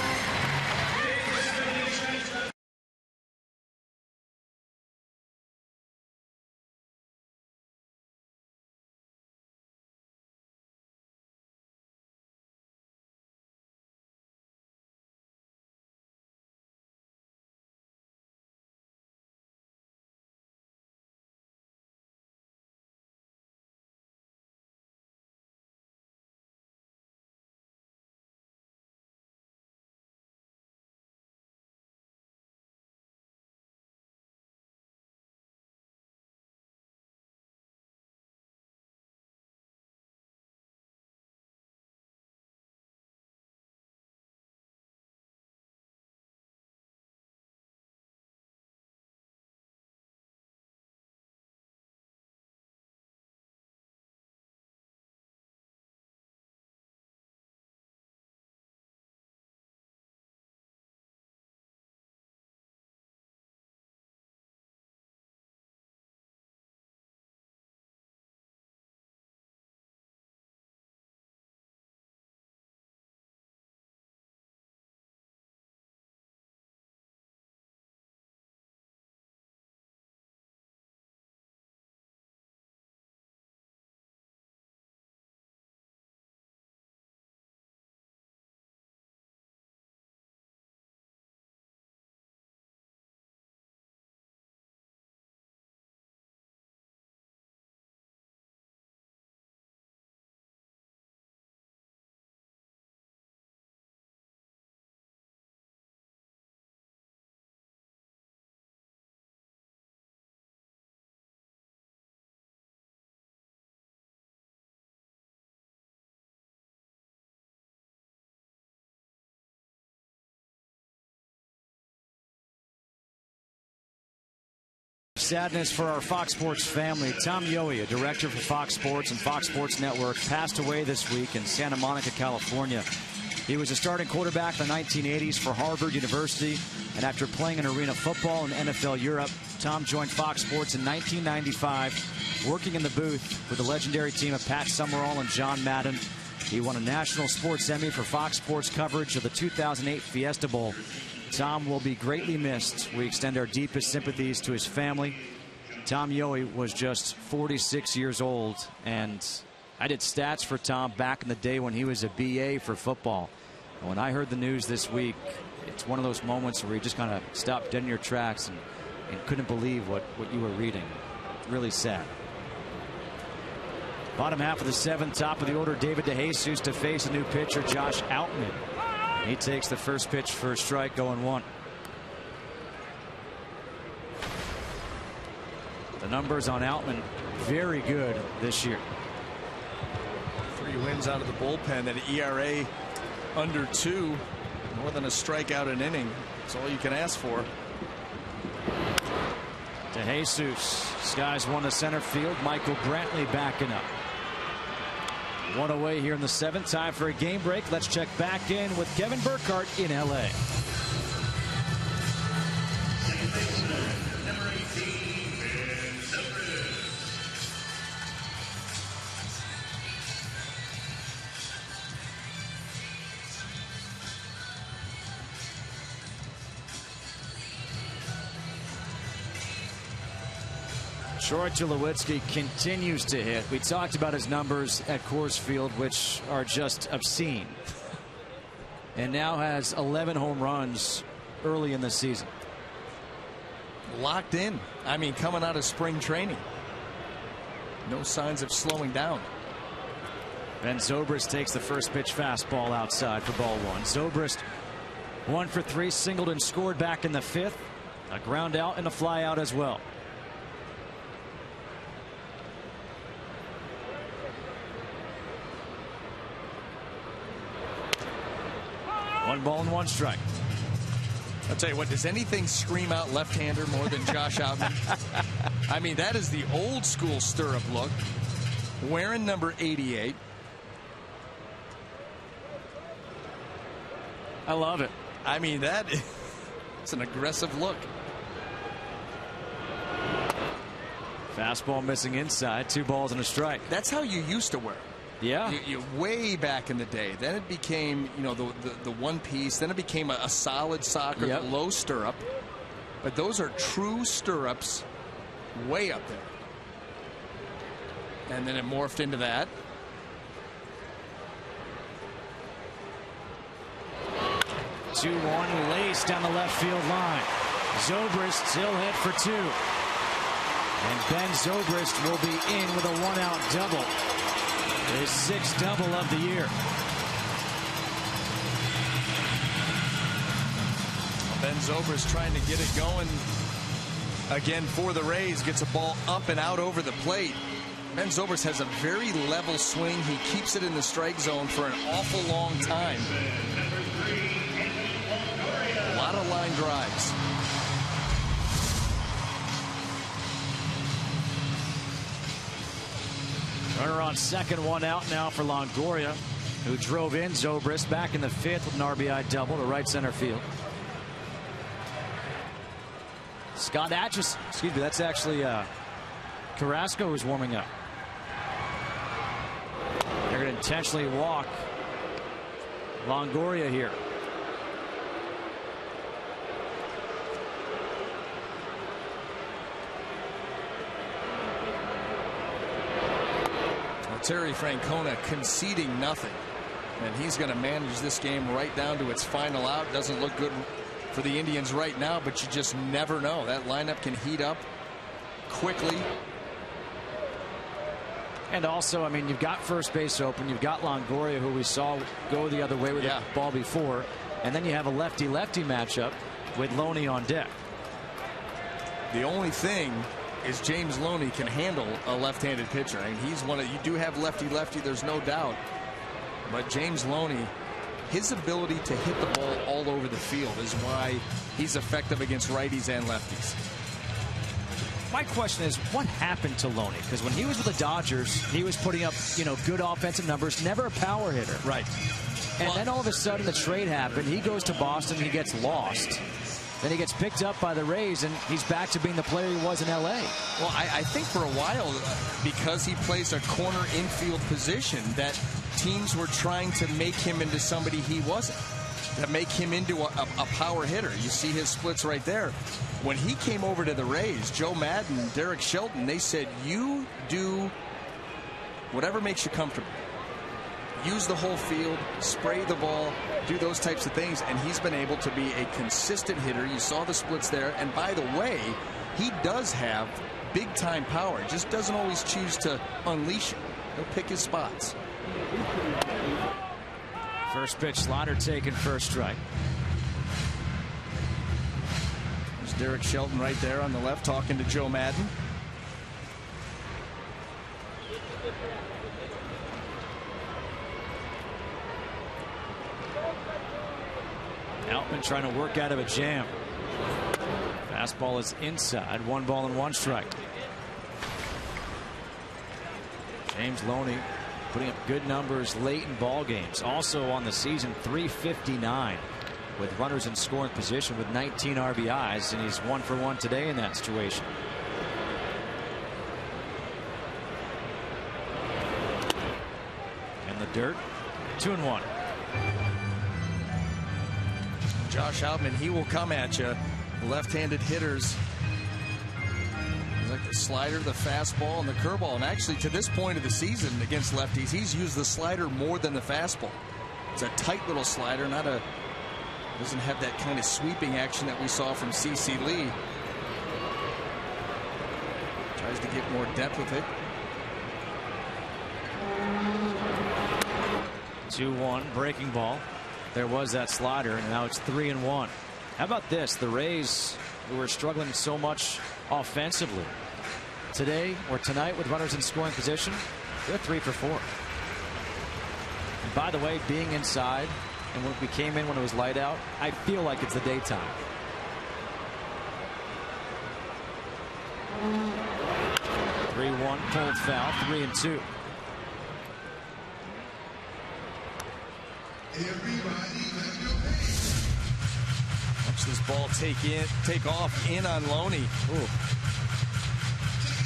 sadness for our Fox Sports family. Tom Yohe, a director for Fox Sports and Fox Sports Network, passed away this week in Santa Monica, California. He was a starting quarterback in the 1980s for Harvard University, and after playing in arena football in NFL Europe, Tom joined Fox Sports in 1995, working in the booth with the legendary team of Pat Summerall and John Madden. He won a National Sports Emmy for Fox Sports coverage of the 2008 Fiesta Bowl. Tom will be greatly missed. We extend our deepest sympathies to his family. Tom Yohe was just 46 years old, and I did stats for Tom back in the day when he was a BA for football. And when I heard the news this week, it's one of those moments where you just kind of stopped dead in your tracks and couldn't believe what you were reading. Really sad. Bottom half of the seventh, top of the order, David DeJesus to face a new pitcher, Josh Outman. He takes the first pitch for a strike, going 1. The numbers on Outman very good this year. 3 wins out of the bullpen, an ERA under 2, more than a strikeout an inning. That's all you can ask for. DeJesus skies one to center field. Michael Brantley backing up. 1 away here in the 7th. Time for a game break. Let's check back in with Kevin Burkhardt in L.A. Troy Tulowitzki continues to hit. We talked about his numbers at Coors Field, which are just obscene. And now has 11 home runs early in the season. Locked in. I mean, coming out of spring training. No signs of slowing down. Ben Zobrist takes the first pitch fastball outside for ball 1. Zobrist 1 for 3, singled and scored back in the 5th. A ground out and a fly out as well. 1 ball and 1 strike. I'll tell you what, does anything scream out left-hander more than Josh Outman? I mean, that is the old school stirrup look. Wearing number 88. I love it. I mean, it's an aggressive look. Fastball missing inside, 2 balls and a strike. That's how you used to wear. Yeah. You way back in the day. Then it became, you know, the one piece. Then it became a solid socker, low stirrup. But those are true stirrups way up there. And then it morphed into that. Two 1 lace down the left field line. Zobrist still hit for 2. And Ben Zobrist will be in with a 1-out double. His 6th double of the year. Ben Zobrist trying to get it going again for the Rays. Gets a ball up and out over the plate. Ben Zobrist has a very level swing. He keeps it in the strike zone for an awful long time. A lot of line drives. Runner on second, 1 out now for Longoria, who drove in Zobrist back in the 5th with an RBI double to right center field. Scott Atchison, excuse me, that's actually Carrasco who's warming up. They're going to intentionally walk Longoria here. Terry Francona conceding nothing, and he's going to manage this game right down to its final out. Doesn't look good for the Indians right now, but you just never know. That lineup can heat up quickly. And also, I mean, you've got first base open. You've got Longoria, who we saw go the other way with the ball before. And then you have a lefty-lefty matchup with Loney on deck. The only thing is James Loney can handle a left-handed pitcher. I mean, he's one of, you do have lefty-lefty, there's no doubt. But James Loney, his ability to hit the ball all over the field is why he's effective against righties and lefties. My question is, what happened to Loney? Because when he was with the Dodgers, he was putting up, good offensive numbers, never a power hitter. Right. And then all of a sudden the trade happened. He goes to Boston, he gets lost. Then he gets picked up by the Rays, and he's back to being the player he was in L.A. Well, I think for a while, because he plays a corner infield position, that teams were trying to make him into somebody he wasn't, to make him into a power hitter. You see his splits right there. When he came over to the Rays, Joe Madden, Derek Shelton, they said, you do whatever makes you comfortable. Use the whole field, spray the ball, do those types of things, and he's been able to be a consistent hitter. You saw the splits there, and by the way, he does have big-time power. Just doesn't always choose to unleash it. He'll pick his spots. First pitch, slider taken, first strike. There's Derek Shelton right there on the left talking to Joe Madden. Outman trying to work out of a jam. Fastball is inside. 1 ball and 1 strike. James Loney putting up good numbers late in ball games. Also on the season, 359 with runners in scoring position with 19 RBIs, and he's 1 for 1 today in that situation. In the dirt, 2-1. Josh Outman, he will come at you. Left-handed hitters. He's like the slider, the fastball, and the curveball. And actually, to this point of the season against lefties, he's used the slider more than the fastball. It's a tight little slider, doesn't have that kind of sweeping action that we saw from C.C. Lee. Tries to get more depth with it. 2-1, breaking ball. There was that slider, and now it's 3-1. How about this? The Rays, who were struggling so much offensively, today or tonight with runners in scoring position, they're 3 for 4. And by the way, being inside, and when we came in when it was light out, I feel like it's the daytime. (3-1) pulled foul. 3-2. Watch this ball take off in on Loney.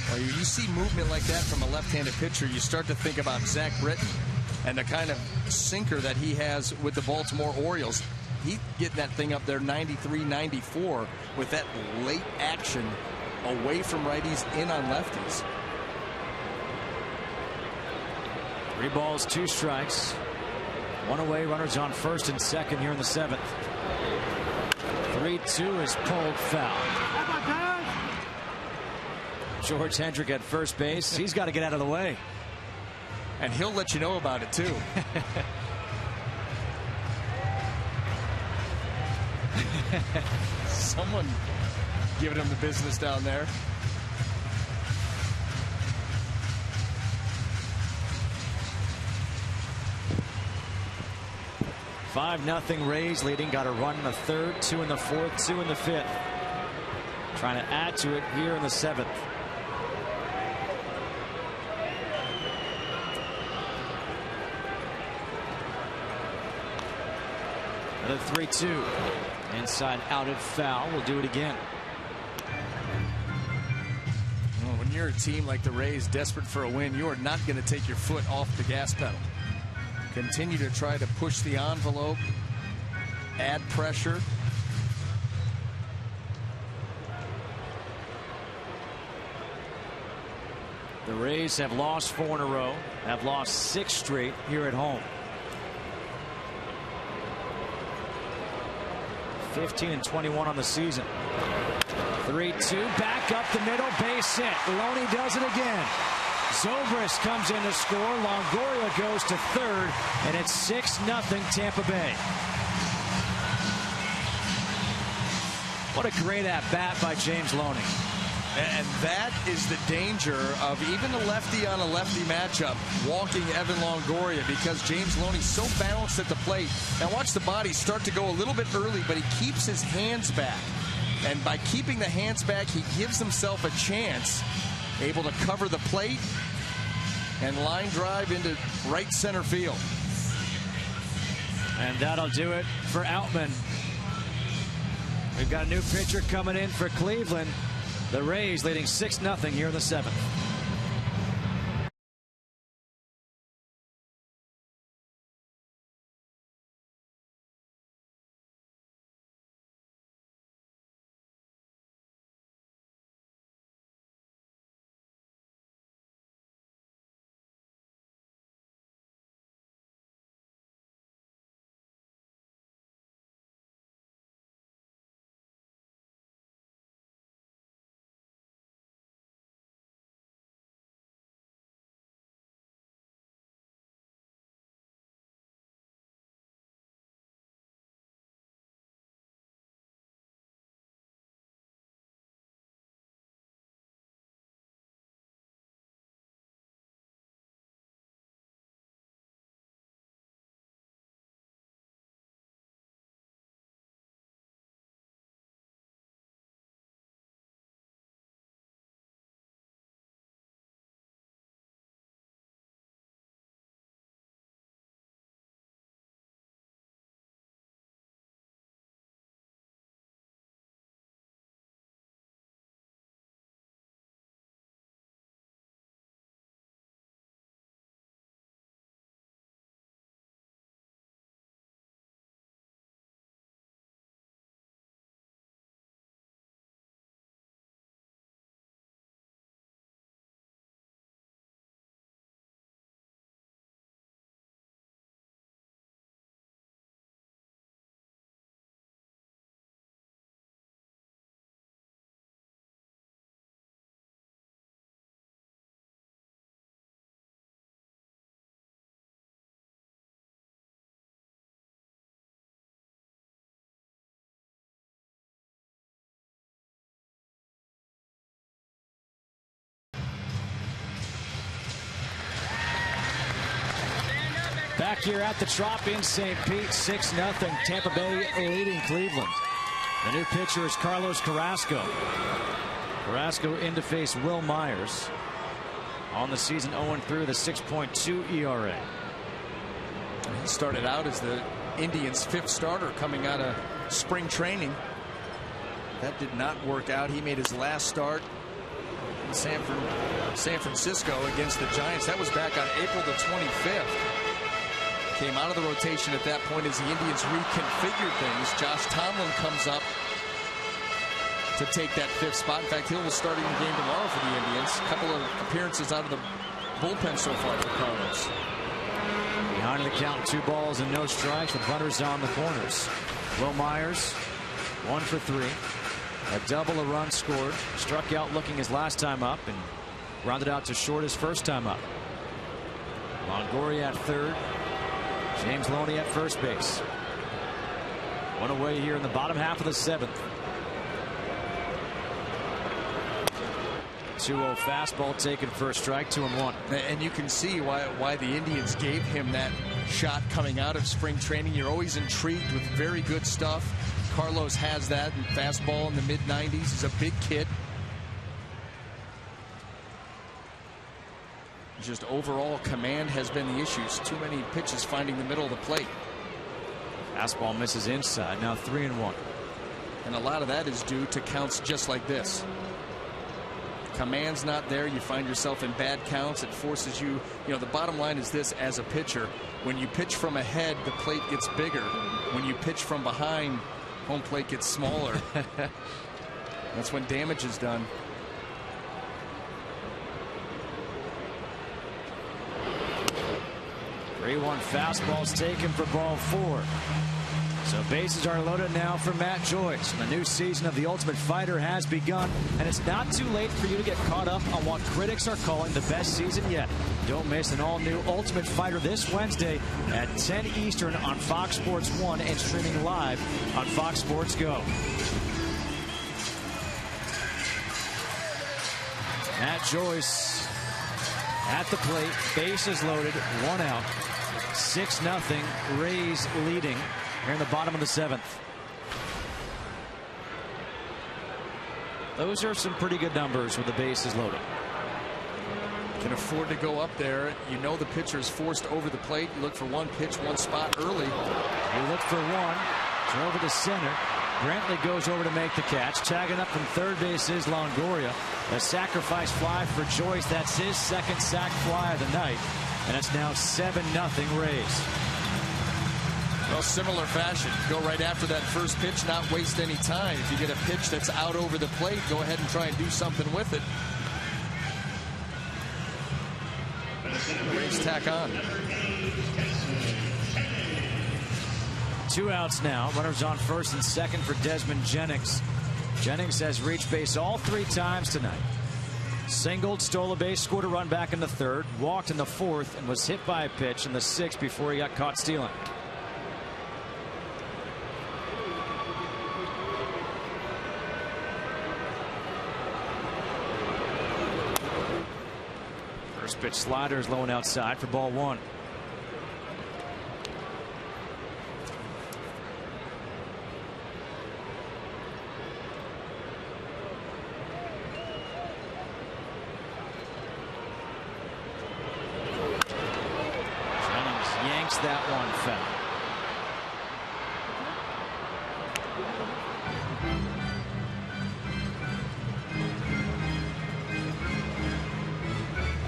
Well, you see movement like that from a left-handed pitcher, you start to think about Zach Britton and the kind of sinker that he has with the Baltimore Orioles. He's getting that thing up there 93, 94 with that late action away from righties, in on lefties. 3 balls, 2 strikes. 1 away, runners on first and second here in the 7th. 3-2 is pulled foul. George Hendrick at first base. He's got to get out of the way. And he'll let you know about it, too. Someone giving him the business down there. Five 5-0 Rays leading. Got a run in the 3rd, 2 in the 4th, 2 in the 5th. Trying to add to it here in the 7th. Another 3-2. Inside outed foul. We'll do it again. Well, when you're a team like the Rays desperate for a win, you are not going to take your foot off the gas pedal. Continue to try to push the envelope, add pressure. The Rays have lost 4 in a row, have lost 6 straight here at home. 15-21 on the season. 3-2, back up the middle, base hit. Loney does it again. Zobrist comes in to score. Longoria goes to 3rd, and it's 6-0 Tampa Bay. What a great at-bat by James Loney. And that is the danger of even a lefty on a lefty matchup walking Evan Longoria, because James Loney's so balanced at the plate. Now watch the body start to go a little bit early, but he keeps his hands back. And by keeping the hands back, he gives himself a chance, able to cover the plate and line drive into right center field. And that'll do it for Outman. We've got a new pitcher coming in for Cleveland. The Rays leading 6-0 here in the 7th. Back here at the Trop in St. Pete, 6-0. Tampa Bay leading Cleveland. The new pitcher is Carlos Carrasco. Carrasco in to face Will Myers. On the season 0-3 with a 6.2 ERA. He started out as the Indians' 5th starter coming out of spring training. That did not work out. He made his last start in San Francisco against the Giants. That was back on April the 25th. Came out of the rotation at that point as the Indians reconfigured things. Josh Tomlin comes up to take that 5th spot. In fact, Hill will start in the game tomorrow for the Indians. A couple of appearances out of the bullpen so far for Carlos. Behind the count, 2 balls and no strikes with runners on the corners. Will Myers, 1 for 3. A double, a run scored. Struck out looking his last time up and rounded out to short his first time up. Longoria at third. James Loney at first base. 1 away here in the bottom half of the 7th. 2-0 fastball taken for a strike, 2-1. And you can see why the Indians gave him that shot coming out of spring training. You're always intrigued with very good stuff. Carlos has that, and fastball in the mid-90s. He's a big kid. Just overall command has been the issues. Too many pitches finding the middle of the plate. Fastball misses inside. Now 3-1. And a lot of that is due to counts just like this. Command's not there. You find yourself in bad counts. It forces you. You know, the bottom line is this: as a pitcher, when you pitch from ahead, the plate gets bigger. When you pitch from behind, home plate gets smaller. That's when damage is done. 3-1 fastballs taken for ball 4. So bases are loaded now for Matt Joyce. The new season of The Ultimate Fighter has begun, and it's not too late for you to get caught up on what critics are calling the best season yet. Don't miss an all-new Ultimate Fighter this Wednesday at 10 Eastern on Fox Sports 1 and streaming live on Fox Sports Go. Matt Joyce at the plate, bases loaded, 1 out. 6-0, Rays leading here in the bottom of the 7th. Those are some pretty good numbers with the bases loaded. Can afford to go up there. You know the pitcher is forced over the plate. You look for one pitch, one spot early. He looked for one. Drove it to center. Brantley goes over to make the catch. Tagging up from third base is Longoria. A sacrifice fly for Joyce. That's his second sac fly of the night. And it's now 7-0 Rays. Well, similar fashion. Go right after that first pitch, not waste any time. If you get a pitch that's out over the plate, go ahead and try and do something with it. Rays tack on. 2 outs now. Runners on first and second for Desmond Jennings. Jennings has reached base all 3 times tonight. Singled, stole a base, scored a run back in the third, walked in the fourth, and was hit by a pitch in the sixth before he got caught stealing. First pitch slider is low and outside for ball 1. That one foul.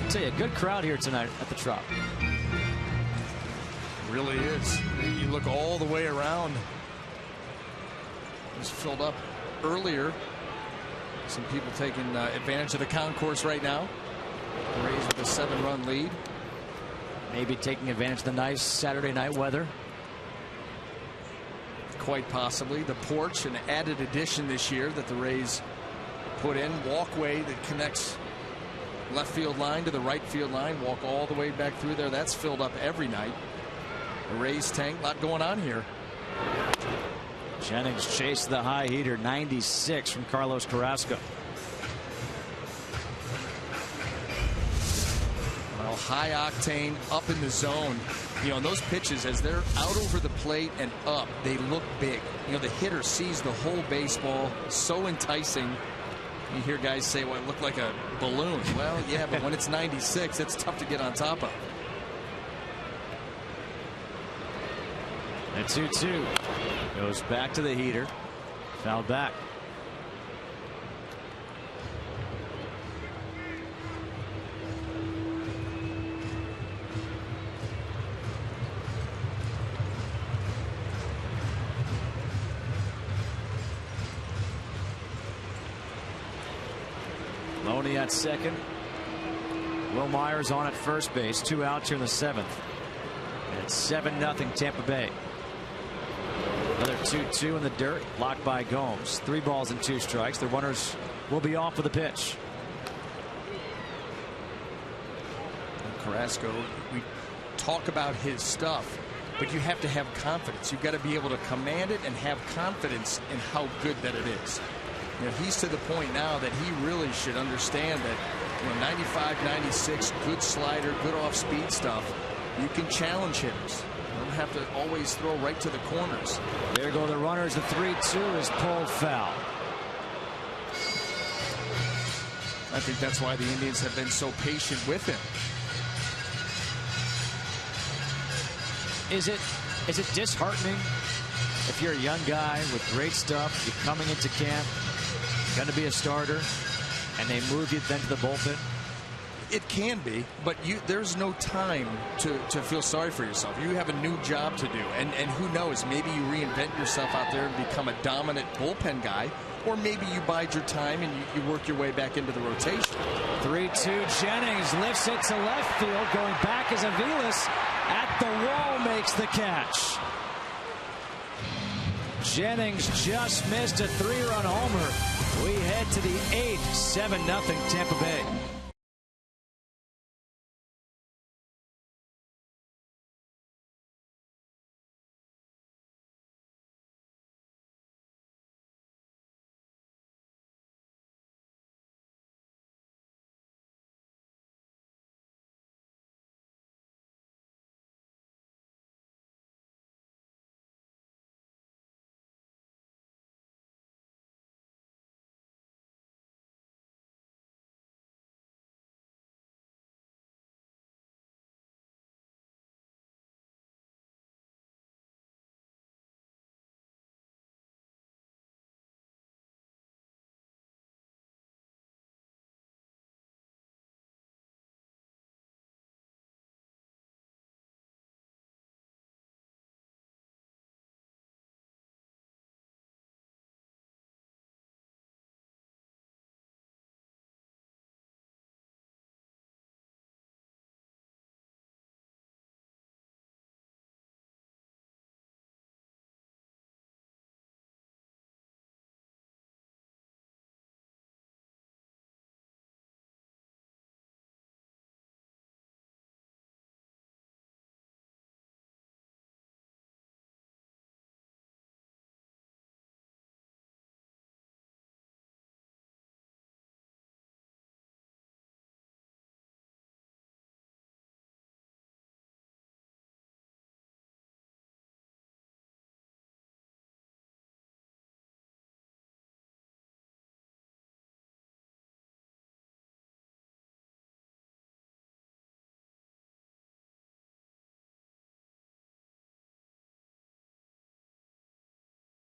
I'll tell you, a good crowd here tonight at the Trop. Really is. You look all the way around. It was filled up earlier. Some people taking advantage of the concourse right now. The Rays with a 7-run lead. Maybe taking advantage of the nice Saturday night weather. Quite possibly. The porch, an added addition this year that the Rays put in. Walkway that connects left field line to the right field line. Walk all the way back through there. That's filled up every night. The Rays tank. A lot going on here. Jennings chased the high heater. 96 from Carlos Carrasco. High octane, up in the zone. You know, and those pitches, as they're out over the plate and up, they look big. You know, the hitter sees the whole baseball. So enticing. You hear guys say, well, it looked like a balloon. Well, yeah, but when it's 96, it's tough to get on top of. And 2-2 goes back to the heater. Fouled back. Loney at second. Will Myers on at first base. 2 outs here in the 7th. And it's 7-0 Tampa Bay. Another 2-2 in the dirt. Blocked by Gomes. 3 balls and 2 strikes. The runners will be off with a pitch. And Carrasco, we talk about his stuff, but you have to have confidence. You've got to be able to command it and have confidence in how good that it is. You know, he's to the point now that he really should understand that, you know, 95, 96, good slider, good off-speed stuff. You can challenge hitters. You don't have to always throw right to the corners. There go the runners. The 3-2 is pulled foul. I think that's why the Indians have been so patient with him. Is it disheartening if you're a young guy with great stuff, you're coming into camp, going to be a starter, and they move you then to the bullpen? It can be, but there's no time to feel sorry for yourself. You have a new job to do, and who knows, maybe you reinvent yourself out there and become a dominant bullpen guy, or maybe you bide your time and you work your way back into the rotation. 3-2. Jennings lifts it to left field. Going back is Aviles. At the wall makes the catch. Jennings just missed a 3-run homer. We head to the 8th. 7-0 Tampa Bay.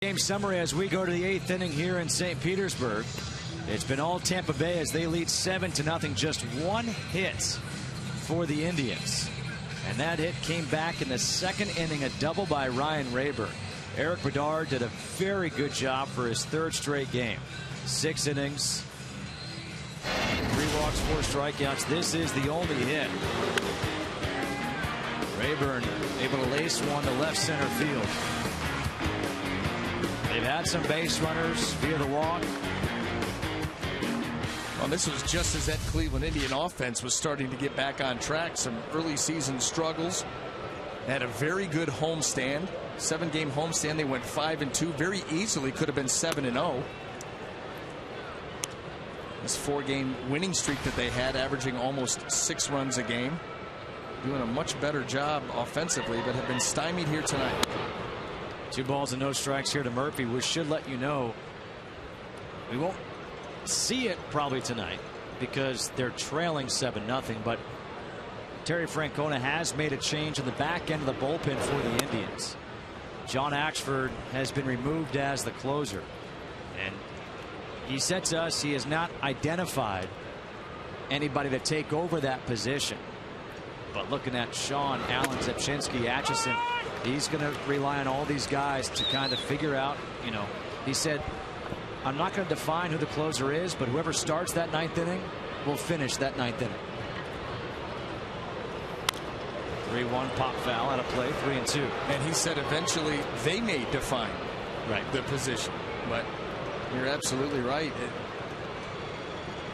Game summary as we go to the 8th inning here in St. Petersburg. It's been all Tampa Bay as they lead 7-0. Just one hit for the Indians. And that hit came back in the 2nd inning, a double by Ryan Rayburn. Eric Bedard did a very good job for his 3rd straight game. 6 innings, 3 walks, 4 strikeouts. This is the only hit. Rayburn able to lace one to left center field. They've had some base runners via the walk. Well, this was just as that Cleveland Indian offense was starting to get back on track. Some early season struggles. Had a very good homestand. 7-game homestand. They went 5-2. Very easily could have been 7-0. This 4-game winning streak that they had, averaging almost 6 runs a game. Doing a much better job offensively, but have been stymied here tonight. 2 balls and no strikes here to Murphy, which should let you know we won't see it probably tonight because they're trailing 7-0. But Terry Francona has made a change in the back end of the bullpen for the Indians. John Axford has been removed as the closer, and he said to us he has not identified anybody to take over that position. But looking at Sean, Allen, Zepchinski, Atchison, he's going to rely on all these guys to kind of figure out, you know, he said, I'm not going to define who the closer is, but whoever starts that 9th inning will finish that 9th inning. 3-1 pop foul out of play, 3-2. And he said eventually they may define the position. But you're absolutely right.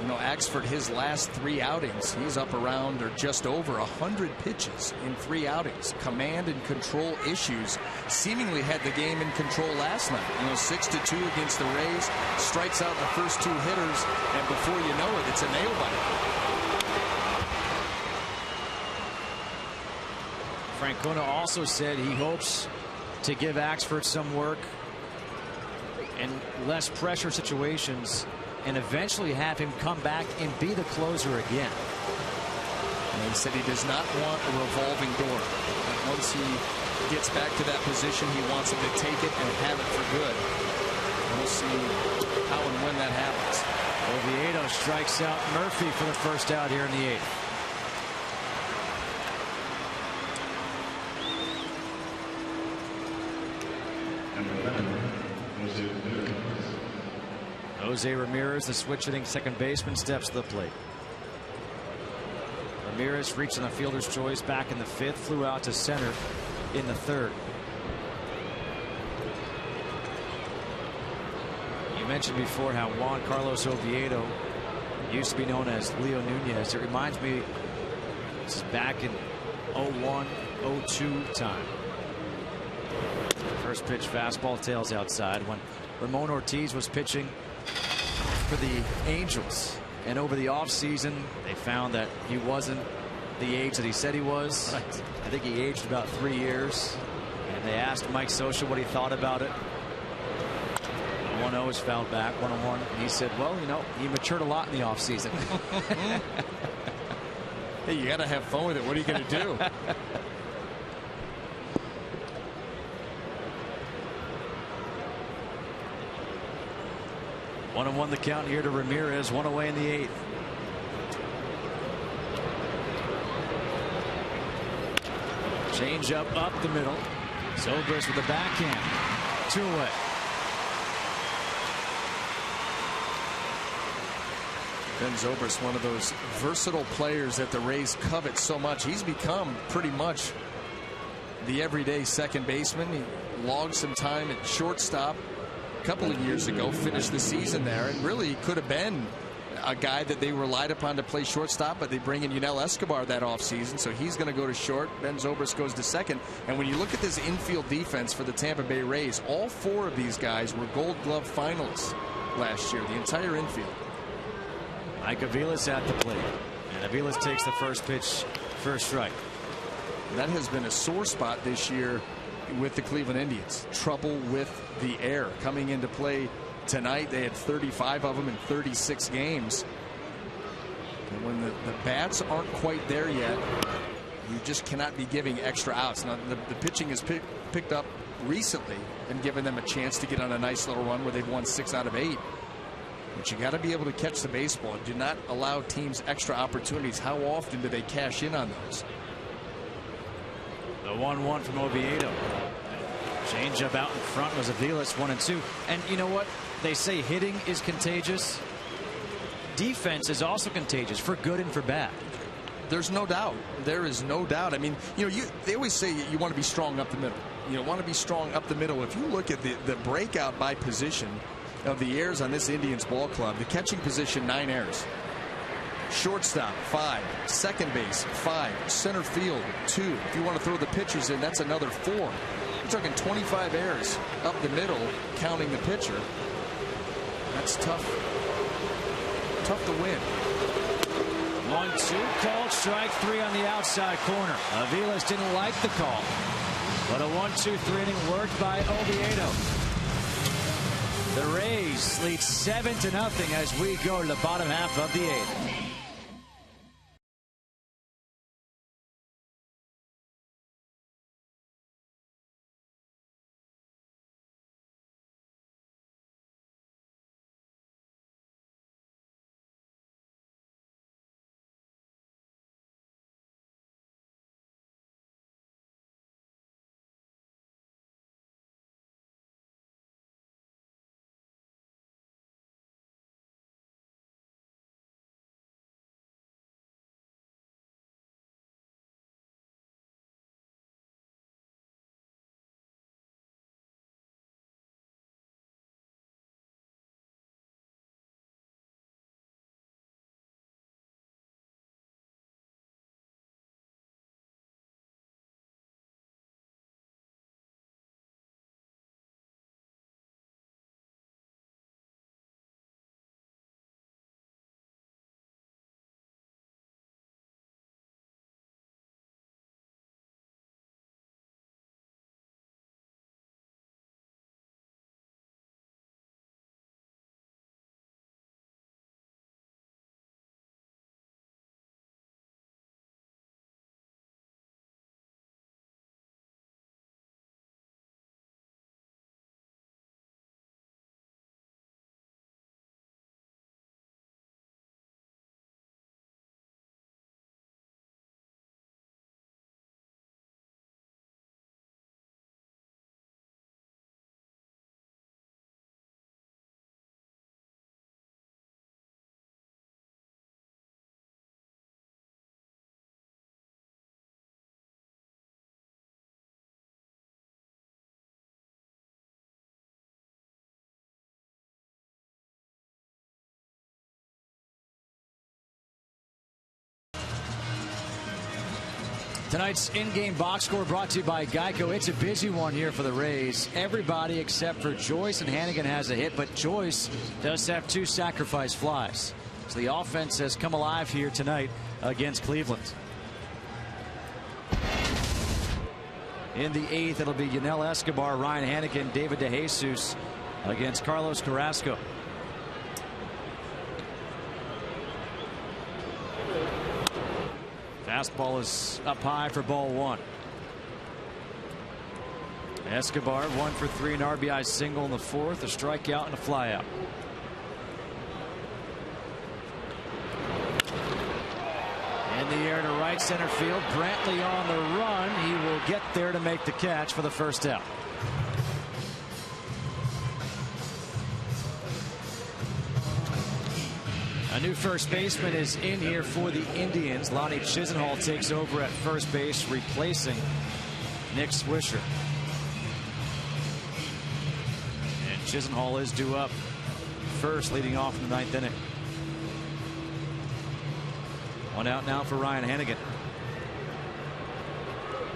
You know, Axford, his last 3 outings, he's up around or just over 100 pitches in 3 outings. Command and control issues. Seemingly had the game in control last night. You know, 6-2 against the Rays. Strikes out the first 2 hitters, and before you know it, it's a nail biter. Francona also said he hopes to give Axford some work in less pressure situations and eventually have him come back and be the closer again. And he said he does not want a revolving door. Once he gets back to that position, he wants him to take it and have it for good. And we'll see how and when that happens. Oviedo strikes out Murphy for the first out here in the 8th. Jose Ramirez, the switch hitting second baseman, steps to the plate. Ramirez reached on the fielder's choice back in the 5th, flew out to center in the 3rd. You mentioned before how Juan Carlos Oviedo used to be known as Leo Nunez. It reminds me, this is back in 01, 02 time. First pitch fastball, tails outside when Ramon Ortiz was pitching for the Angels, and over the offseason they found that he wasn't the age that he said he was. I think he aged about 3 years, and they asked Mike Scioscia what he thought about it. 1-0 is fouled back, 1-1, and he said, well, you know, he matured a lot in the offseason. Hey, you got to have fun with it. What are you going to do? 1-1 the count here to Ramirez, 1 away in the 8th. Change up the middle. Zobrist with the backhand. 2 away. Ben Zobrist, one of those versatile players that the Rays covet so much. He's become pretty much the everyday second baseman. He logged some time at shortstop a couple of years ago, finished the season there, and really could have been a guy that they relied upon to play shortstop, but they bring in Yunel Escobar that offseason, so he's going to go to short. Ben Zobrist goes to second. And when you look at this infield defense for the Tampa Bay Rays, all 4 of these guys were Gold Glove finalists last year, the entire infield. Mike Aviles at the plate, and Aviles takes the first pitch, first strike. And that has been a sore spot this year with the Cleveland Indians. Trouble with the air coming into play tonight. They had 35 of them in 36 games. And when the bats aren't quite there yet, You just cannot be giving extra outs. Now, the pitching has picked up recently and given them a chance to get on a nice little run where they've won 6 out of 8. But you got to be able to catch the baseball. Do not allow teams extra opportunities. How often do they cash in on those? The 1-1 from Oviedo. Change up out in front was Aviles, 1-2. And you know what? They say hitting is contagious. Defense is also contagious, for good and for bad. There's no doubt. There is no doubt. I mean, they always say you want to be strong up the middle. Want to be strong up the middle. If you look at the breakout by position of the errors on this Indians ball club, the catching position, 9 errors. Shortstop, 5. Second base, 5. Center field, 2. If you want to throw the pitchers in, that's another 4. You're talking 25 errors up the middle, counting the pitcher. That's tough. Tough to win. 1-2 called, strike 3 on the outside corner. Aviles didn't like the call, but a 1-2-3 inning worked by Oviedo. The Rays lead 7-0 as we go to the bottom half of the 8th. Tonight's in-game box score brought to you by Geico. It's a busy one here for the Rays. Everybody except for Joyce and Hannigan has a hit, but Joyce does have 2 sacrifice flies. So the offense has come alive here tonight against Cleveland. In the 8th, it'll be Yanel Escobar, Ryan Hannigan, David DeJesus against Carlos Carrasco. Fastball is up high for ball 1. Escobar 1 for 3, an RBI single in the 4th, a strikeout and a flyout. In the air to right center field. Brantley on the run. He will get there to make the catch for the first out. A new first baseman is in here for the Indians. Lonnie Chisenhall takes over at first base, replacing Nick Swisher. And Chisenhall is due up first, leading off in the 9th inning. 1 out now for Ryan Hannigan.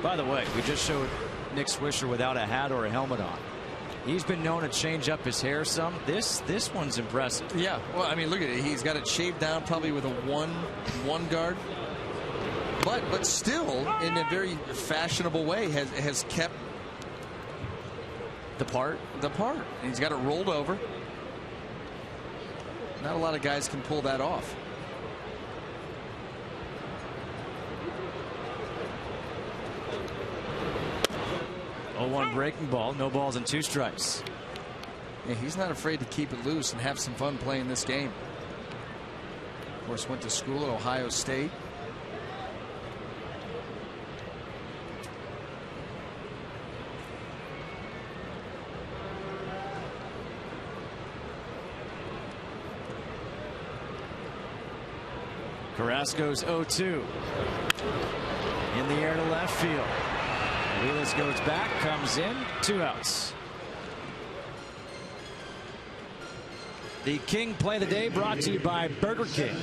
By the way, we just showed Nick Swisher without a hat or a helmet on. He's been known to change up his hair some. This one's impressive. Yeah, well, I mean, look at it. He's got it shaved down, probably with a one guard, but still in a very fashionable way has kept the part. And he's got it rolled over. Not a lot of guys can pull that off. 0-1 breaking ball. No balls and 2 strikes. Yeah, he's not afraid to keep it loose and have some fun playing this game. Of course, went to school at Ohio State. Carrasco's 0-2. In the air to left field. Wheelis goes back, comes in, 2 outs. The King Play of the Day brought to you by Burger King.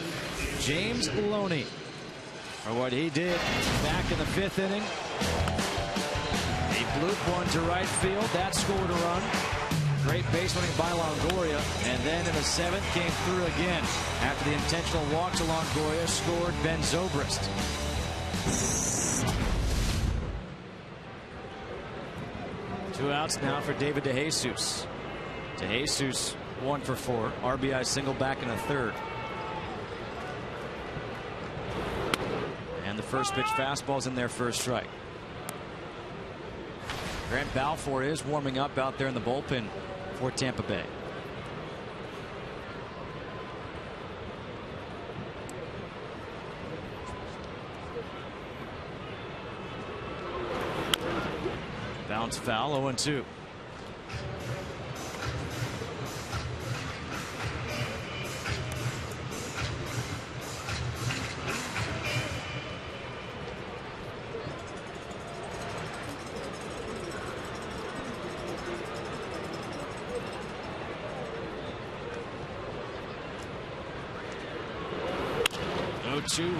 James Loney for what he did back in the 5th inning. A bloop one to right field. That scored a run. Great base running by Longoria. And then in the 7th came through again. After the intentional walk to Longoria, scored Ben Zobrist. Two outs now for David DeJesus. DeJesus 1 for 4. RBI single back in the 3rd. And the first pitch fastball's in there for a strike. Grant Balfour is warming up out there in the bullpen for Tampa Bay. Bounce foul, 0-2.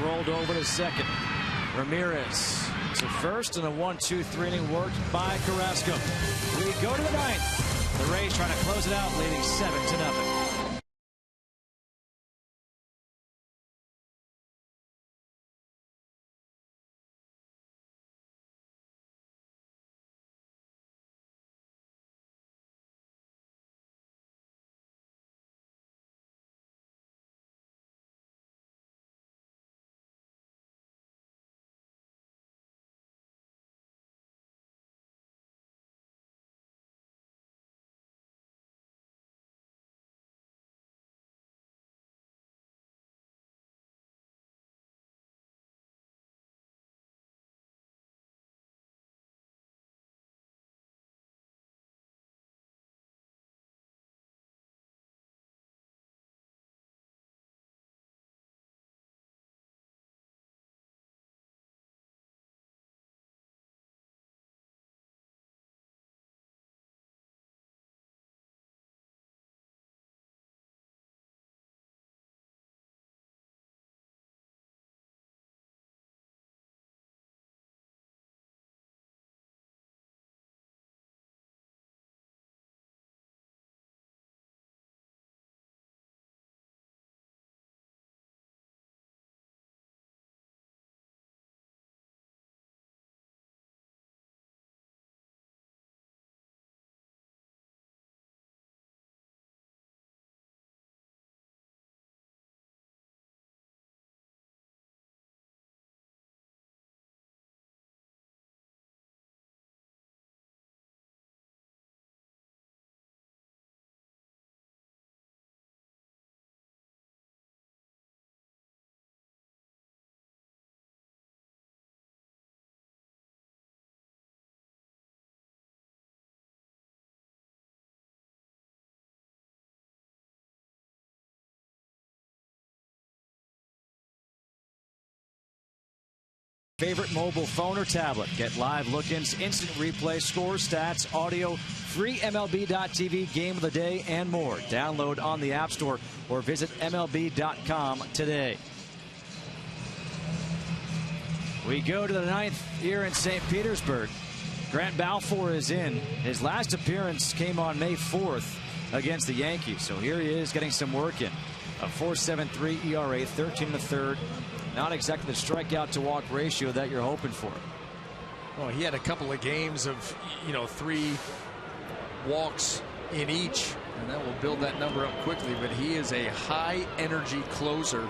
Rolled over to second. Ramirez to first, and a 1-2-3 inning worked by Carrasco. We go to the 9th. The Rays trying to close it out, leading 7-0. Favorite mobile phone or tablet. Get live look-ins, instant replay, scores, stats, audio, free MLB.tv game of the day, and more. Download on the App Store or visit MLB.com today. We go to the 9th here in St. Petersburg. Grant Balfour is in. His last appearance came on May 4th against the Yankees. So here he is getting some work in. A 4.73 ERA, 13 1/3. Not exactly the strikeout to walk ratio that you're hoping for. Well, he had a couple of games of 3 walks in each, and that will build that number up quickly. But he is a high energy closer,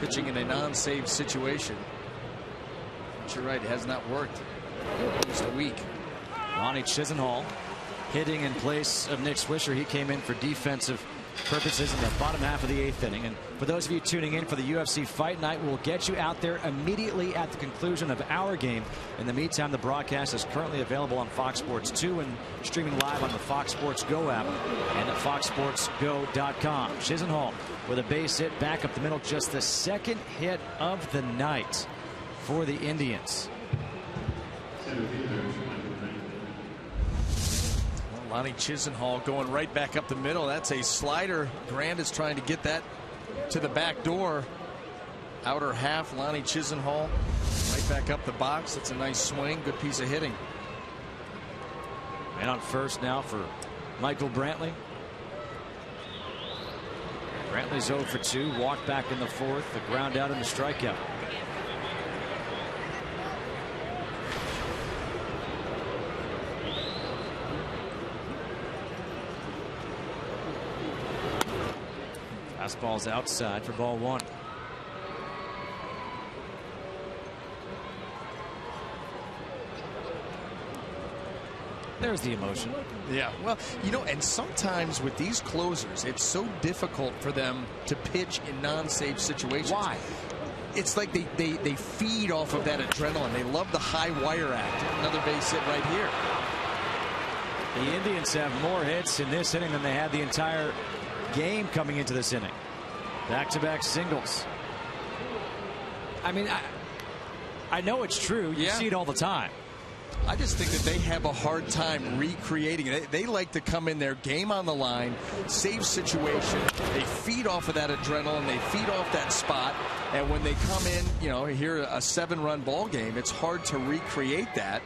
pitching in a non-save situation. But you're right, it has not worked. Almost a week. Lonnie Chisenhall hitting in place of Nick Swisher. He came in for defensive purposes in the bottom half of the 8th inning. And for those of you tuning in for the UFC Fight Night, we'll get you out there immediately at the conclusion of our game. In the meantime, the broadcast is currently available on Fox Sports 2 and streaming live on the Fox Sports Go app and at foxsportsgo.com. Chisenhall with a base hit back up the middle, just the second hit of the night for the Indians. Lonnie Chisenhall going right back up the middle. That's a slider. Grant is trying to get that to the back door. Outer half. Lonnie Chisenhall right back up the box. That's a nice swing. Good piece of hitting. And on first now for Michael Brantley. Brantley's 0 for 2. Walked back in the 4th. The ground out and the strikeout. Fastball's outside for ball 1. There's the emotion. Yeah, well, you know, and sometimes with these closers, it's so difficult for them to pitch in non-safe situations. Why? It's like they feed off of that adrenaline. They love the high wire act. Another base hit right here. The Indians have more hits in this inning than they had the entire game coming into this inning. Back-to-back singles. I mean, I know it's true. You see it all the time. I just think that they have a hard time recreating it. They like to come in there, game on the line, safe situation. They feed off of that adrenaline. They feed off that spot. And when they come in, you know, here a 7-run ball game, it's hard to recreate that.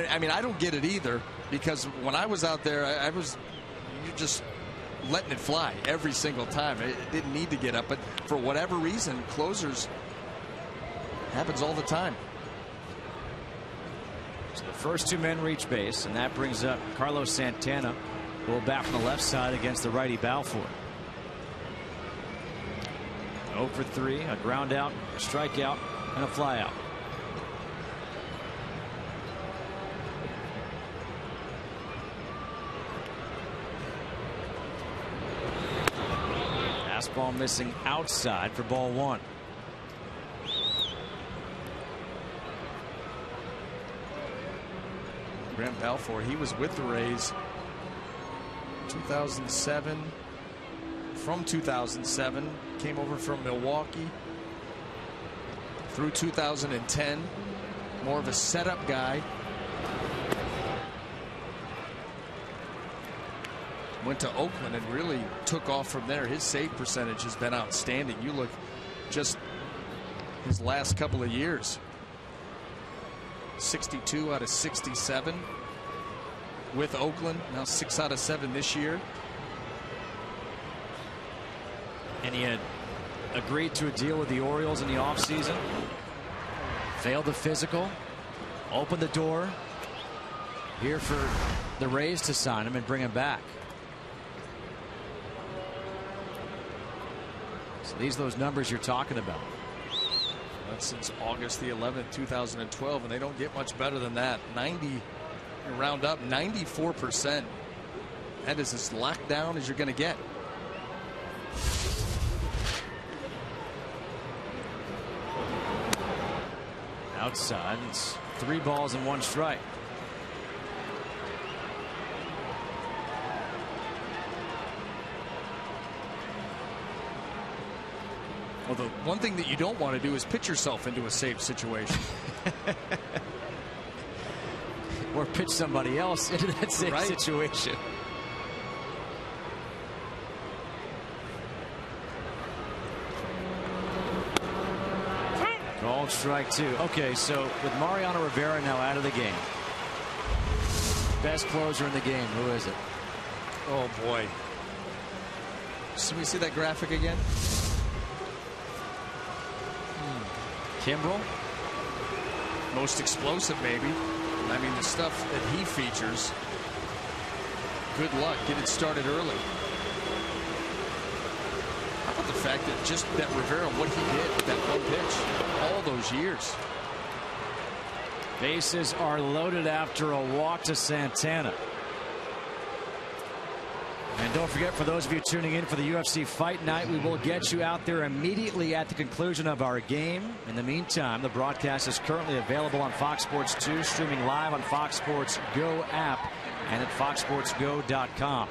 I mean, I don't get it either, because when I was out there, you're just letting it fly every single time. It didn't need to get up, but for whatever reason, closers happens all the time. So the first 2 men reach base, and that brings up Carlos Santana, who will bat from the left side against the righty Balfour. 0 for 3, a ground out, a strikeout, and a fly out. Fastball missing outside for ball 1. Grant Balfour, he was with the Rays 2007. From 2007, came over from Milwaukee through 2010. More of a setup guy. Went to Oakland and really took off from there. His save percentage has been outstanding. You look just his last couple of years. 62 out of 67 with Oakland. Now 6 out of 7 this year. And he had agreed to a deal with the Orioles in the offseason. Failed the physical. Opened the door here for the Rays to sign him and bring him back. So these are those numbers you're talking about. That's since August the 11th, 2012, and they don't get much better than that. 90, round up 94%. That is as locked down as you're going to get. Outside, it's 3 balls and 1 strike. Well, the one thing that you don't want to do is pitch yourself into a safe situation. Or pitch somebody else into that safe situation. Called strike 2. Okay, so with Mariano Rivera now out of the game, best closer in the game, who is it? Oh boy. Should we see that graphic again? Kimbrel? Most explosive, maybe. I mean, the stuff that he features. Good luck. Get it started early. How about the fact that just that Rivera, what he did, that one pitch, all those years. Bases are loaded after a walk to Santana. And don't forget, for those of you tuning in for the UFC Fight Night, we will get you out there immediately at the conclusion of our game. In the meantime, the broadcast is currently available on Fox Sports 2, streaming live on Fox Sports Go app and at foxsportsgo.com.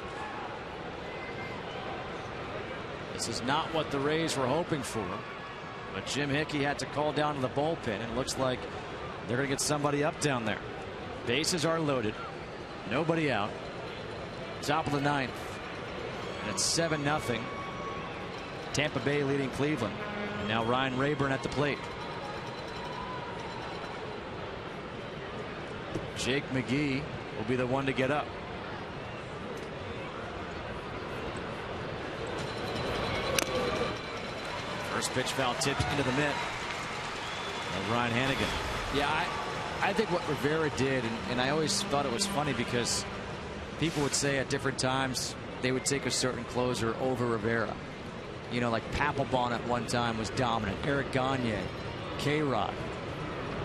This is not what the Rays were hoping for, but Jim Hickey had to call down to the bullpen, and it looks like they're going to get somebody up down there. Bases are loaded, nobody out. Top of the ninth. And it's 7-0. Tampa Bay leading Cleveland. And now Ryan Rayburn at the plate. Jake McGee will be the one to get up. First pitch foul tipped into the mitt. And Ryan Hannigan. Yeah, I think what Rivera did, and I always thought it was funny because people would say at different times they would take a certain closer over Rivera. You know, like Papelbon at one time was dominant. Eric Gagne, K-Rod.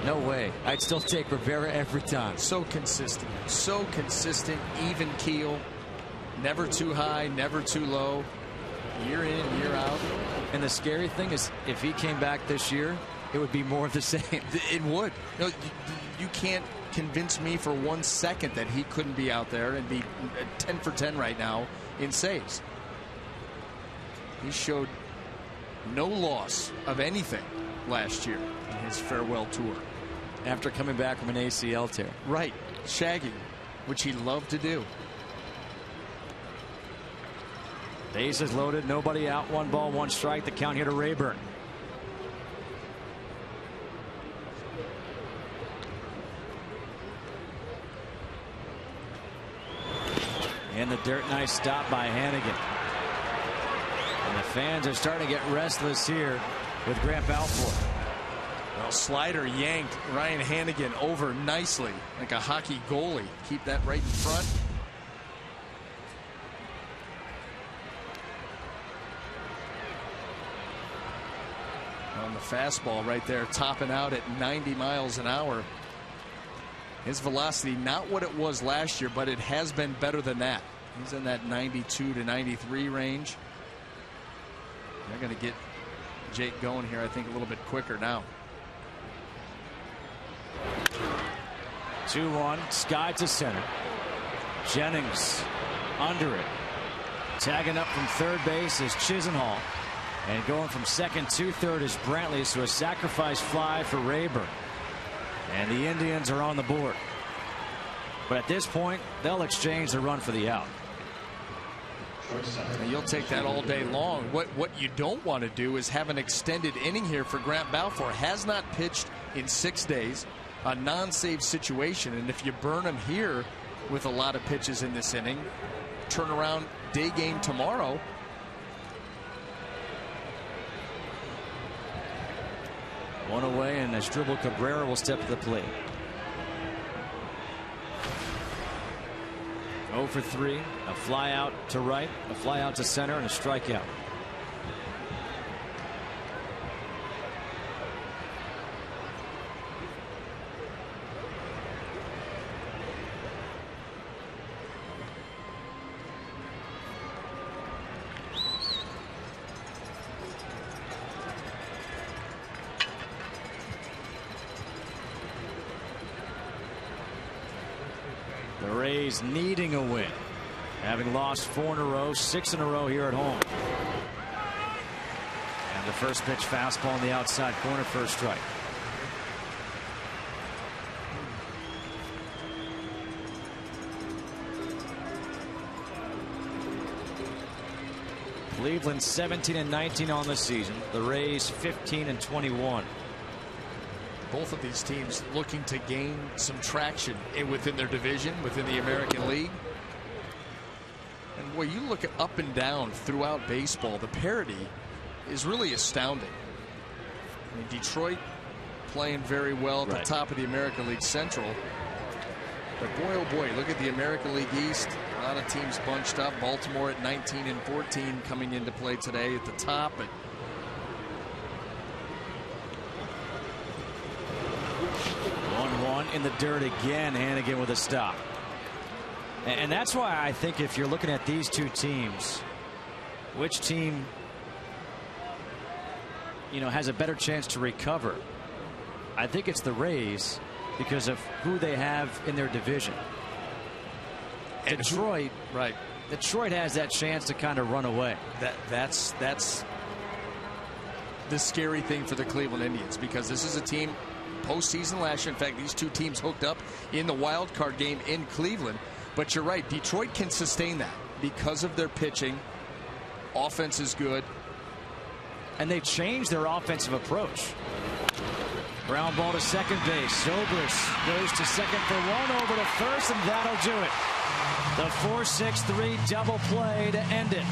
No way. I'd still take Rivera every time. So consistent. So consistent. Even keel. Never too high, never too low. Year in, year out. And the scary thing is, if he came back this year, it would be more of the same. It would. No, you can't convince me for 1 second that he couldn't be out there and be 10 for 10 right now in saves. He showed no loss of anything last year in his farewell tour. After coming back from an ACL tear. Right. Shagging, which he loved to do. Bases loaded, nobody out, 1 ball, 1 strike. The count here to Rayburn. In the dirt, nice stop by Hannigan. And the fans are starting to get restless here with Grant Balfour. Well, slider yanked Ryan Hannigan over nicely like a hockey goalie. Keep that right in front. On the fastball right there, topping out at 90 miles an hour. His velocity, not what it was last year, but it has been better than that. He's in that 92 to 93 range. They're going to get Jake going here, I think, a little bit quicker now. 2-1, Sky to center. Jennings under it. Tagging up from third base is Chisenhall. And going from second to third is Brantley, so a sacrifice fly for Rayburn. And the Indians are on the board. But at this point, they'll exchange the run for the out. And you'll take that all day long. What you don't want to do is have an extended inning here for Grant Balfour. Has not pitched in 6 days. A non-save situation. And if you burn him here with a lot of pitches in this inning, turn around day game tomorrow. One away, and Asdrubal Cabrera will step to the plate. 0 for 3, a fly out to right, a fly out to center, and a strikeout. The Rays needing a win, having lost 4 in a row, 6 in a row here at home. And the first pitch fastball on the outside corner, first strike. Cleveland 17-19 on the season. The Rays 15-21. Both of these teams looking to gain some traction within their division, within the American League. And boy, you look up and down throughout baseball, the parity is really astounding. I mean, Detroit playing very well at the top of the American League Central. But boy, oh boy, look at the American League East. A lot of teams bunched up. Baltimore at 19-14 coming into play today at the top. But 1-1. in the dirt again. Hannigan with a stop. And that's why I think if you're looking at these two teams, which team, you know, has a better chance to recover, I think it's the Rays because of who they have in their division. And Detroit, right? Detroit has that chance to kind of run away. That's the scary thing for the Cleveland Indians, because this is a team postseason last year. In fact, these two teams hooked up in the wild card game in Cleveland. But you're right, Detroit can sustain that because of their pitching. Offense is good. And they've changed their offensive approach. Ground ball to second base. Zobrist goes to second for one, over to first, and that'll do it. The 4-6-3 double play to end it.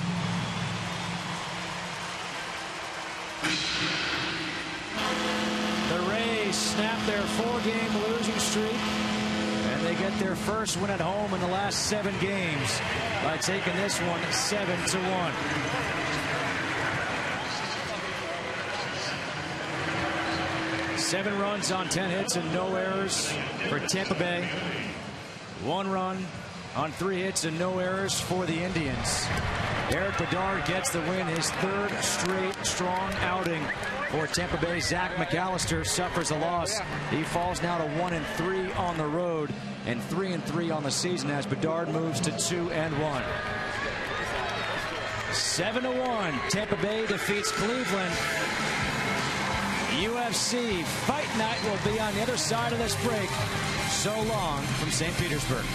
The Rays snap their 4-game losing streak, and they get their first win at home in the last 7 games by taking this one 7-1. Seven runs on 10 hits and no errors for Tampa Bay. 1 run on 3 hits and no errors for the Indians. Eric Bedard gets the win, his 3rd straight strong outing for Tampa Bay. Zach McAllister suffers a loss. He falls now to 1-3 on the road and 3-3 on the season as Bedard moves to 2-1. 7-1. Tampa Bay defeats Cleveland. UFC Fight Night will be on the other side of this break. So long from St. Petersburg.